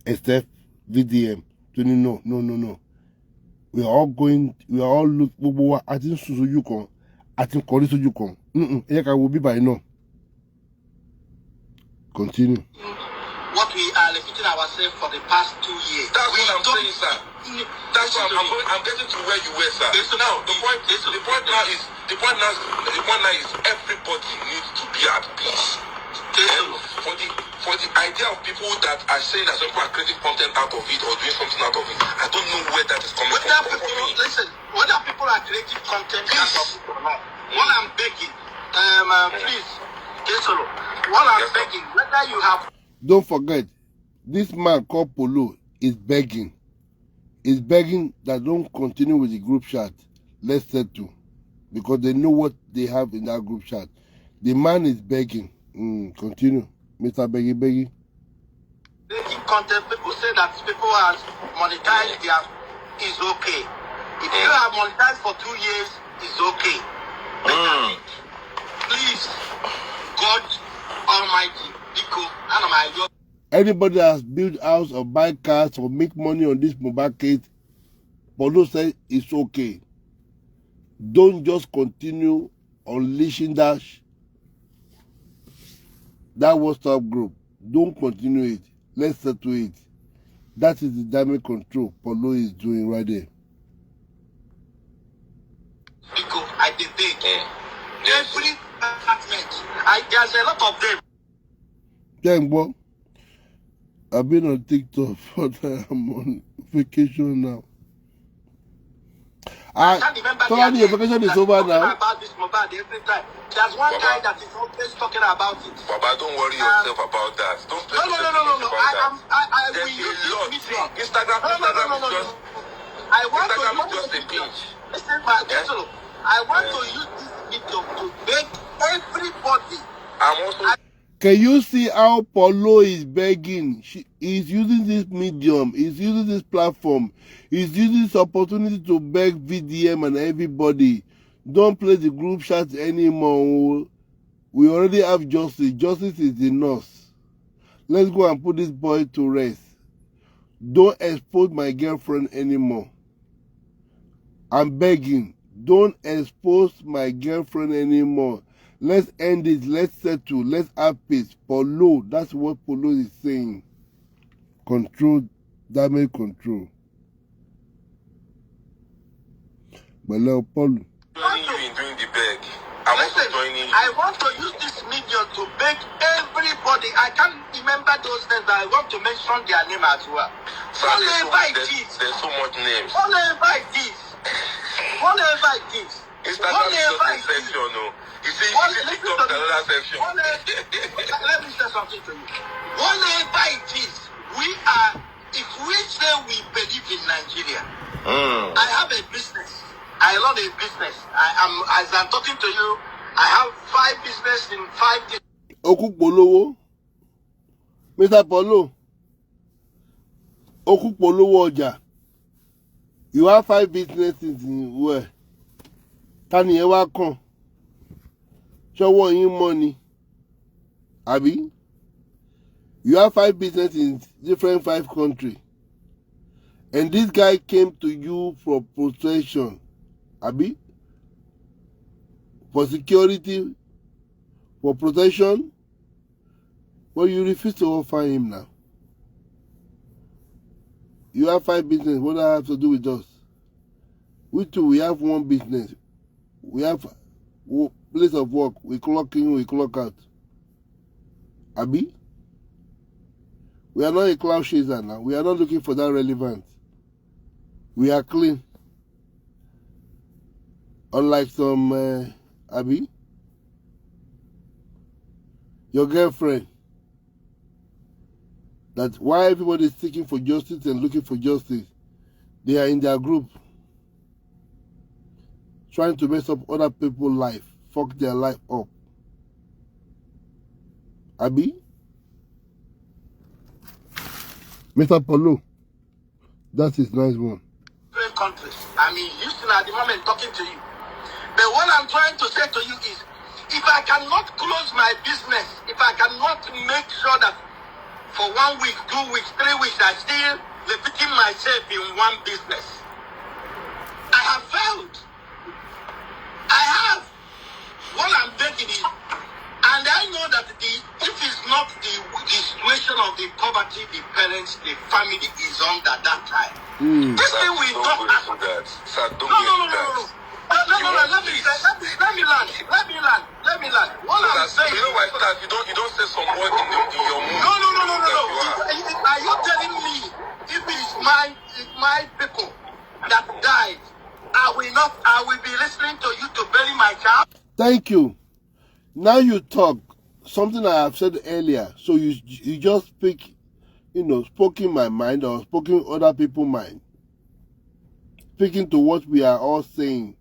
Except VDM. No. We are all going, we are all look, I think Suzu kan, I think Koriso Yukon. Eka will be by no. Continue. What we are repeating ourselves for the past 2 years. that's what I'm saying, sir. That's what I'm getting to where you were, sir. Now the point now is everybody needs to be at peace. For the idea of people that are saying that some people are creating content out of it or doing something out of it, I don't know where that is coming from. Listen, whether people are creating content out of it or not, what I'm begging, please, Kesolo, what I'm begging, whether you have. Don't forget, this man called Polo is begging. He's begging that don't continue with the group chat. Let's settle. Because they know what they have in that group chat. The man is begging. Continue. Mr. Beggy. Making content, people say that people have monetized is okay. If you have monetized for 2 years, it's okay. Please, God Almighty, anybody that has built house or buy cars or make money on this mobile case, Polo said it's okay. Don't just continue unleashing that WhatsApp group. Don't continue it. Let's settle it. That is the damage control Polo is doing right there. I debate every apartment. There's a lot of them. Thank you. I've been on TikTok, but I'm on vacation now. I can't remember your vacation is over now. About this mobile every time. There's one guy that is always talking about it. Baba, don't worry yourself about that. Don't play No. There's a lot. Instagram is just. I want Instagram to is just a page. Listen, I want to use this video to beg everybody. I'm also. Can you see how Polo is begging? He's using this medium. He's using this platform. He's using this opportunity to beg VDM and everybody. Don't play the group chat anymore. We already have justice. Justice is enough. Let's go and put this boy to rest. Don't expose my girlfriend anymore. I'm begging. Don't expose my girlfriend anymore. Let's end it. Let's settle. Let's have peace. Polo, that's what Polo is saying. Control, damage control. Pẹ̀lẹ́ Paul. Joining you in doing the beg. I'm also Listen, joining you. I want to use this medium to beg everybody. I can't remember those names, but I want to mention their name as well. Sir, there's so much names. Whatever it is. Whatever it is. Instagram is just a section, no. You see TikTok is another section. Let me say something to you. Whatever it is, if we say we believe in Nigeria, I have a business. I run a business. As I'm talking to you, I have 5 businesses in 5 days. Okupolowo. Mr. Polo. Okupolowo ọjà. You have 5 businesses in where? Tani ẹ wá kàn. Ṣọwọ́ yín money. Abi? You have 5 businesses in different 5 countries. And this guy came to you for protection. Abi? For security, for protection. Well, you refuse to offer him now. You have 5 businesses. What does that have to do with us? We too, we have 1 business. We have place of work. We clock in, we clock out. Abi? We are not a cloud chaser now. We are not looking for that relevance. We are clean. Unlike some, Abi? Your girlfriend. That's why everybody is seeking for justice and looking for justice. They are in their group. Trying to mess up other people's life. Fuck their life up. Abi? Mr. Polo. That is nice one. Different countries. I'm in Houston at the moment talking to you. But what I'm trying to say to you is, if I cannot close my business, if I cannot make sure that for 1 week, 2 weeks, 3 weeks, I still repeating myself in one business, I have failed. I have. What I'm begging is, and I know that if it's not the situation of the poverty the parents, the family is under that time, this thing will not happen. Sir, don't No. Let me land. What I'm saying. You know why, sir, you don't say some word in your mood. No. Are you telling me if it's my people that died, I will be listening to you to bury my child? Thank you. Now you talk something I have said earlier. So you just speak, spoken my mind or spoken other people's mind. Speaking to what we are all saying.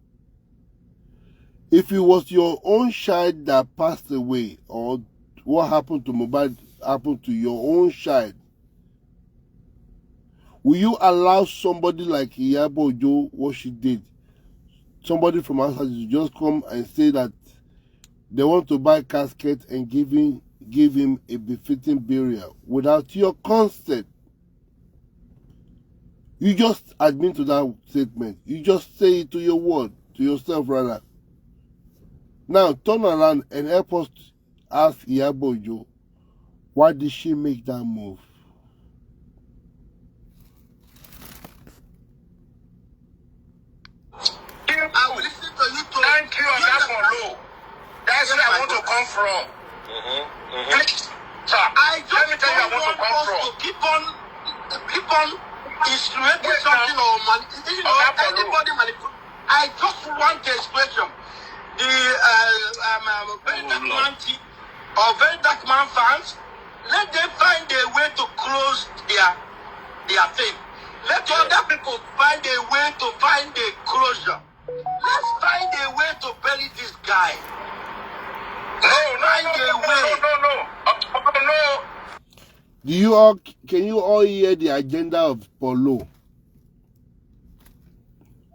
If it was your own child that passed away, or what happened to Mohbad happened to your own child, will you allow somebody like Iyabo Ojo, what she did, somebody from outside to just come and say that they want to buy casket and give him a befitting burial without your consent? You just admit to that statement. You just say it to your word, to yourself rather. Now turn around and help us ask Iyabo Ojo, why did she make that move? I will listen to you to. Thank you on that one, low. That's where I want to come from. Sir, I just let me tell you I don't want to want come us from. to keep on insinuating something or anybody manipulate. I just want a expression. The very dark man or very dark man fans, let them find a way to close their thing. Let other people find a way to find a closure. Let's find a way to bury this guy. No. Can you all hear the agenda of Polo?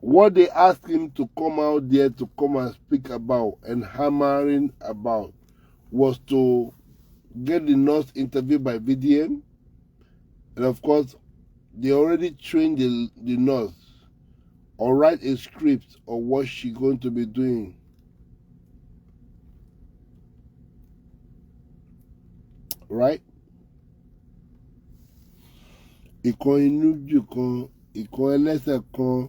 What they asked him to come out there to come and speak about and hammering about was to get the nurse interviewed by VDM. And of course, they already trained the nurse or write a script of what she's going to be doing. Right? Ìkan inú jù kan, ìkan ẹlẹ́sẹ̀ kan.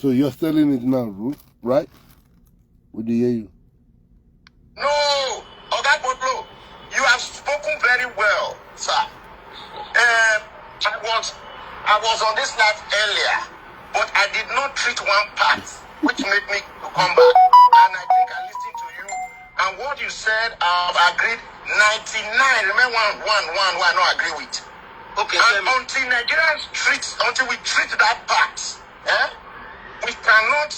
So you're selling it now, Ruth, right? We did hear you. No, Oga Podlo, you have spoken very well, sir. I was on this live earlier, but I did not treat one part, which made me to come back. And I think I listened to you, and what you said, I've agreed 99. Remember one, I don't agree with. Okay. And until Nigerians until we treat that part, we cannot,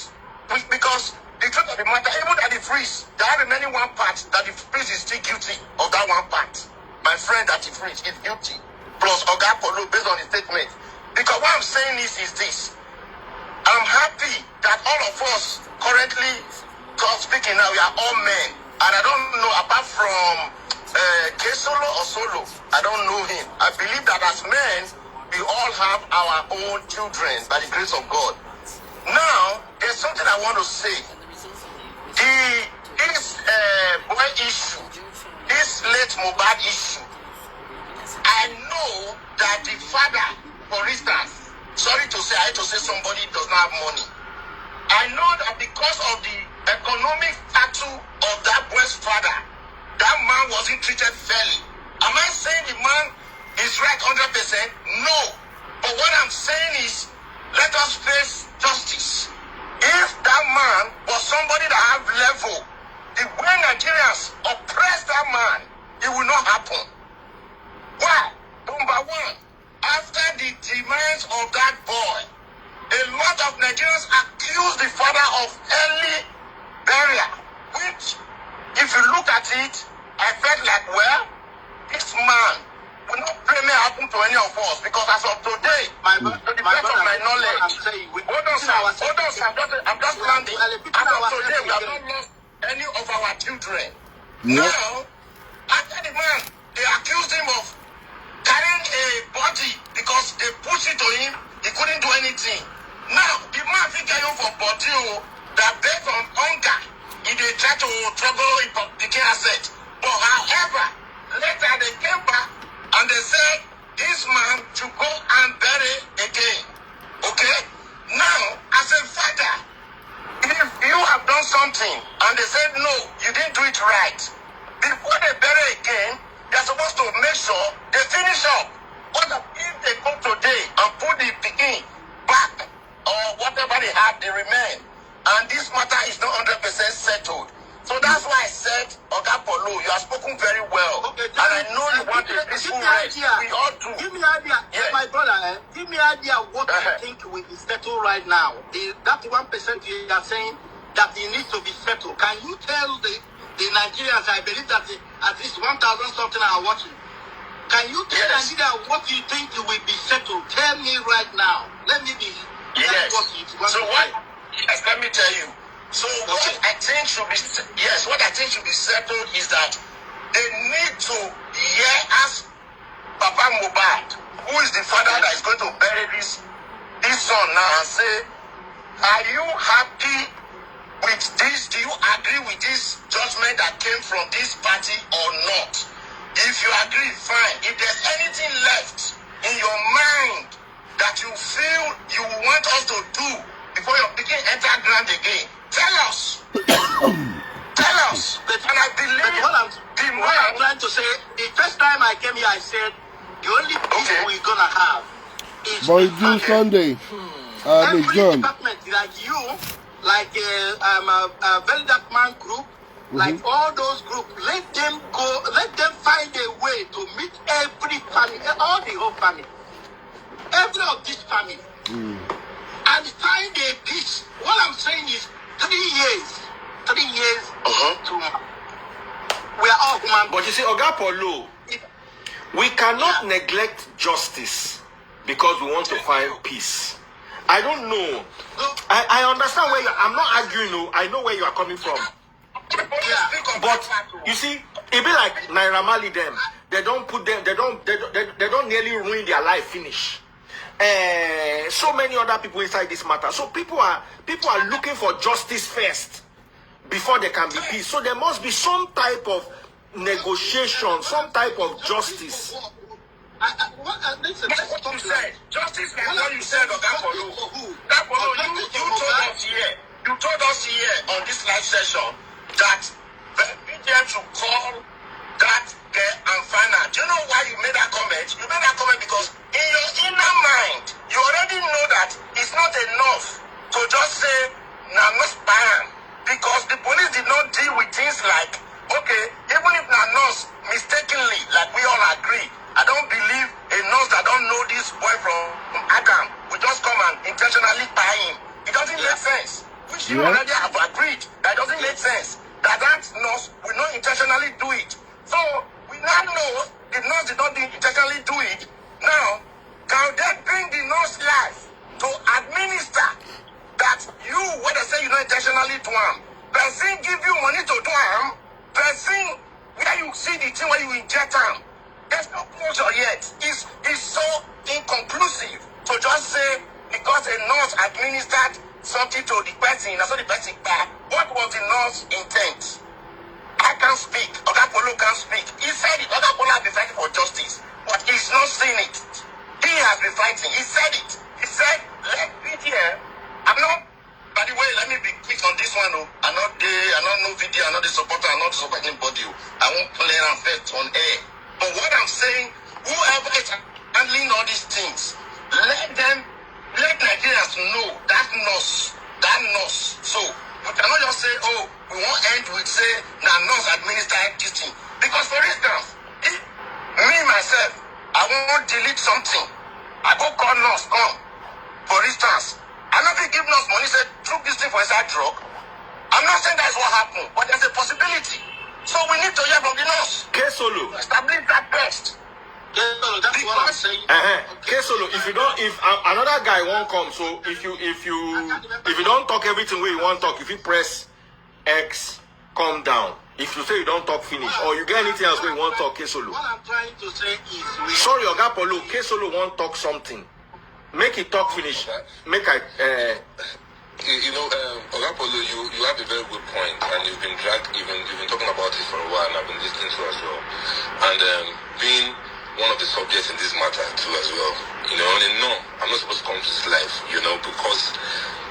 because the truth of the matter, even at the freeze, there are remaining one part that the freeze is still guilty of that one part. My friend at the freeze is guilty. Plus Oga Polo based on the statement. Because what I'm saying is this. I'm happy that all of us currently, God speaking now, we are all men. And I don't know, apart from K-Solo or Solo, I don't know him. I believe that as men, we all have our own children by the grace of God. Now, there's something I want to say. This boy issue, this late Mohbad issue, I know that the father, for instance, sorry to say, I hate to say somebody does not have money. I know that because of the economic status of that boy's father, that man wasn't treated fairly. Am I saying the man is right 100%? No. But what I'm saying is, let us face justice. If that man was somebody that have level, the way Nigerians oppress that man, it will not happen. Why? Number one, after the demise of that boy, a lot of Nigerians accuse the father of early burial, which, if you look at it, I felt like, well, this man will not pray may happen to any of us, because as of today, to the best of my knowledge, I'm just landing. As of today, we have not lost any of our children. Yeah. Now, after the man, they accused him of carrying a body because they pushed it to him, he couldn't do anything. Now, the man figure you for body that based on hunger, he they try to trouble the king asset. But however, later they came back and they said this man should go and bury again. Okay? Now, as a father, if you have done something and they said no, you didn't do it right, before they bury again, they're supposed to make sure they finish up. What if they go today and put the picking back or whatever they have, they remain, and this matter is not 100% settled? So that's why I said, Oga Polo, you have spoken very well. Okay, and I know you want a peaceful rest. We all do. Give me an idea, my brother, give me an idea what you think will be settled right now. That 1% you are saying that it needs to be settled. Can you tell the Nigerians, I believe that at least 1,000 something are watching. Can you tell Nigeria what you think will be settled? Tell me right now. Let me be. Yes. Yes, let me tell you. So what I think should be settled is that they need to ask Papa Mohbad, who is the father that is going to bury this son now, and say, are you happy with this? Do you agree with this judgment that came from this party or not? If you agree, fine. If there's anything left in your mind that you feel you want us to do before you begin enter ground again, tell us. Tell us. And I believe what I'm trying to say, the first time I came here, I said, the only thing we're going to have is... Boy, June Sunday. Every department, like you, like a Very Dark Man group, like all those groups, let them go, let them find a way to meet every family, all the whole family, every of this family, and find a peace. What I'm saying is 3 years to we are all human. But you see, Oga Polo, we cannot neglect justice because we want to find peace. I don't know. I understand where I'm not arguing. No, I know where you are coming from. But you see, it be like Naira Marley them. They don't put them. They don't nearly ruin their life finish. So many other people inside this matter. So people are looking for justice first before there can be peace. So there must be some type of negotiation, some type of justice. Listen, that's what you said. Justice is what you said, Oga Polo. That Polo, you told intentionally buy him. It doesn't make sense. Which you already have agreed that doesn't make sense. That nurse will not intentionally do it. So we now know the nurse did not intentionally do it. Now, can they bring the nurse life to administer that you, when they say you not intentionally do him, person give you money to do him, person where you see the thing where you inject him, there's no closure yet. It's so inconclusive to just say because a nurse administered something to the person, that's what the person back. What was the nurse intent? I can't speak. Oga Polo can't speak. He said it. Oga Polo has been fighting for justice, but he's not saying it. He has been fighting. He said it. He said, let me here. I'm not. By the way, let me be quick on this one. I'm not no video. I'm not the supporter. I'm not the supporting anybody. I won't play and first on air. But what I'm saying, whoever is handling all these things, let Nigerians know that nurse. So we cannot just say, oh, we won't end with say that nurse administered this thing. Because for instance, if me myself, I won't delete something. I go call nurse, come. For instance, I not be give nurse money, say, took this thing for inside drug. I'm not saying that's what happened, but there's a possibility. So we need to hear from the nurse. K-Solo. Establish that best. Yeah, that's what I'm saying. K-Solo, if another guy won't come, so if you don't talk everything where you want to talk, if you press X, calm down. If you say you don't talk finish, or you get anything else where you want to talk, K-Solo. What I'm trying to say is... Sorry, Oga Polo, K-Solo won't talk something. Make it talk finish. Make I... Oga Polo, you have a very good point, and you've been talking about it for a while, and I've been listening to as well. And being one of the subjects in this matter too as well. And no, I'm not supposed to come to this life, because,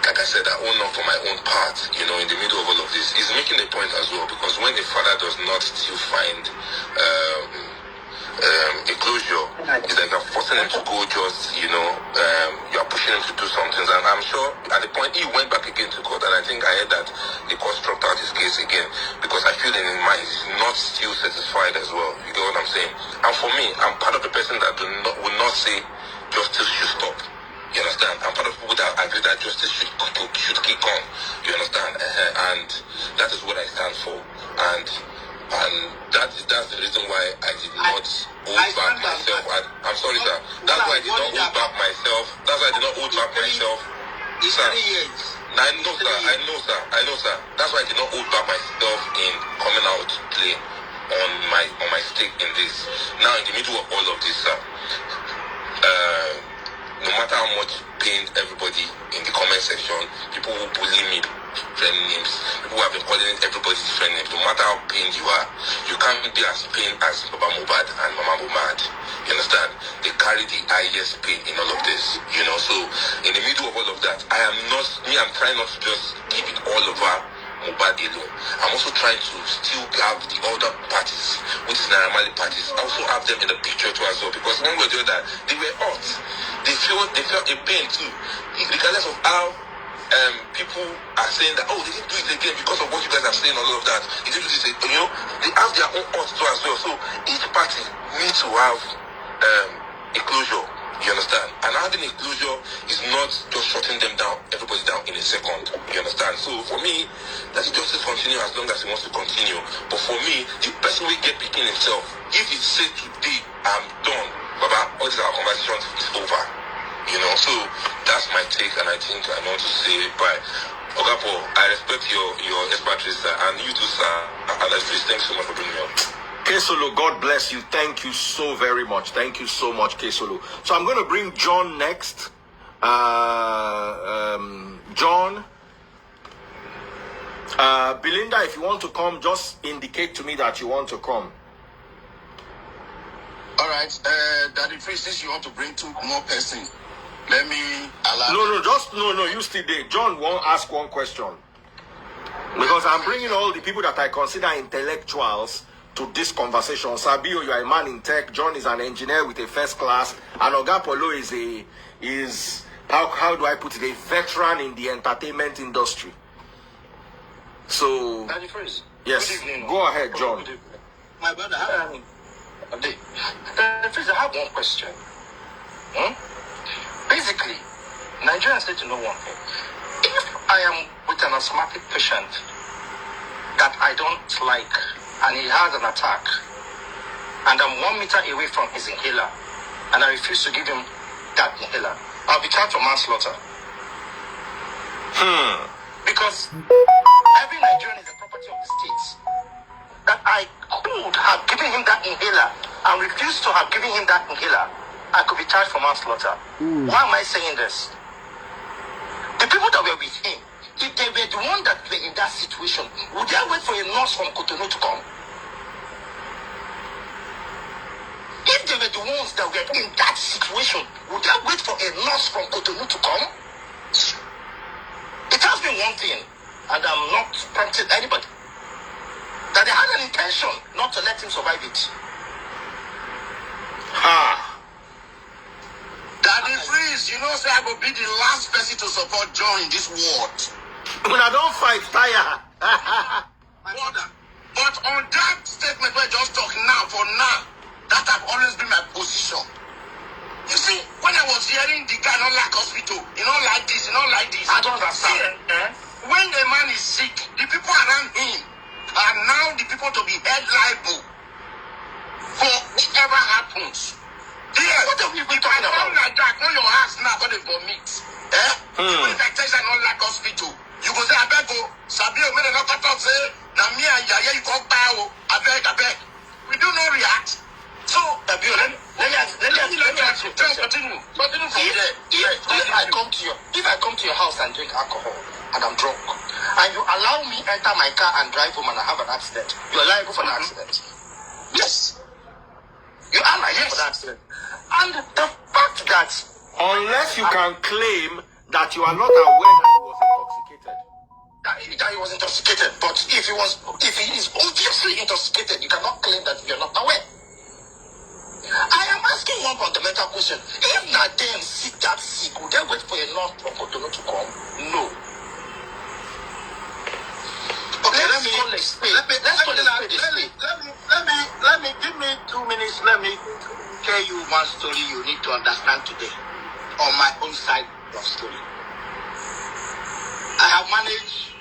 like I said, I own up for my own part, in the middle of all of this. He's making a point as well, because when a father does not still find a closure, it's like you're forcing him to go just, you're pushing him to do some things. And I'm sure at the point he went back again to court, and I think I heard that the court struck out his case again, because I feel in his mind he's not still satisfied as well. You get what I'm saying? And for me, I'm part of the person that will not say justice should stop. You understand? I'm part of people that agree that justice should keep on. You understand? And that is what I stand for. And that's the reason why I did not hold back myself. I'm sorry, sir. That's why I did not hold back myself. That's why I did not hold back myself. Sir. I know, sir. That's why I did not hold back myself in coming out to play on my stake in this. Now, in the middle of all of this, sir, no matter how much pain everybody in the comment section, people who bully me, friend names, people who have been calling everybody different names, no matter how pained you are, you can't be as pained as Baba Mohbad and Mama Mohbad. You understand? They carry the highest pain in all of this, So in the middle of all of that, I'm trying not to just keep it all over Mohbad alone. I'm also trying to still have the other parties, which is Naira Marley parties. I also have them in the picture too as well, because when we were doing that, they were hurt. They felt a pain too, regardless of how people are saying that, oh, they didn't do it again because of what you guys are saying, all of that. They didn't do this, they have their own hurt too as well. So each party needs to have a closure. You understand? And having a closure is not just shutting them down, everybody down in a second. You understand? So for me, let justice continue as long as he wants to continue. But for me, the person will get picking himself. If he said today, I'm done, Baba, all this our conversation is over. So that's my take, and I think I want to say bye. Ogapo, I respect your expertise, sir, and you too, sir. And thanks so much for bringing me up. K-Solo, God bless you. Thank you so very much. Thank you so much, K-Solo. So I'm going to bring John next. John. Belinda, if you want to come, just indicate to me that you want to come. All right. Daddy Free, since you want to bring two more persons, let me allow... No, you stay there. John won't ask one question. Because I'm bringing all the people that I consider intellectuals to this conversation. Sabio, you are a man in tech. John is an engineer with a first class. And Oga Polo is how do I put it, a veteran in the entertainment industry. So, yes, go ahead, John. My brother, I have one question. Basically, Nigerians need to know one thing. If I am with an asthmatic patient that I don't like and he has an attack and I'm 1 meter away from his inhaler and I refuse to give him that inhaler, I'll be charged for manslaughter. Because every Nigerian is the property of the states. That I could have given him that inhaler and refused to have given him that inhaler, I could be charged for manslaughter. Why am I saying this? The people that were with him, if they were the one that were in that situation, would they wait for a nurse from Cotonou to come? If they were the ones that were in that situation, would they wait for a nurse from Cotonou to come? It has been one thing, and I'm not prompting anybody, that they had an intention not to let him survive it. Daddy Freeze, you know, say I will be the last person to support John in this world. When I don't fight, tire. But on that statement we're just talking now, for now, that have always been my position. You see, when I was hearing the guy not like hospital, you know, like this, I don't understand. When a man is sick, the people around him are now the people to be held liable for whatever happens. Yes, What have you been if I talking fall about? like that, on your house now, gonna vomit. Even if I tell you I don't like hospital, you go say, I beg go, Sabio, when I cut off, say, na me and Yaya, you come bow, I beg. We do not react. So, Let me ask you a question. continue from there. If I come to your house and drink alcohol and I'm drunk, and you allow me enter my car and drive home and I have an accident, you are liable for the accident. Yes. You are liable for the accident. And the fact that unless you can claim that you are not aware that he was intoxicated, that he was intoxicated, but if he is obviously intoxicated, you cannot claim that you're not aware. I am asking one fundamental question. If not them sick that sick, would they wait for a nurse from Cotonou to come? No. Okay, Let's give me 2 minutes. Let me tell you one story you need to understand today on my own side of story. I have managed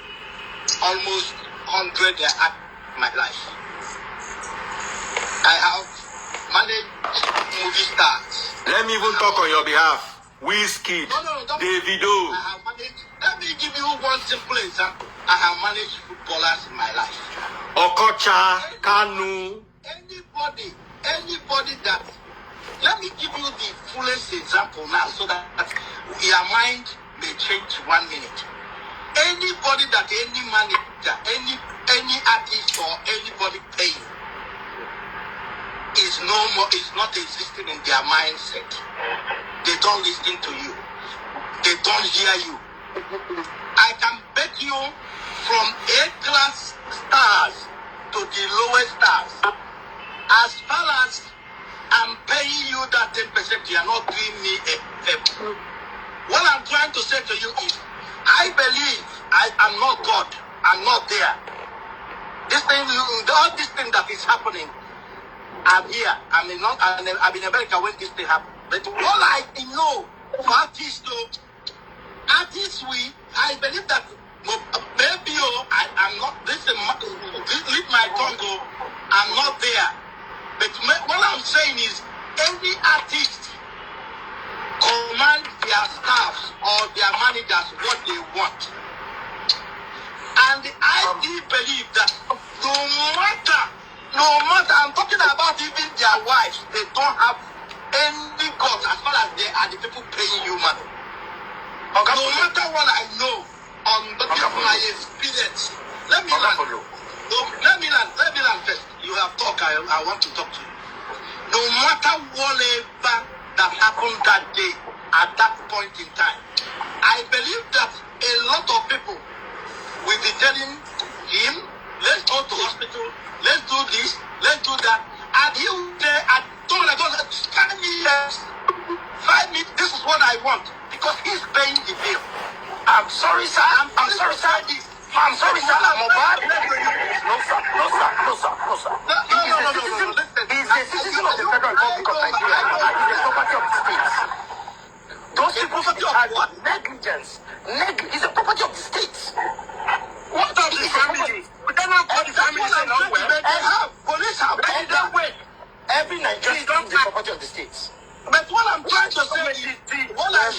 almost 100 at my life. I have managed movie stars. Let me even talk on your behalf. Wizkid, Davido. Let me give you one simple example. I have managed footballers in my life. Okocha, Kanu. Anybody that, let me give you the fullest example now so that your mind may change 1 minute. Anybody that any manager, any artist or anybody paying is no more, is not existing in their mindset. They don't listen to you. They don't hear you. I can bet you from A-class stars to the lowest stars. As far as I'm paying you that 10%, you are not doing me a favor. What I'm trying to say to you is, I believe I am not God. I'm not there. This thing, all this thing that is happening, I'm here. I'm in America when this thing happened. But all I know for artists, I believe that maybe I'm not, leave my tongue, I'm not there. But what I'm saying is, any artist command their staffs or their managers what they want. And I do believe that no matter, I'm talking about even their wives, they don't have any God as far as they are the people paying you money. Okay. No matter what I know on my experience, let me land first. You have talked, I want to talk to you. No matter whatever that happened that day, at that point in time, I believe that a lot of people will be telling him, let's go to hospital, let's do this, let's do that. And he will say, I don't 5 minutes, this is what I want, because he's paying the bill. I'm sorry, sir. I'm sorry, sir. Mohbad. No, sir. He's a citizen of the Federal Republic of Nigeria. He's a property of the states. Those the property of what? Negligence. It's the property of the state. What of the family? But then not call the family say no well. They have. Police have. Wait. Every Nigerian is the property of the state. But what I'm trying to say is, what I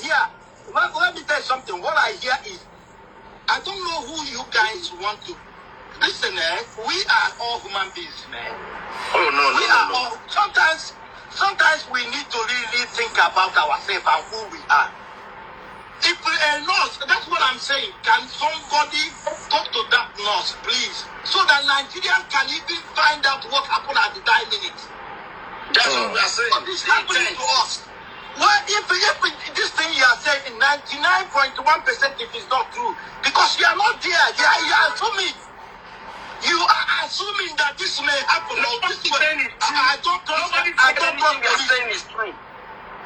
hear, let me tell you something. What I hear is, I don't know who you guys want to. Listen, we are all human beings, man. Oh, no. All, sometimes we need to really think about ourselves and who we are. If a nurse, that's what I'm saying. Can somebody talk to that nurse, please, so that Nigerians can even find out what happened at the dying minute? That's what we are saying. What is happening to us? Well, if this thing you are saying, 99.1% if it's not true, because you are not there, you are assuming. You are assuming that this may happen. Nobody I don't saying is true.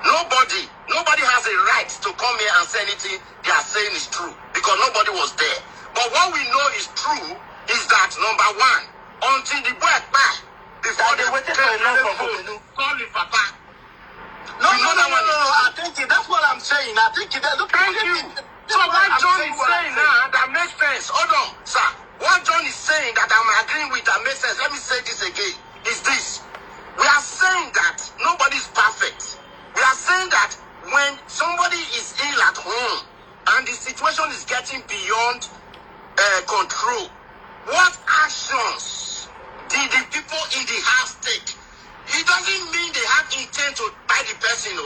Nobody has a right to come here and say anything they are saying is true, because nobody was there. But what we know is true is that, number one, until the boy back, before they waited for a long phone, call him Papa. No. I think that's what I'm saying. I think look. Thank you. So what John is saying now, that makes sense. Hold on, sir. What John is saying that I'm agreeing with that makes sense. Let me say this again. Is this. We are saying that nobody is perfect. We are saying that when somebody is ill at home and the situation is getting beyond control, what actions did the people in the house take? It doesn't mean they have intent to buy the person.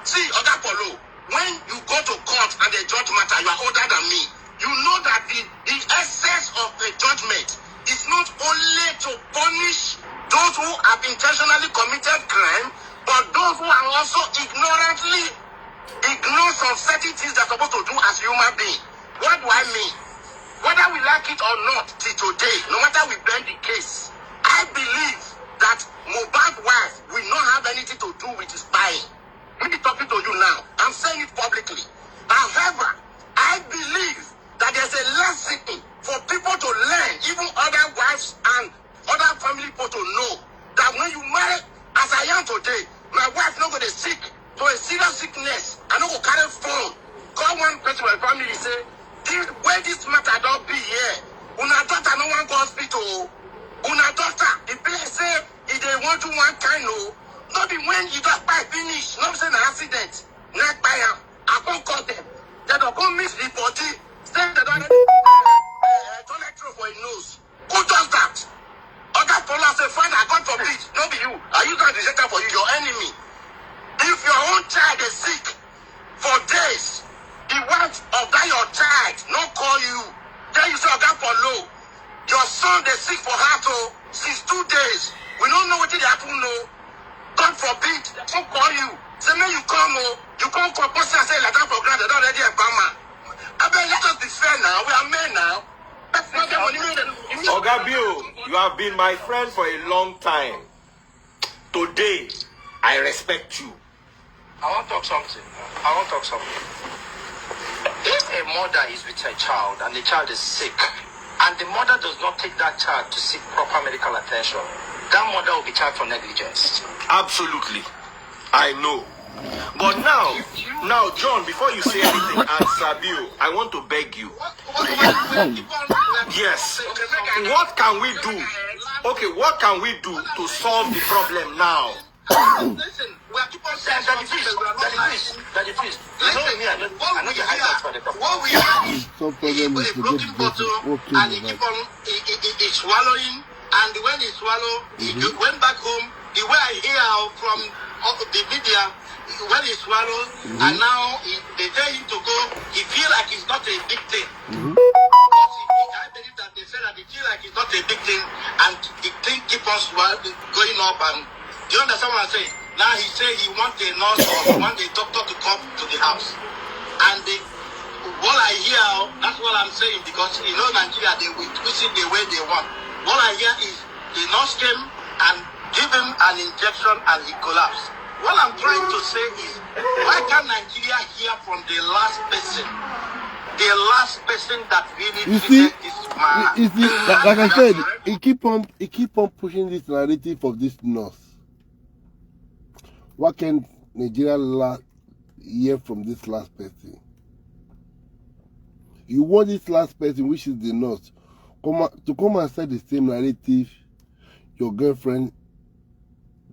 See, Oga Polo, when you go to court and the judge matter, you are older than me. You know that the essence of the judgment is not only to punish those who have intentionally committed crime, but those who are also ignorantly ignore some certain things they're supposed to do as human beings. What do I mean? Whether we like it or not, till today, no matter we bend the case, I believe that Mohbad's wife will not have anything to do with his spying. Me talking to you now, I'm saying it publicly. However, I believe that there's a lesson for people to learn, even other wives and other family people to know, that when you marry, as I am today, my wife not going to sick to a serious sickness. I don't go carry phone. Call one person in my family and say, where this matter don't be here. Una daughter no one go hospital. Una daughter, the place say, if they want to one kind of, not be when you just buy finish, not say an accident. Not buy them. I can't call them. They don't come miss the body. Say they don't toilet roll for a nose. Who does that? Other fellows say, fine, I got for it. No be you. I use that rejector for you, your enemy. If your own child is sick for days, the wife of that your child not call you. Then you say, I got for low. Your son they sick for heart since 2 days. We don't know what they happen no. God forbid, they don't call you. Say, man, you come you come for person and say like that for granted, already a farmer. I bet let us be fair now. We are men now. Oga Bill, you have been my friend for a long time. Today, I respect you. I want to talk something. If a mother is with her child and the child is sick, and the mother does not take that child to seek proper medical attention, that mother will be charged for negligence. Absolutely. I know. But now, John, before you say anything, and Sabio, I want to beg you. Yes. What can we do? Okay, what can we do to solve the problem now? Listen, we are keep on saying Daddy, please. Listen, I know the highlights for the problem. what we have is Some problem is a to broken get bottle, okay and he with keep on he swallowing, and when he swallow, he went back home. The way I hear from the media, when he swallow, and now they tell him to go, he feel like it's not a big thing. Because I believe that they say that they feel like it's not a big thing, and the thing keep on going up. And do you understand what I'm saying? Now he say he want a nurse or he want a doctor to come to the house, and what I hear, that's what I'm saying, because you know Nigeria, they will twist it the way they want. What I hear is the nurse came and give him an injection and he collapsed. What I'm trying to say is, why can't Nigeria hear from the last person that really You see, treated this man? you see, like I said, he keep on pushing this narrative of this nurse. What can Nigeria hear from this last person. You want this last person, which is the nurse, to come and say the same narrative your girlfriend,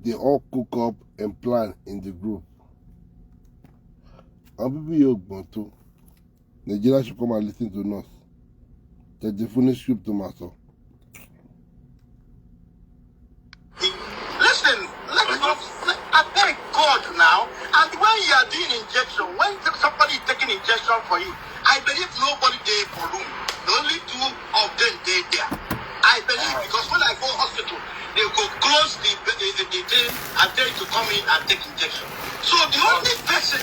they all cook up and plan in the group. And people you want to Nigeria should come and listen to us. That the funny script to myself. Listen, I thank God now. And when you are doing injection, when somebody is taking injection for you, I believe nobody there for room. Only two of them there. I believe because when I go hospital, they go close the thing and tell you to come in and take injection. So the only person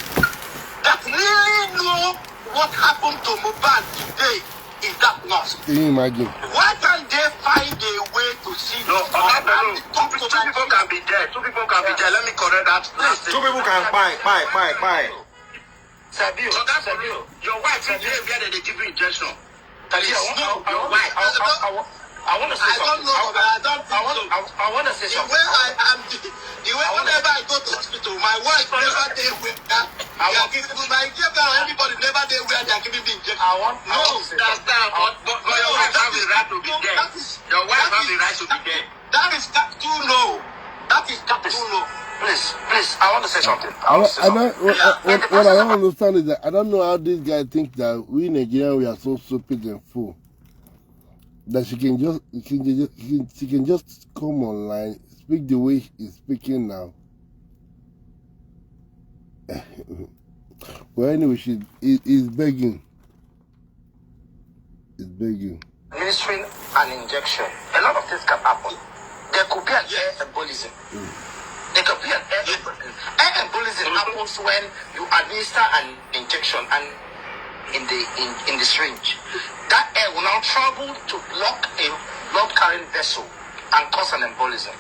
that really know what happened to Mohbad today is that nurse. Can you imagine? Why can't they find a way to see No, two people can be there. Two people can be there. Let me correct that. Two people can buy. Sabio, your wife is there where they give you injection. Your wife. I want to say something. I want to say something. The way whenever I go to hospital, my wife never there where everybody never there where they are giving me injection. That's that. But your wife has the right to be there. Your wife has the right to be there. That is too low. That is too low. Please, I want to say something. What I don't understand is that I don't know how this guy thinks that we Nigerians we are so stupid and fool that she can just come online, speak the way he's speaking now. Well, anyway, he's begging. He's begging. Administering an injection, a lot of things can happen. There could be an air embolism. There could be an air embolism. Air embolism happens when you administer an injection and in the syringe. That air will now travel to block a blood-carrying vessel and cause an embolism.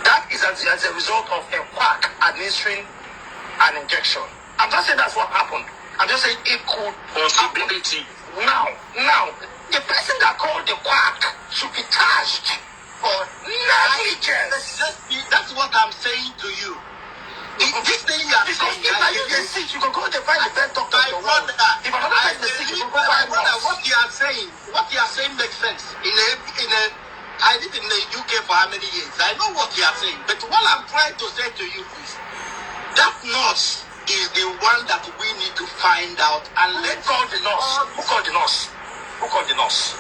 That is as a result of a quack administering an injection. I'm just saying that's what happened. I'm just saying it could possibility. Now, the person that called the quack should be charged for negligence. That's what I'm saying to you. This thing you are saying, if I use the sick, you can go and find the best doctor in the world. If I don't find the sick, you can go find one. What you are saying makes sense. I lived in the UK for how many years? I know what you are saying. But what I'm trying to say to you is that nurse is the one that we need to find out and let call the nurse. Who called the nurse? Who called the nurse?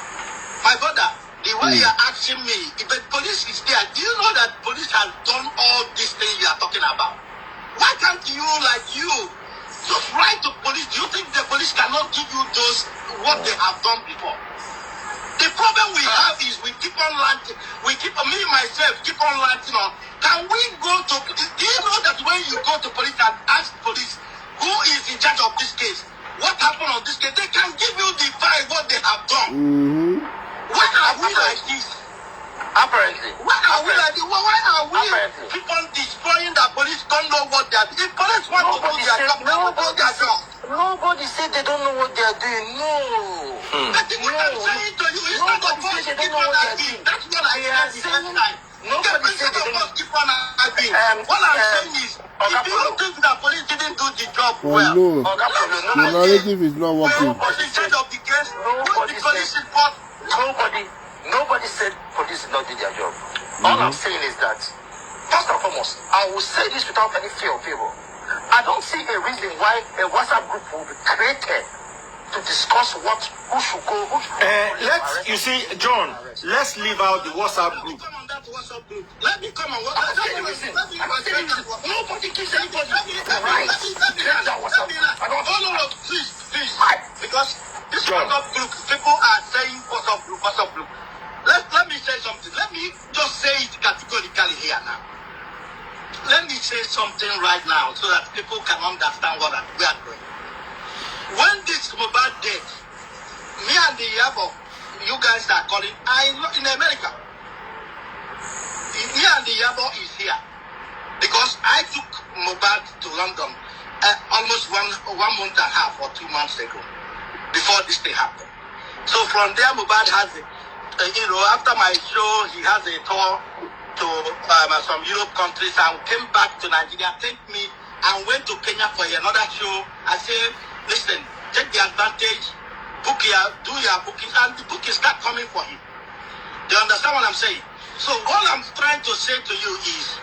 My brother, the way you are asking me, if the police is there, do you know that police has done all these things you are talking about? Why can't you just write to police? Do you think the police cannot give you what they have done before? The problem we have is we keep on ranting. Me myself keep on ranting on. Can we go to? Do you know that when you go to police and ask police who is in charge of this case, what happened on this case, they can give you the file what they have done. Mm-hmm. Why are we like this? Apparently. Why are we like this? Why are we keep on destroying the police? Don't know what they are doing. If police want to do their job, they will do their job. Nobody said they don't know what they are doing. No. But what I'm saying to you is not the police keep on arguing. That's what I said the first time. Nobody said they don't know. Keep on arguing. What I'm saying is, if you don't think the police didn't do the job well, no. The narrative is not working. Nobody said of the case. Nobody said Nobody said police did not do their job. All I'm saying is that, first and foremost, I will say this without any fear of favor. I don't see a reason why a WhatsApp group will be created to discuss who should go, You see, John, let's leave out the WhatsApp group. Let me come on WhatsApp. Nobody gives anybody the right to create that WhatsApp group. Please. Because this WhatsApp group, people are saying WhatsApp group. Let me say something. Let me just say it categorically here now. Let me say something right now so that people can understand what we are doing. When this Mohbad dead, me and the Yabo, you guys are calling, in America. Me and the Yabo is here. Because I took Mohbad to London almost one month and a half or 2 months ago, before this thing happened. So from there, Mohbad has after my show, he has a tour to some Europe countries and came back to Nigeria, thanked me, and went to Kenya for another show. I said, listen, take the advantage, book your, do your booking, and the bookings start coming for him. Do you understand what I'm saying? So all I'm trying to say to you is,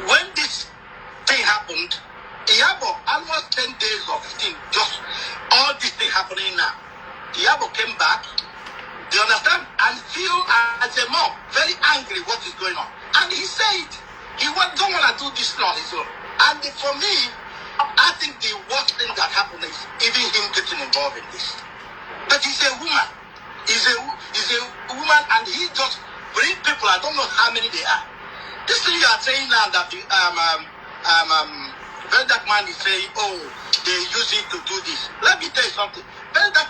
when this thing happened, Iyabo, almost 10 days or 15, just all this thing happening now. Iyabo came back, do you understand? And feel as a mom, very angry what is going on. And he said, he don't want to do this on his own. And for me, I think the worst thing that happened is even him getting involved in this. But he's a woman. He's a woman, and he just bring people, I don't know how many they are. This thing you are saying now that Veldak man is saying, oh, they use it to do this. Let me tell you something. Veldak,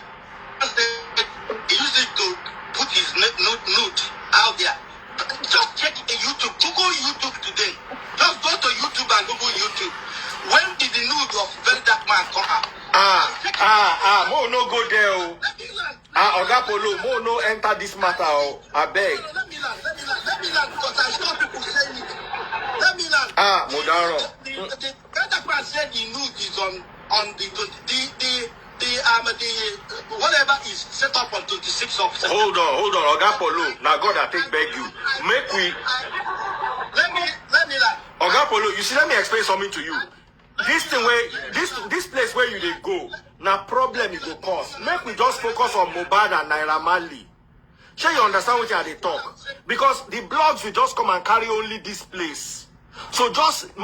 he used it to put his nude out there. Just check YouTube. Google YouTube today. Just go to YouTube and Google YouTube. When did the nude of Veldak man come out? Mo no go there. Oga Polo, Mo no enter this matter. I beg. Let me learn, because I saw people saying it. Let me learn. Modaro. The Veldak man said the nude is on the whatever is set up on 26th of September. Hold on, Oga Polo. Now God, I take beg you. Make we. Let me learn. Oga Polo, you see, let me explain something to you. This thing where this place where you dey go, now problem it go cause. Make we just focus on Mohbad and Naira Marley. Sure you understand what they talk? Because the blogs will just come and carry only this place. So just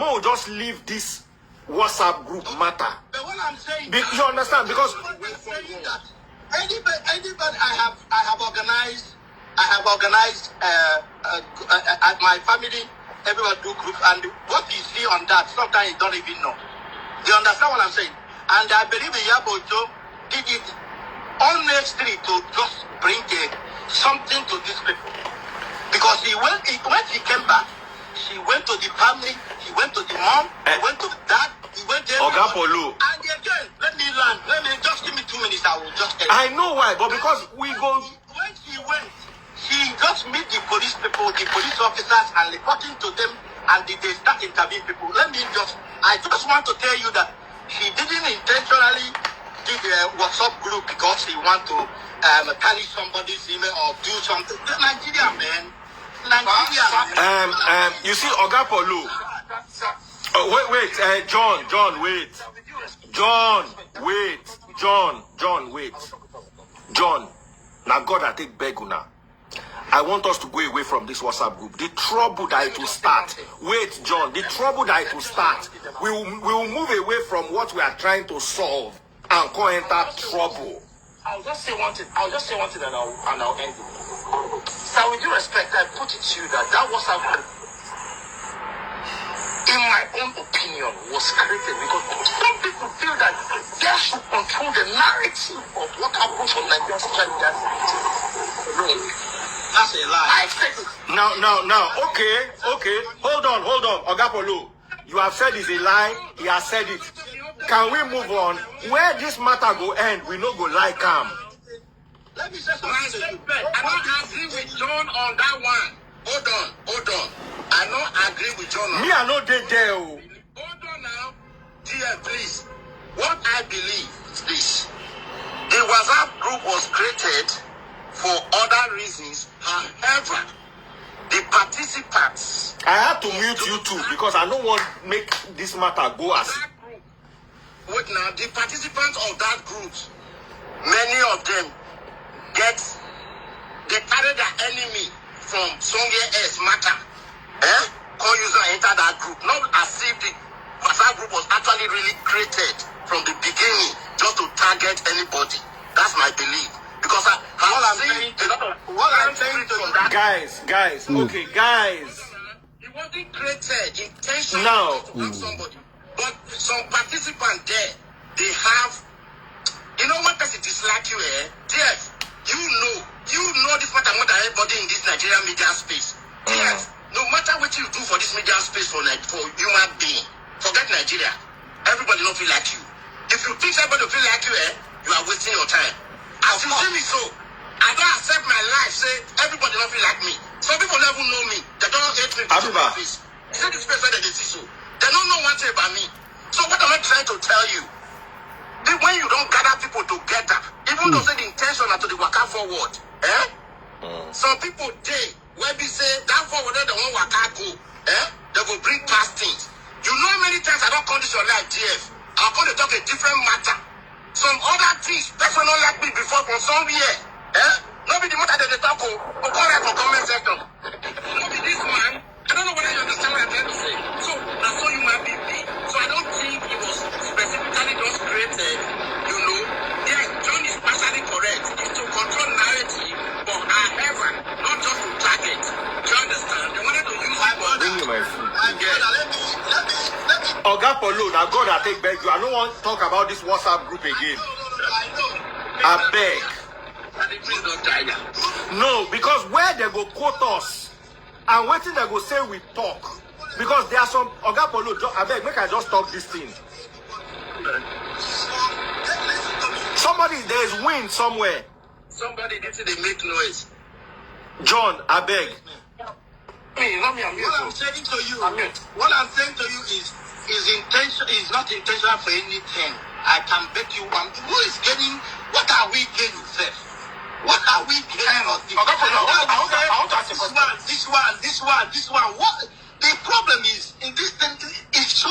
leave this WhatsApp group matter. But what I'm saying, you understand? Because anybody I have organized at my family. Everyone do group, and what you see on that, sometimes you don't even know. Do you understand what I'm saying? And I believe Iyabo Ojo did it honestly to just bring something to these people. Because when she came back, she went to the family, she went to the mom, she went to the dad, he went there. Oga Polo. And again, let me just give me 2 minutes, I will just tell you. I know why, but because we go. When she went, she just meet the police people, the police officers, and reporting to them, and they start interviewing people. I just want to tell you that she didn't intentionally do the WhatsApp group because she want to carry somebody's email or do something. Nigeria, man. You see, Oga Polo. Wait, John, wait. John, now God, I take beg una. I want us to go away from this WhatsApp group. The trouble that it will start. Wait, John. The trouble that it will start. We will move away from what we are trying to solve and go enter trouble. I'll just say one thing and I'll end it. So with due respect, I put it to you that WhatsApp group, in my own opinion, was created because some people feel that they should control the narrative of what happens on Nigerian social media. That's a lie. Now, okay. Hold on. Oga Polo, you have said it's a lie. He has said it. Can we move on? Where this matter go end, we no go like him. Let me say something to you. I don't agree with John on that one. Hold on. I don't agree with John on Me, I know they there. Hold on now. Dear, please. What I believe is this. The WhatsApp group was created for other reasons. However, the participants... I had to mute you too because I don't want to make this matter go as... Wait now, the participants of that group, many of them they carry their enemy from somewhere else matter. Call user enter that group. Not as if the WhatsApp group was actually really created from the beginning just to target anybody. That's my belief. Because I'm saying to that guys. Okay, guys. It wasn't created intentionally to harm somebody. But some participants there, they have, you know what person dislike you, Yes, you know this matter more than everybody in this Nigerian media space. Yes, no matter what you do for this media space for human being, forget Nigeria. Everybody don't feel like you. If you think everybody feel like you, you are wasting your time. As you see me so, I don't accept my life, say everybody don't feel like me. Some people never know me. They don't hate me. Abiba. You see this person that they see so. They don't know one thing about me. So what am I trying to tell you? When you don't gather people together, even though say the intention are to the waka forward, some people they where we say that forward they don't waka go, they will bring past things. You know how many times I don't call this your life GF. I'm going to talk a different matter. Some other things, person don't like me before from somewhere. Nobody the matter that they talk or call that for comment section. Nobody this man. I don't know whether you understand what I'm trying to say. So that's all you might be. So I don't think it was specifically just created, you know. Yes, John is partially correct. It's to control narrative, but however, not just to target. Do you understand? They wanted to use my brother. Bring me my food. My brother, let me. Oga Polo, now God I take back you. I don't want to talk about this WhatsApp group again. I know. I beg. And the priest don't die now. No, because where they go quote us and waiting they go say we talk. Because there are some Oga Polo, I beg, make I just talk this thing. Somebody, there is wind somewhere. Somebody did they make noise. John, I beg. What I'm saying to you, is not intentional for anything. I can bet you one. Who is getting? What are we getting, sir? What are we getting? This one. What the problem is in this thing? It's so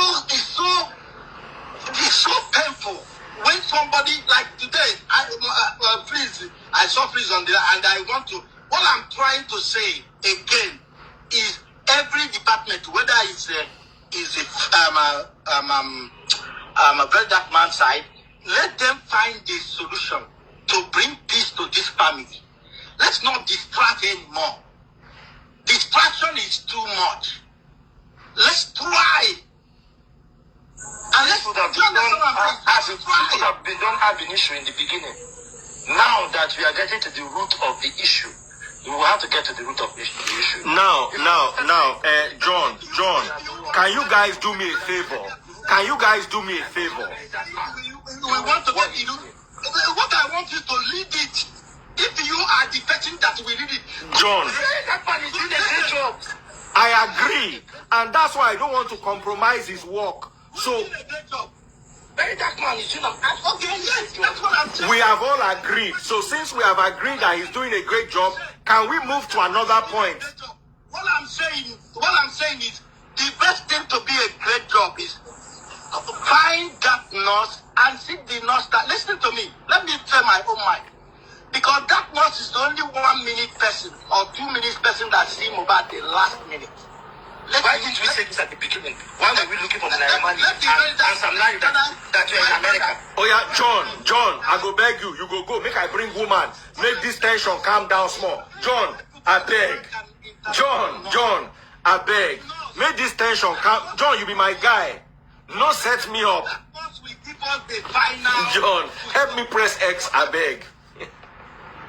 painful when somebody like today. I saw please on there, and I want to. What I'm trying to say again is every department, whether it's a very dark man side, let them find a solution to bring peace to this family. Let's not distract anymore. Distraction is too much. Let's try. And let's It would have been done ab initio in the beginning. Now that we are getting to the root of the issue, we will have to get to the root of the issue. Now, John, can you guys do me a favor? We want to get you. What I want you to lead it. If you are the person that will lead it, John, that man is doing a great job. I agree, and that's why I don't want to compromise his work. So Very dark man is doing okay, yes, that's what I'm saying. we have all agreed. So since we have agreed that he's doing a great job, can we move to another point? What I'm saying is the best thing to be a great job is find that nurse and see the nurse that listen to me. Let me tell my own mind. Because that nurse is the only 1 minute person or 2 minutes person that see him about the last minute. Why didn't we say this at the beginning? Why were we looking for Naimani and Sam Larry that were in America? Oh yeah, John, I go beg you. You go. Make I bring woman. Make this tension calm down small. John, I beg. John, I beg. Make this tension calm. John, you be my guy. No set me up. John, help me press X, I beg. Do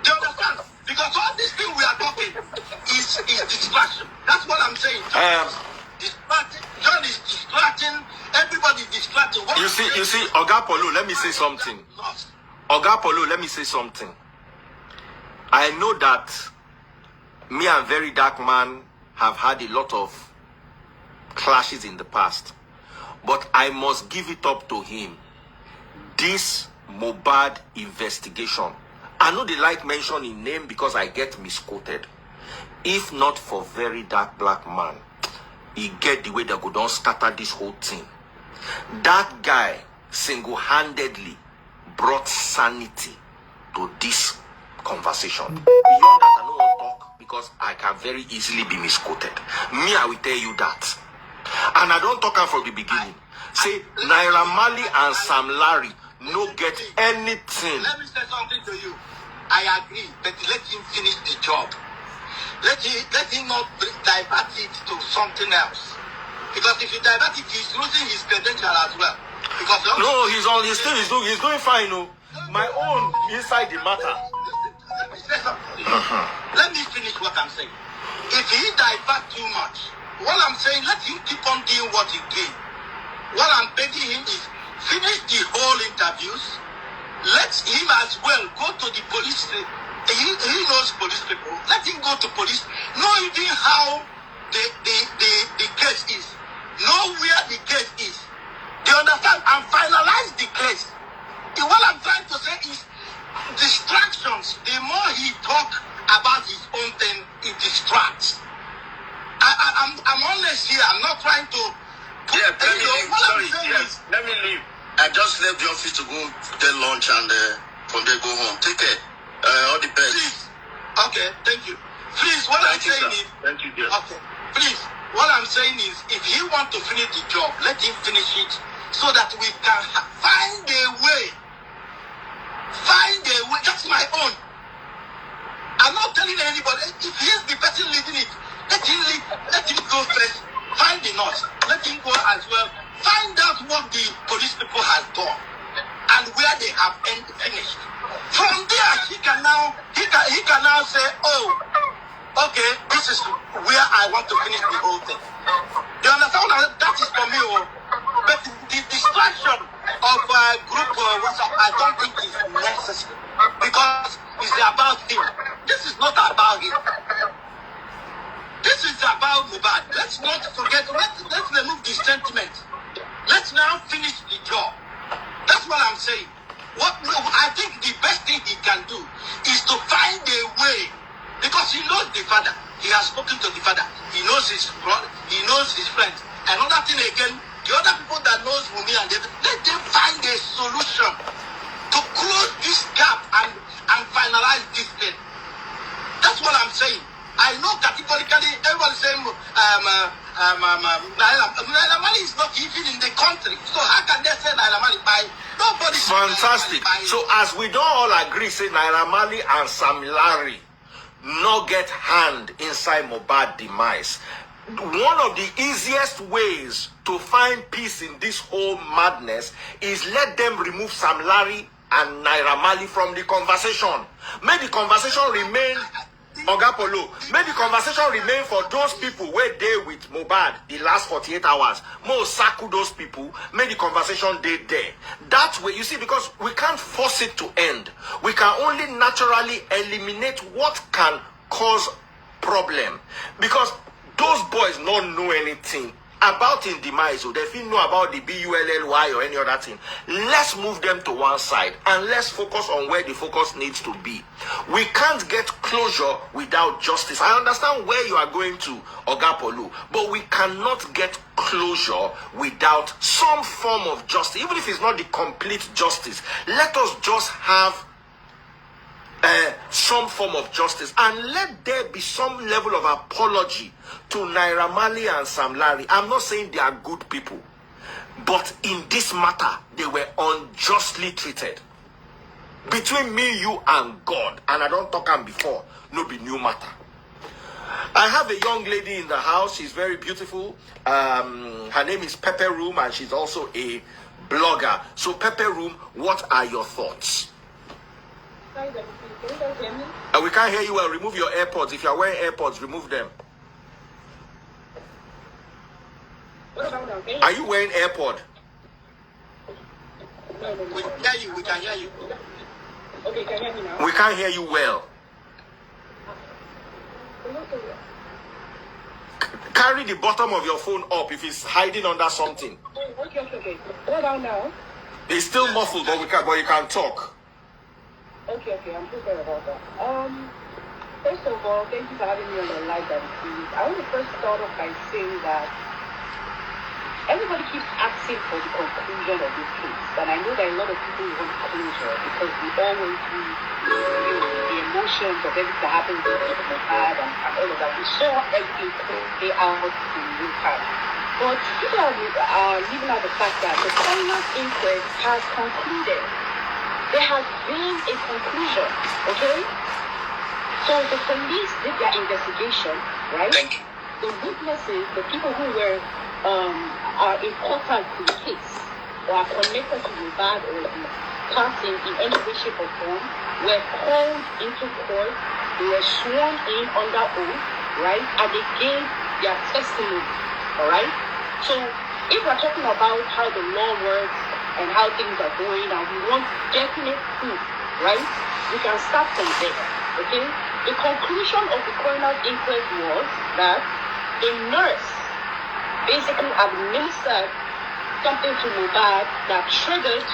you understand? Because all this thing we are talking is distraction. That's what I'm saying. John is distracting. Everybody is distracting. You see, Oga Polo, let me say something. I know that me and Very Dark Man have had a lot of clashes in the past. But I must give it up to him. This Mohbad investigation, I know they like mentioning name because I get misquoted. If not for Very Dark Black Man, he get the way they go down scatter this whole thing. That guy single-handedly brought sanity to this conversation. Beyond that, I don't want to talk because I can very easily be misquoted. Me, I will tell you that. And I don't talk from the beginning. Say Naira Marley and Sam Larry no get anything. Let me say something to you. I agree, but let him finish the job. Let him not divert it to something else. Because if you divert it, he's losing his credential as well. Because no, he's on his thing. He's doing fine. No, my own inside the matter. Let me say something. Let me finish what I'm saying. If he divert too much, what I'm saying, let him keep on doing what he did. What I'm begging him is finish the whole interviews. Let him as well go to the police he knows police people. Let him go to police. Know even how the case is. Know where the case is. Do you understand? And finalize the case. What I'm trying to say is distractions. The more he talk about his own thing, it distracts. I'm honest here. I'm not trying to. Yeah, let me leave. I just left the office to go get lunch and from there go home. Take care. All the best. Please. Okay, thank you. Please, what I'm saying is. Thank you, dear. Okay, please. What I'm saying is, if he want to finish the job, let him finish it, so that we can find a way. Find a way. That's my own. I'm not telling anybody. If he's the person leading it, let him lead. Let him go first. Find the nurse. Let him go as well. Find out what the police people have done and where they have finished. From there, he can now say, oh, okay, this is where I want to finish the whole thing. You understand? That is for me. But the distraction of group WhatsApp, I don't think is necessary, because it's about him. This is not about him. This is about Mohbad. Let's not forget. Let's remove the sentiment. Let's now finish the job. That's what I'm saying. What I think the best thing he can do is to find a way, because he knows the father. He has spoken to the father. He knows his brother. He knows his friends. Another thing again, the other people that knows Wunmi and David, let them find a solution to close this gap and finalize this thing. That's what I'm saying. I know categorically everyone saying Naira Marley is not even in the country. So how can they say Naira Marley by nobody? Fantastic. So as we don't all agree, say Naira Marley and Sam Larry no get hand inside Mohbad demise. One of the easiest ways to find peace in this whole madness is let them remove Sam Larry and Naira Marley from the conversation. Make the conversation remain, Oga Polo, make the conversation remain for those people where they with Mohbad the last 48 hours. More saku those people, make the conversation they there. That way, you see, because we can't force it to end. We can only naturally eliminate what can cause problem. Because those boys don't know anything about in demise, so they feel know about the BULLY or any other thing. Let's move them to one side and let's focus on where the focus needs to be. We can't get closure without justice. I understand where you are going to, Oga Polu, but we cannot get closure without some form of justice. Even if it's not the complete justice, let us just have some form of justice, and let there be some level of apology to Naira Marley and Sam Larry. I'm not saying they are good people, but in this matter, they were unjustly treated. Between me, you, and God, and I don't talk on before, no be new matter. I have a young lady in the house. She's very beautiful. Her name is Pepe Room, and she's also a blogger. So, Pepe Room, what are your thoughts? Can you guys hear me? We can't hear you well. Remove your AirPods. If you are wearing AirPods, remove them. What about now? Are you wearing AirPod? No. We can hear you. We can hear you. Okay, can you hear me now? We can't hear you well. Carry the bottom of your phone up if it's hiding under something. Okay. What about now? It's still muffled, but you can talk. Okay, I'm so sorry about that. First of all, thank you for having me on the live and series. I want to first start off by saying that everybody keeps asking for the conclusion of this case, and I know that a lot of people want closure because we all went through the emotions of everything that happened to Mohbad and all of that. We saw everything play out in real time. But people are leaving out the fact that the coroner's inquest has concluded. There has been a conclusion, okay? So the police did their investigation, right? Thank you. The witnesses, the people who were are important to the case or are connected to Mohbad or the person in any way, shape, or form were called into court. They were sworn in under oath, right? And they gave their testimony, all right? So if we're talking about how the law works and how things are going, and we want definite proof, right? We can start from there. Okay? The conclusion of the coroner's inquest was that the nurse basically administered something to Mohbad that triggered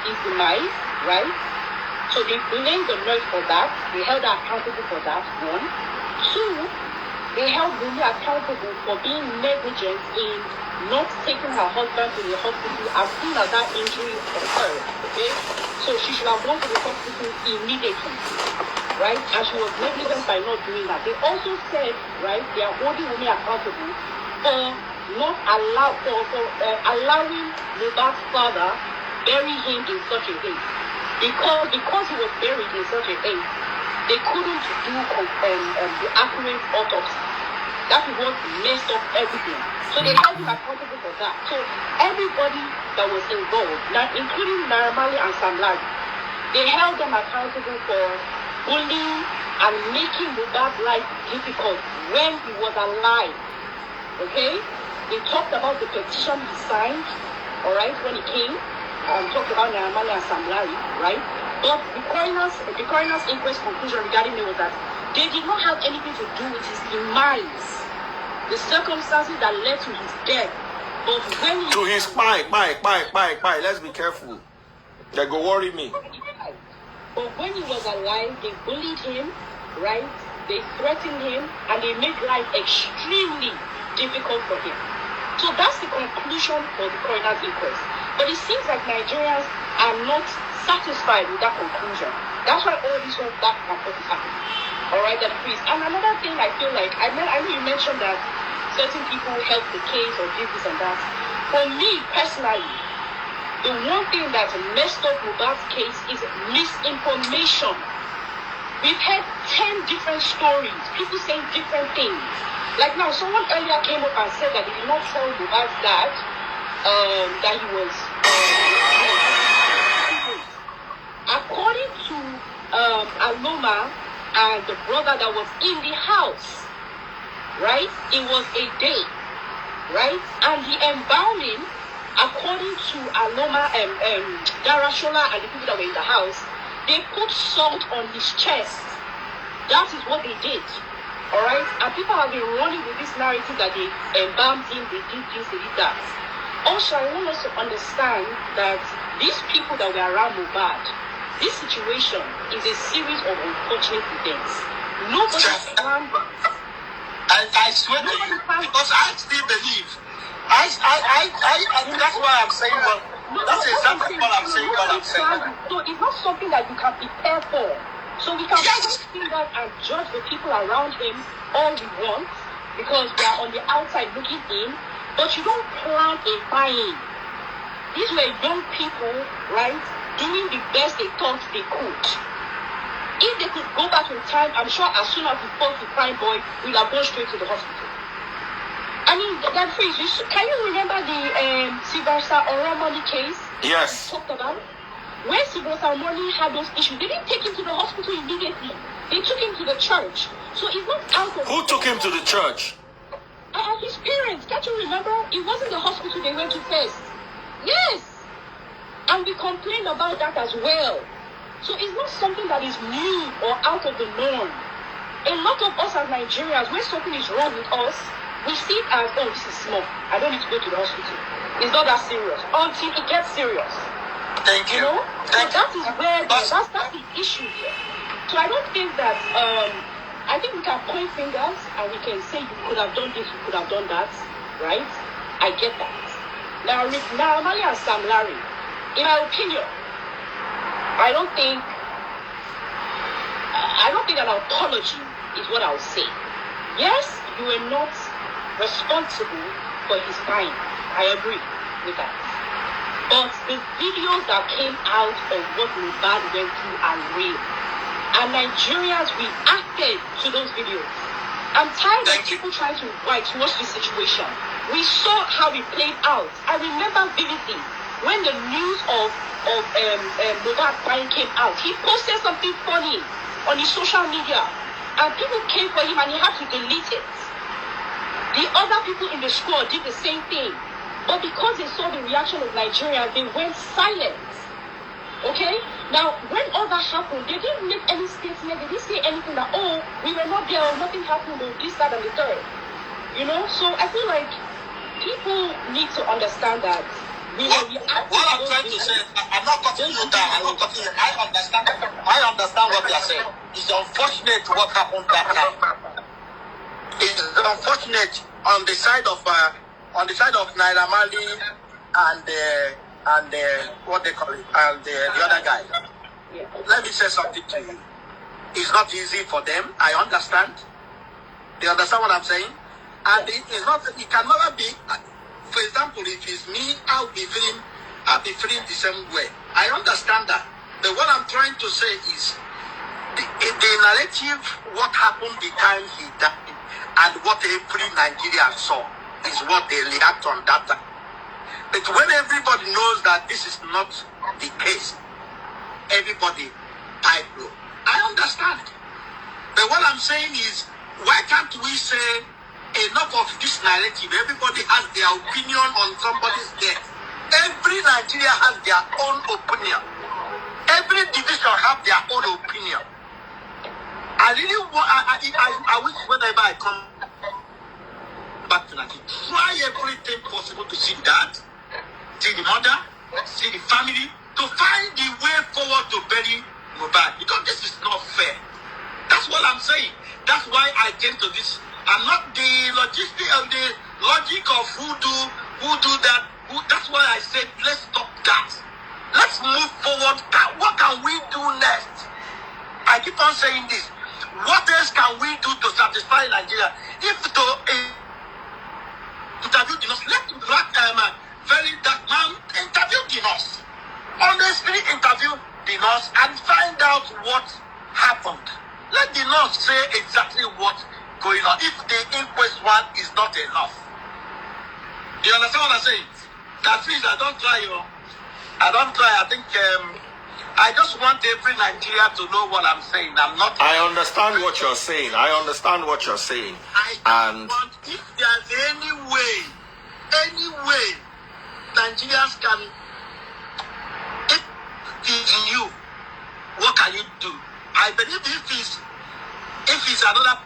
his demise, right? So they blamed the nurse for that. They held her accountable for that, one. Two, they held Wunmi accountable for being negligent in not taking her husband to the hospital as soon as that injury occurred, okay? So she should have gone to the hospital immediately, right? And she was negligent by not doing that. They also said, right, they are holding Wunmi accountable for not allowing Mohbad's father bury him in such a haste. Because he was buried in such a haste, they couldn't do the accurate autopsy. That is what messed up everything. So they held him accountable for that. So everybody that was involved, including Naira Marley and Sam Larry, they held them accountable for bullying and making Mohbad's life difficult when he was alive. Okay? They talked about the petition he signed, alright, when he came, talked about Naira Marley and Sam Larry, right? But the coroner's inquest conclusion regarding him was that they did not have anything to do with his demise, the circumstances that led to his death. But when he to his bye, let's be careful. They go worry me. But when he was alive, they bullied him, right? They threatened him, and they made life extremely difficult for him. So that's the conclusion for the coroner's inquest. But it seems like Nigerians are not satisfied with that conclusion. That's why all this went back and forth is happening. Alright, that priest. And another thing I feel like, I know you mentioned that certain people help the case or give this and that. For me personally, the one thing that messed up Mohbad's case is misinformation. We've had 10 different stories, people saying different things. Like now, someone earlier came up and said that they did not tell Mohbad's dad that he was according to Aloma and the brother that was in the house, right? It was a day, right? And the embalming, according to Aloma and Darashola and the people that were in the house, they put salt on his chest. That is what they did. Alright? And people have been running with this narrative that they embalmed him, they did this, they did that. Also, I want us to understand that these people that were around Mohbad, this situation is a series of unfortunate events. Nobody planned. I swear to you, because I still believe. That's why I'm saying that's exactly what I'm saying. So it's not something that you can prepare for. So we can just see that and judge the people around him all we want because we are on the outside looking in, but you don't plan a buy-in. These were young people, right, doing the best they thought they could. If they could go back in time, I'm sure as soon as he fought the crime boy, we'll have gone straight to the hospital. I mean, that phrase, can you remember the Sylvester Oromoni case? Yes. Talked about? When Sylvester Oromoni had those issues, they didn't take him to the hospital immediately. They took him to the church. So it's not out of... Who took him to the church? His parents. Can't you remember? It wasn't the hospital they went to first. Yes. And we complained about that as well. So it's not something that is new or out of the norm. A lot of us as Nigerians, when something is wrong with us, we see it as, oh, this is small. I don't need to go to the hospital. It's not that serious. Until it gets serious. Thank you. You know? So that is where that's the issue here. So I don't think that I think we can point fingers and we can say you could have done this, you could have done that, right? I get that. Now Naira Marley and Sam Larry, in my opinion, I don't think an apology is what I'll say. Yes, you were not responsible for his crime. I agree with that. But the videos that came out of what Mohbad went through are real. And Nigerians reacted to those videos. I'm tired of people trying to whitewash this situation. We saw how it played out. I remember vividly when the news of Mohbad crime came out. He posted something funny on his social media. And people came for him and he had to delete it. The other people in the squad did the same thing. But because they saw the reaction of Nigerians, they went silent. Okay? Now, when all whatever happened, they didn't make any statement. They didn't say anything that, oh, we were not there, or nothing happened, or this, that, and the third. You know, so I feel like people need to understand that. What I'm trying to say, I'm not cutting you down. I'm not cutting you. I understand what you are saying. It's unfortunate what happened that time. It's unfortunate on the side of Naira Marley and what they call it, and the other guy. Let me say something to you. It's not easy for them. I understand. You understand what I'm saying? And it's not. It can never be. For example, if it's me, I'll be feeling the same way. I understand that. But what I'm trying to say is the narrative, what happened the time he died, and what every Nigerian saw is what they react on that time. But when everybody knows that this is not the case, everybody pipe low. I understand. But what I'm saying is, why can't we say enough of this narrative? Everybody has their opinion on somebody's death. Every Nigeria has their own opinion. Every division have their own opinion. I really want, I wish whenever I come back to Nigeria, try everything possible to see that, see the mother, see the family, to find the way forward to bury Mohbad. Because this is not fair. That's what I'm saying. That's why I came to this. I'm not the logistic of the logic of who do that. That's why I said let's stop that. Let's move forward. What can we do next? I keep on saying this. What else can we do to satisfy Nigeria? If to interview the nurse, let very dark man interview the nurse. Honestly interview the nurse and find out what happened. Let the nurse say exactly what's going on. If the inquest one is not enough. Do you understand what I'm saying? That means I don't try. I think I just want every Nigeria to know what I'm saying. I understand what you're saying. I understand what you're saying. I want, if there's any way Nigerians can, if it's you, what can you do? I believe if it's another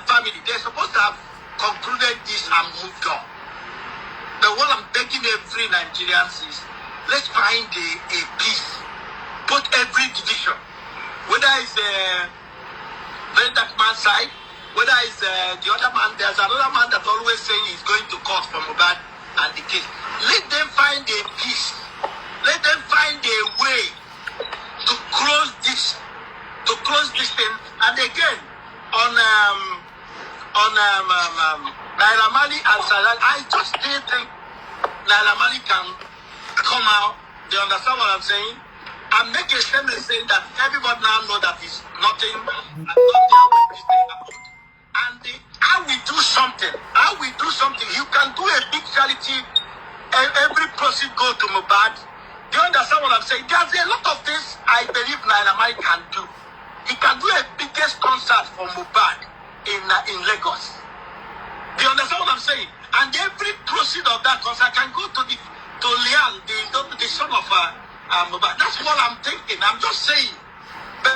family, they're supposed to have concluded this and moved on. But what I'm begging every Nigerian is, let's find a peace. Put every division, whether it's very dark man's side, whether it's the other man. There's another man that always saying he's going to court for Mohbad and the case. Let them find a peace. Let them find a way to close this thing. And again, on Naira Marley and Sarah, I just didn't think Naira Marley can come out. They understand what I'm saying? And make a statement saying that everybody now know that it's nothing, and not there when this thing happened. And how we do something, you can do a big charity, every proceed go to Mohbad. Do you understand what I'm saying? There's a lot of things I believe Naira Marley can do. He can do a biggest concert for Mohbad in Lagos. Do you understand what I'm saying? And every proceed of that concert can go to Liam, the son of Mohbad. That's what I'm thinking. I'm just saying. But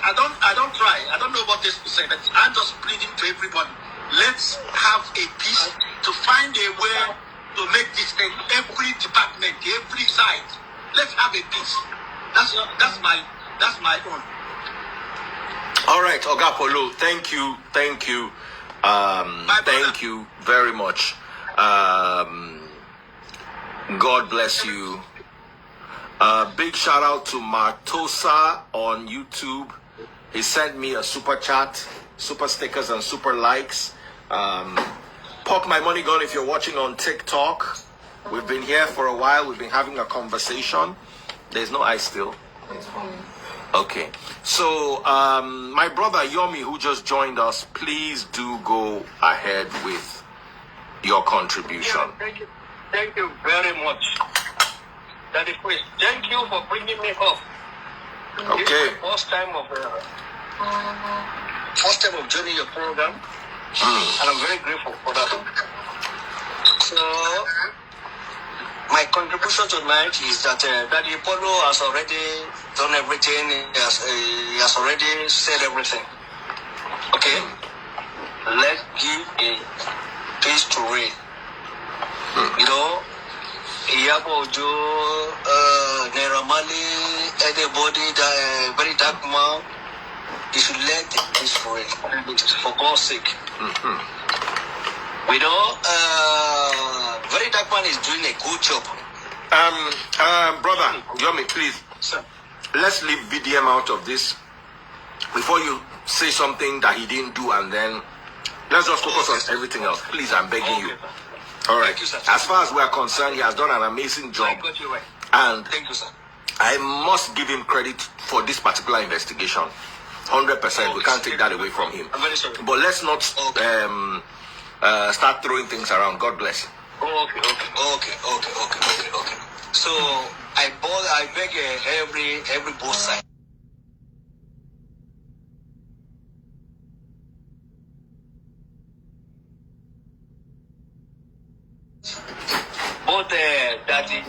I don't try. I don't know what this to say, but I'm just pleading to everybody. Let's have a peace to find a way to make this thing, every department, every side. Let's have a peace. That's my own. All right, Oga Polo, thank you. Thank you very much. God bless you. Big shout out to Martosa on YouTube. He sent me a super chat, super stickers and super likes. Pop my money gun if you're watching on TikTok. We've been here for a while. We've been having a conversation. There's no ice still. Okay. So, my brother Yomi, who just joined us, please do go ahead with your contribution. Yeah, thank you very much. Daddy Priest, thank you for bringing me up. Okay. This is the first time of joining your program, and I'm very grateful for that. So, my congratulations. contribution tonight is that Daddy Polo has already done everything. He has already said everything. Okay? Let's give a peace to reign. You know, Iyabo Ojo, Naira Marley, anybody, that very dark man, you should let the peace reign. For God's sake. We know, very dark man is doing a good job. Brother, Yomi, please. Sir. Let's leave VDM out of this before you say something that he didn't do, and then let's just focus on everything else. Please, I'm begging you. All right. Thank you, sir. As far as we are concerned, he has done an amazing job. I got you right. And Thank you, sir. I must give him credit for this particular investigation. 100%. We can't take that away from him. I'm very sorry. But let's not start throwing things around. God bless. Okay. So I beg every both sides. Both daddy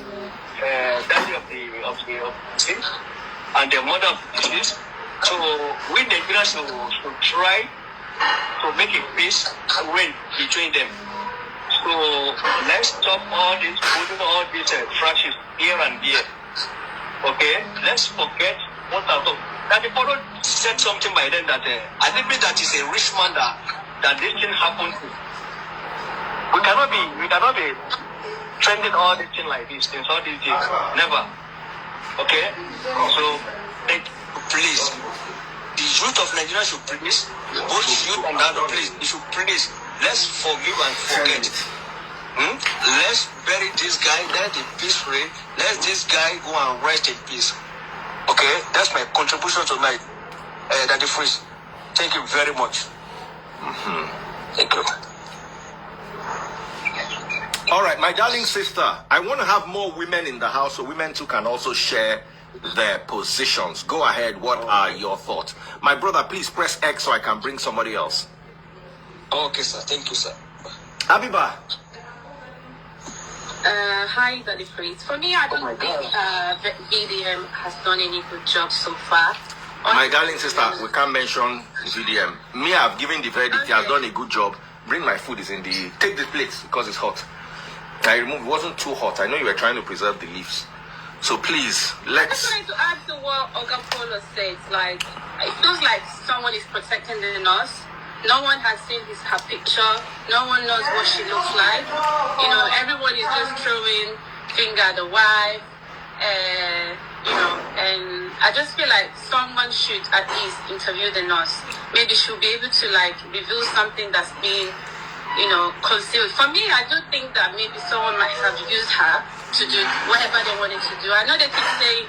of the team and the mother of the disease. So we Nigerians should try to make a peace reign between them. So let's stop all this, putting all these trashes here and there. Okay? Let's forget what I thought. Daddy Polo said something by then that I think that is a rich man that this thing happened to. We cannot be trending all these things like this, all these things. Never. Okay? So please, the youth of Nigeria should please, both youth and adult, please, you should please, let's forgive and forget. Let's bury this guy, let the peace reign, let this guy go and rest in peace. Okay? That's my contribution tonight. Daddy Freeze. Thank you very much. Thank you. All right, my darling sister, I want to have more women in the house so women too can also share their positions. Go ahead. What are your thoughts? My brother, please press X so I can bring somebody else. Okay, sir. Thank you, sir. Abiba. Hi, Daddy Freeze. For me, I don't think VDM has done any good job so far. My darling sister, we can't mention VDM. Me, I've given the verdict. He has done a good job. Bring my food. Is in the... Take the plate because it's hot. I removed. It wasn't too hot. I know you were trying to preserve the leaves. So please, let's... I just wanted to add to what Oga Polo said. Like, it feels like someone is protecting the nurse. No one has seen her picture. No one knows what she looks like. You know, everyone is just throwing finger at the wife. You know, and I just feel like someone should at least interview the nurse. Maybe she'll be able to, like, reveal something that's being, you know, concealed. For me, I do think that maybe someone might have used her to do whatever they wanted to do. I know they keep saying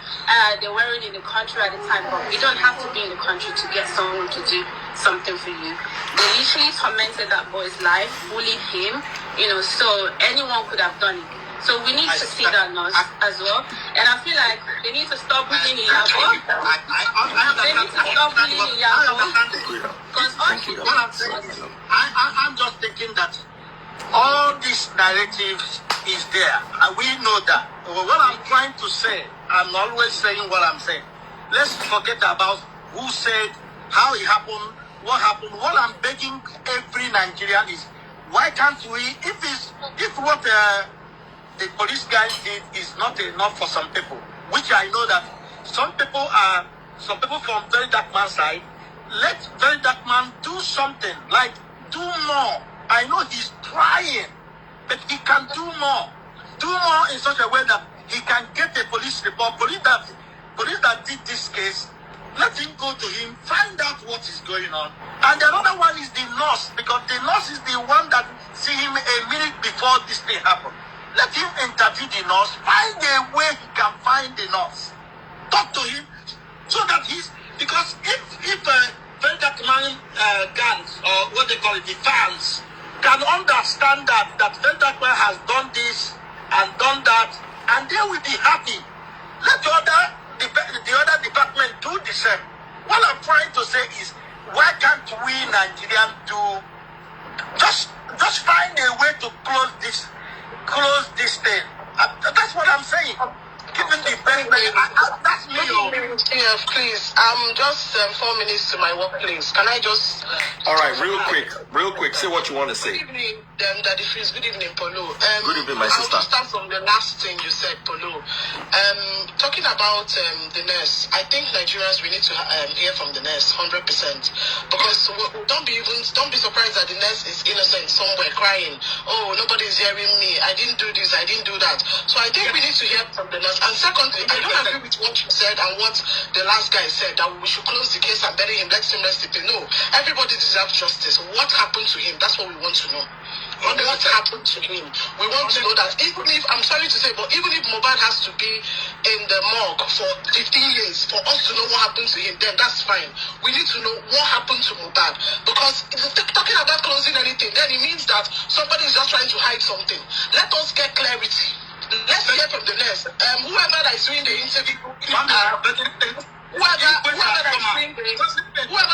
they weren't in the country at the time, but you don't have to be in the country to get someone to do something for you. They literally tormented that boy's life, bullied him, you know, so anyone could have done it. So we need to see that nurse as well. And I feel like they need to stop bullying Iyabo. They need to stop bullying Iyabo. I'm just thinking that all these narratives is there. And we know that. What I'm trying to say, I'm always saying what I'm saying. Let's forget about who said, how it happened, what happened. What I'm begging every Nigerian is, why can't we, if what the police guys did is not enough for some people, which I know that some people from Very Dark Man's side, let Very Dark Man do something, like do more. I know he's trying, but he can do more. Do more in such a way that he can get a police report. Police that did this case, let him go to him, find out what is going on. And the other one is the nurse, because the nurse is the one that see him a minute before this thing happened. Let him interview the nurse, find a way he can find the nurse. Talk to him, so that because if Very Dark Man gangs, or what they call it, the fans, can understand that Very Dark Man has done this and done that, and they will be happy. Let the other department do the same. What I'm trying to say is, why can't we Nigerians do just find a way to close this thing? That's what I'm saying. Given the best, that's me. Yeah, please. I'm just 4 minutes to my workplace. Can I just? All right, real quick. Say what you want to say. Good evening, Daddy Freeze. Good evening, Polo. Good evening, my sister. I'll just start from the last thing you said, Polo. Talking about the nurse, I think Nigerians, we need to hear from the nurse 100%, because don't be surprised that the nurse is innocent somewhere crying. Oh, nobody's hearing me. I didn't do this. I didn't do that. So I think we need to hear from the nurse. And secondly, I don't agree with what you said and what the last guy said, that we should close the case and bury him, let him rest in peace. No, everybody deserves justice. What happened to him? That's what we want to know. What happened to him? We want to know that, even if, I'm sorry to say, but even if Mohbad has to be in the morgue for 15 years for us to know what happened to him, then that's fine. We need to know what happened to Mohbad. Because if you're talking about closing anything, then it means that somebody is just trying to hide something. Let us get clarity. Let's hear from the nurse. Whoever that is doing the interview, whoever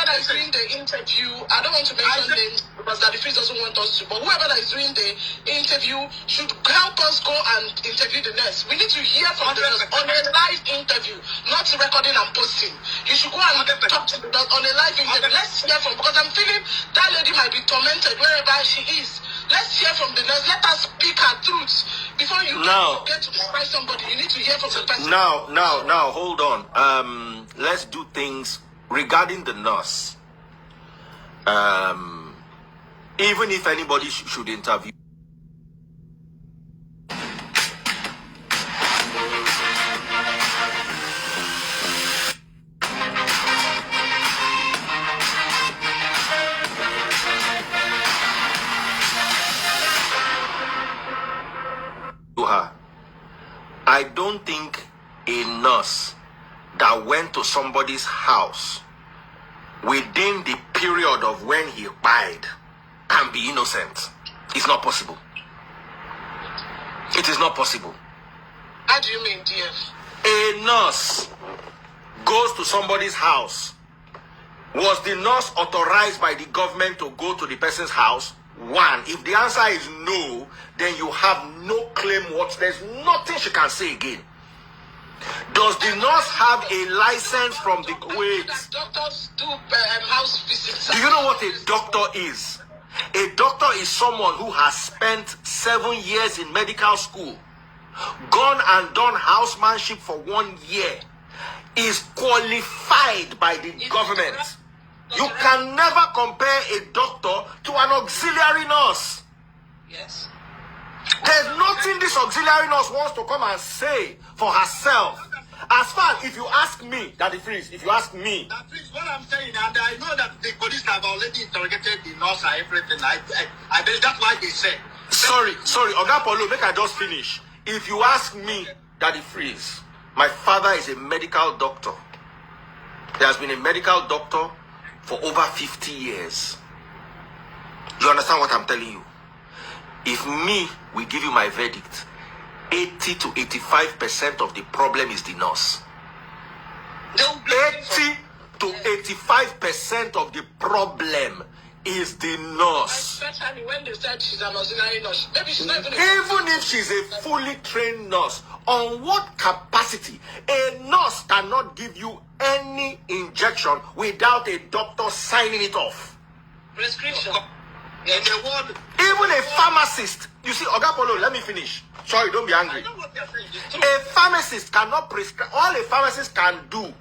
that is doing the interview, I don't want to mention names because Daddy Freeze doesn't want us to, but whoever that is doing the interview should help us go and interview the nurse. We need to hear from the nurse on a live interview, not recording and posting. You should go and talk to the nurse on a live interview. Let's hear from, because I'm feeling that lady might be tormented wherever she is. Let's hear from the nurse. Let us speak her truth. Before you get to describe somebody, you need to hear from the person. Now, hold on. Let's do things regarding the nurse. Even if anybody should interview. Her. I don't think a nurse that went to somebody's house within the period of when he died can be innocent. It's not possible. It is not possible. How do you mean, DF? A nurse goes to somebody's house. Was the nurse authorized by the government to go to the person's house? One, if the answer is no, then you have no claim what. There's nothing she can say again. Does the nurse have a license from the Kuwait? Doctors do house visits. Do you know what a doctor is? A doctor is someone who has spent 7 years in medical school, gone and done housemanship for 1 year, is qualified by the government. You can never compare a doctor to an auxiliary nurse. Yes. There's nothing this auxiliary nurse wants to come and say for herself. As far as if you ask me, Daddy Freeze, if you ask me. That is what I'm saying, and I know that the police have already interrogated the nurse and everything. I believe that's why they said. Sorry, Oga Polo, make I just finish. If you ask me, Daddy Freeze, my father is a medical doctor. He has been a medical doctor for over 50 years. You understand what I'm telling you? If me, we give you my verdict, 80 to 85% of the problem is the nurse. 80 to 85% of the problem is the nurse. Especially when they said she's an auxiliary nurse. Maybe she's not even if she's a fully trained nurse, on what capacity? A nurse cannot give you any injection without a doctor signing it off. Prescription. In the world, Even a pharmacist, you see, Oga Polo, let me finish. Sorry, don't be angry. I know what they're saying. It's true. A pharmacist cannot prescribe. All a pharmacist can do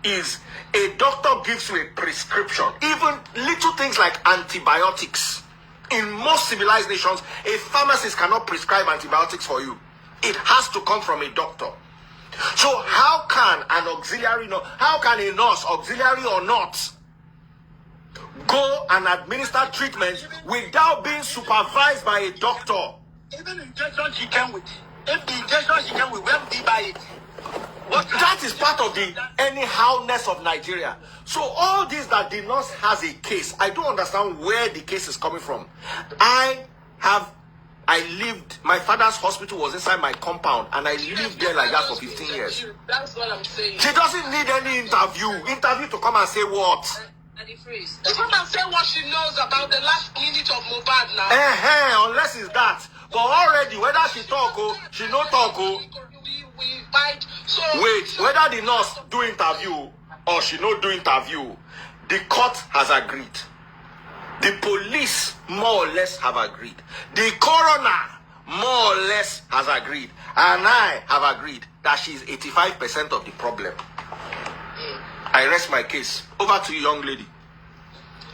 is a doctor gives you a prescription. Even little things like antibiotics. In most civilized nations, a pharmacist cannot prescribe antibiotics for you. It has to come from a doctor. So how can an auxiliary nurse, how can a nurse, auxiliary or not, go and administer treatment without being supervised by a doctor? Even injection she came with. If the injection she came with, where did he buy it? That is part of the anyhowness of Nigeria. So all this that the nurse has a case, I don't understand where the case is coming from. My father's hospital was inside my compound, and I lived there like that for 15 years. That's what I'm saying. She doesn't need any interview to come and say what? To come and say what she knows about the last minute of Mohbad now. Unless it's that. But already, whether she talk or she no talk, We fight. So wait, whether the nurse do interview or she no do interview, the court has agreed. The police more or less have agreed. The coroner more or less has agreed. And I have agreed that she is 85% of the problem. I rest my case. Over to you, young lady.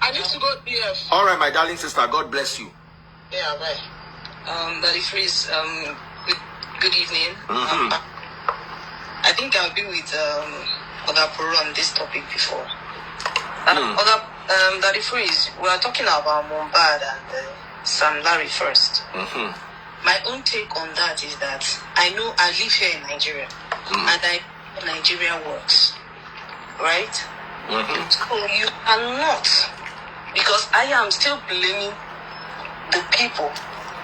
I need to go BF. All right, my darling sister. God bless you. Yeah, bye. Daddy Freeze, good evening. I think I've been with Oga Poro on this topic before. Daddy Freeze, we are talking about Mohbad and Sam Larry first. My own take on that is that I know I live here in Nigeria and I know Nigeria works, right? So you cannot, because I am still blaming the people.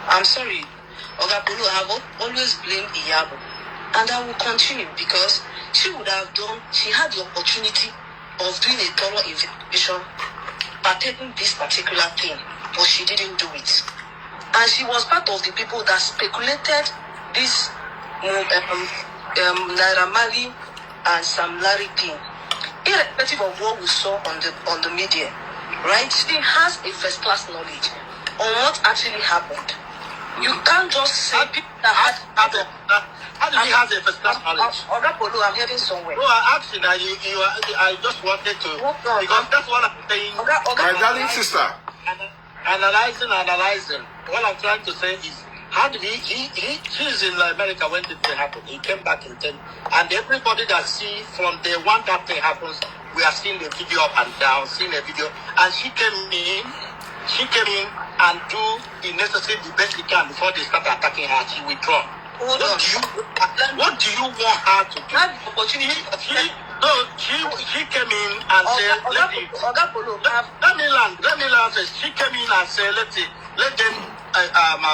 I'm sorry, Oga Poro, I have always blamed Iyabo, and I will continue because she had the opportunity of doing a thorough investigation pertaining this particular thing, but she didn't do it. And she was part of the people that speculated this Naira Marley and Sam Larry thing, irrespective of what we saw on the media, right? She has a first-class knowledge on what actually happened. You can't just say people that How did he have a first-class knowledge? Oga Polo, I'm heading somewhere. No, I asked you that I just wanted to, because that's what I'm saying. My darling sister. Analyzing. What I'm trying to say is, how did he's in America when did it happen? He came back in 10, and everybody that see from the one that thing happens, we are seeing the video up and down, seeing the video, and she came in and do the necessary, the best she can before they start attacking her. She withdraw. What do you want her to do? Have the opportunity. She came in and said, let me land. She came in and said, let them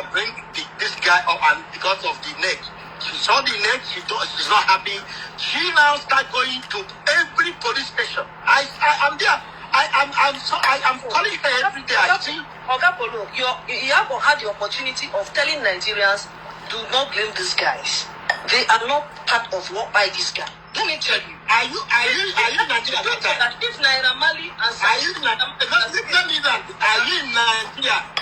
bring this guy up, and because of the neck, she saw the neck. She's not happy. She now start going to every police station. I'm there. I'm calling her every day. I see. Oga Polo, Iyabo had the opportunity of telling Nigerians, do not blame these guys. They are not part of what by this guy. Let me tell you. Are you Nigeria that time? If Naira Marley and Are you in Nigeria?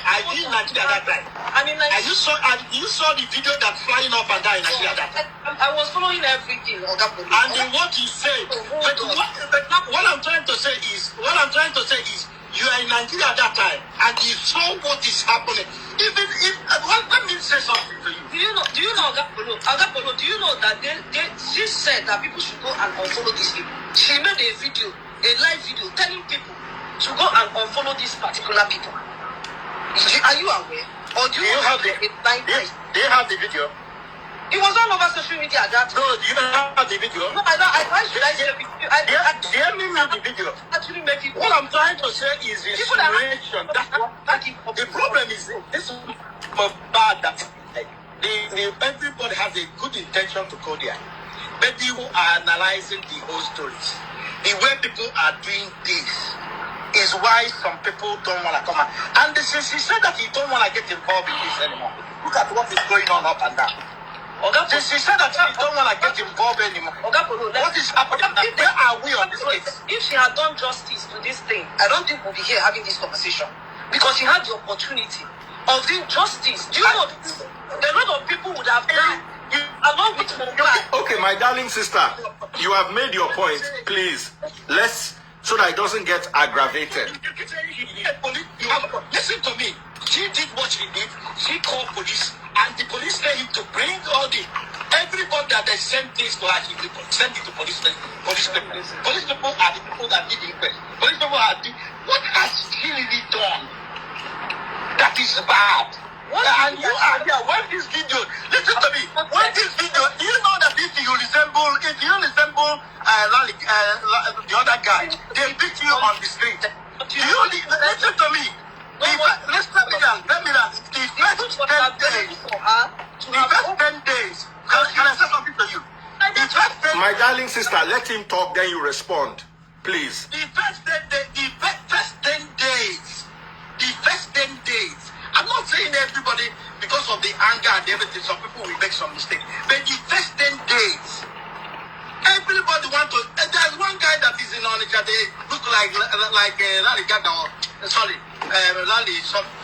Are you in Nigeria that time? I mean, like, you saw the video that flying up and down in Nigeria that time? I was following everything, Oga Polo. And then what he said, but what I'm trying to say is, you are in Nigeria at that time, and you saw what is happening. Even if, let me say something to you. Do you know, Oga Polo, do you know that she said that people should go and unfollow these people? She made a live video, telling people to go and unfollow these particular people. Are you aware? Or do you have the blind place? Do you have the video? It was all over social media at that time. No, do you have the video? No, I don't. Why should I say the video? Let me know the video. Actually make it. What I'm trying to say is the situation. The problem is this is bad that everybody has a good intention to go there. But you are analyzing the whole stories. The way people are doing this is why some people don't want to come out. And since he said that he don't want to get involved in this anymore, look at what is going on up and down. Since he said that he don't want to get involved anymore, what is happening? Where are we on this case? If she had done justice to this thing, I don't think we'll be here having this conversation. Because she had the opportunity of doing justice. Do you know a lot of people would have died along with Mohbad? Okay, my darling sister, you have made your point. Please, so that it doesn't get aggravated. Listen to me. She did what she did. She called police, and the police tell him to bring everybody that they sent this to her. She sent it to police people. Police people are the people that did the inquest. Police people are what has she really done? That is bad. And you are there. When this video, listen to me. When this video, do you know that if you resemble the other guy, they beat you on the street. Do you listen to me? Let me know. The first 10 days. Can I say something to you? My darling sister, let him talk, then you respond. Please. The first 10 days. I'm not saying everybody, because of the anger and everything, some people will make some mistakes. But the first 10 days, that they look like Larry Gaga or sorry,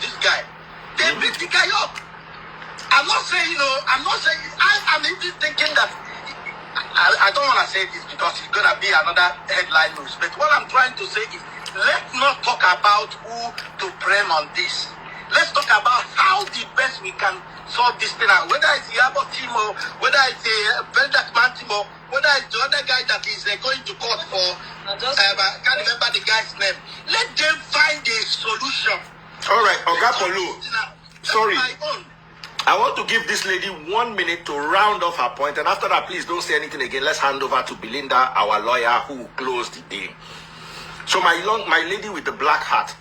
this guy. They beat the guy up. I'm not saying, I'm even thinking that, I don't want to say this because it's going to be another headline news, but what I'm trying to say is, let's not talk about who to blame on this. Let's talk about how the best we can solve this thing out. Whether it's Yabo Timo, whether it's a Veldak Man Timo, whether it's the other guy that is going to court for, I can't remember the guy's name. Let them find a solution. All right, Oga Polo. Sorry. My own. I want to give this lady 1 minute to round off her point, and after that, please don't say anything again. Let's hand over to Belinda, our lawyer, who closed the day. So my lady with the black hat,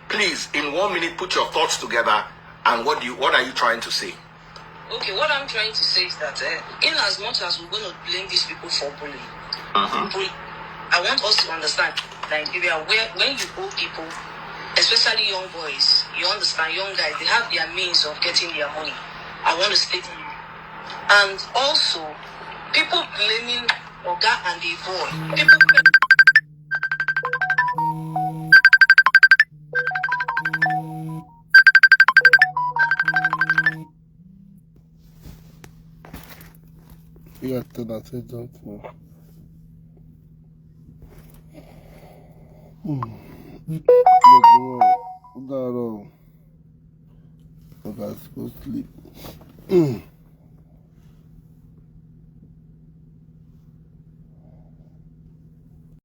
please, in 1 minute, put your thoughts together, and what are you trying to say? Okay, what I'm trying to say is that in as much as we're going to blame these people for bullying, I want us to understand Nigeria, where when you owe people, especially young boys, you understand, young guys, they have their means of getting their money. I want to state that. And also, people blaming Oga and the boy. People Yeah, that's it. Let's go sleep.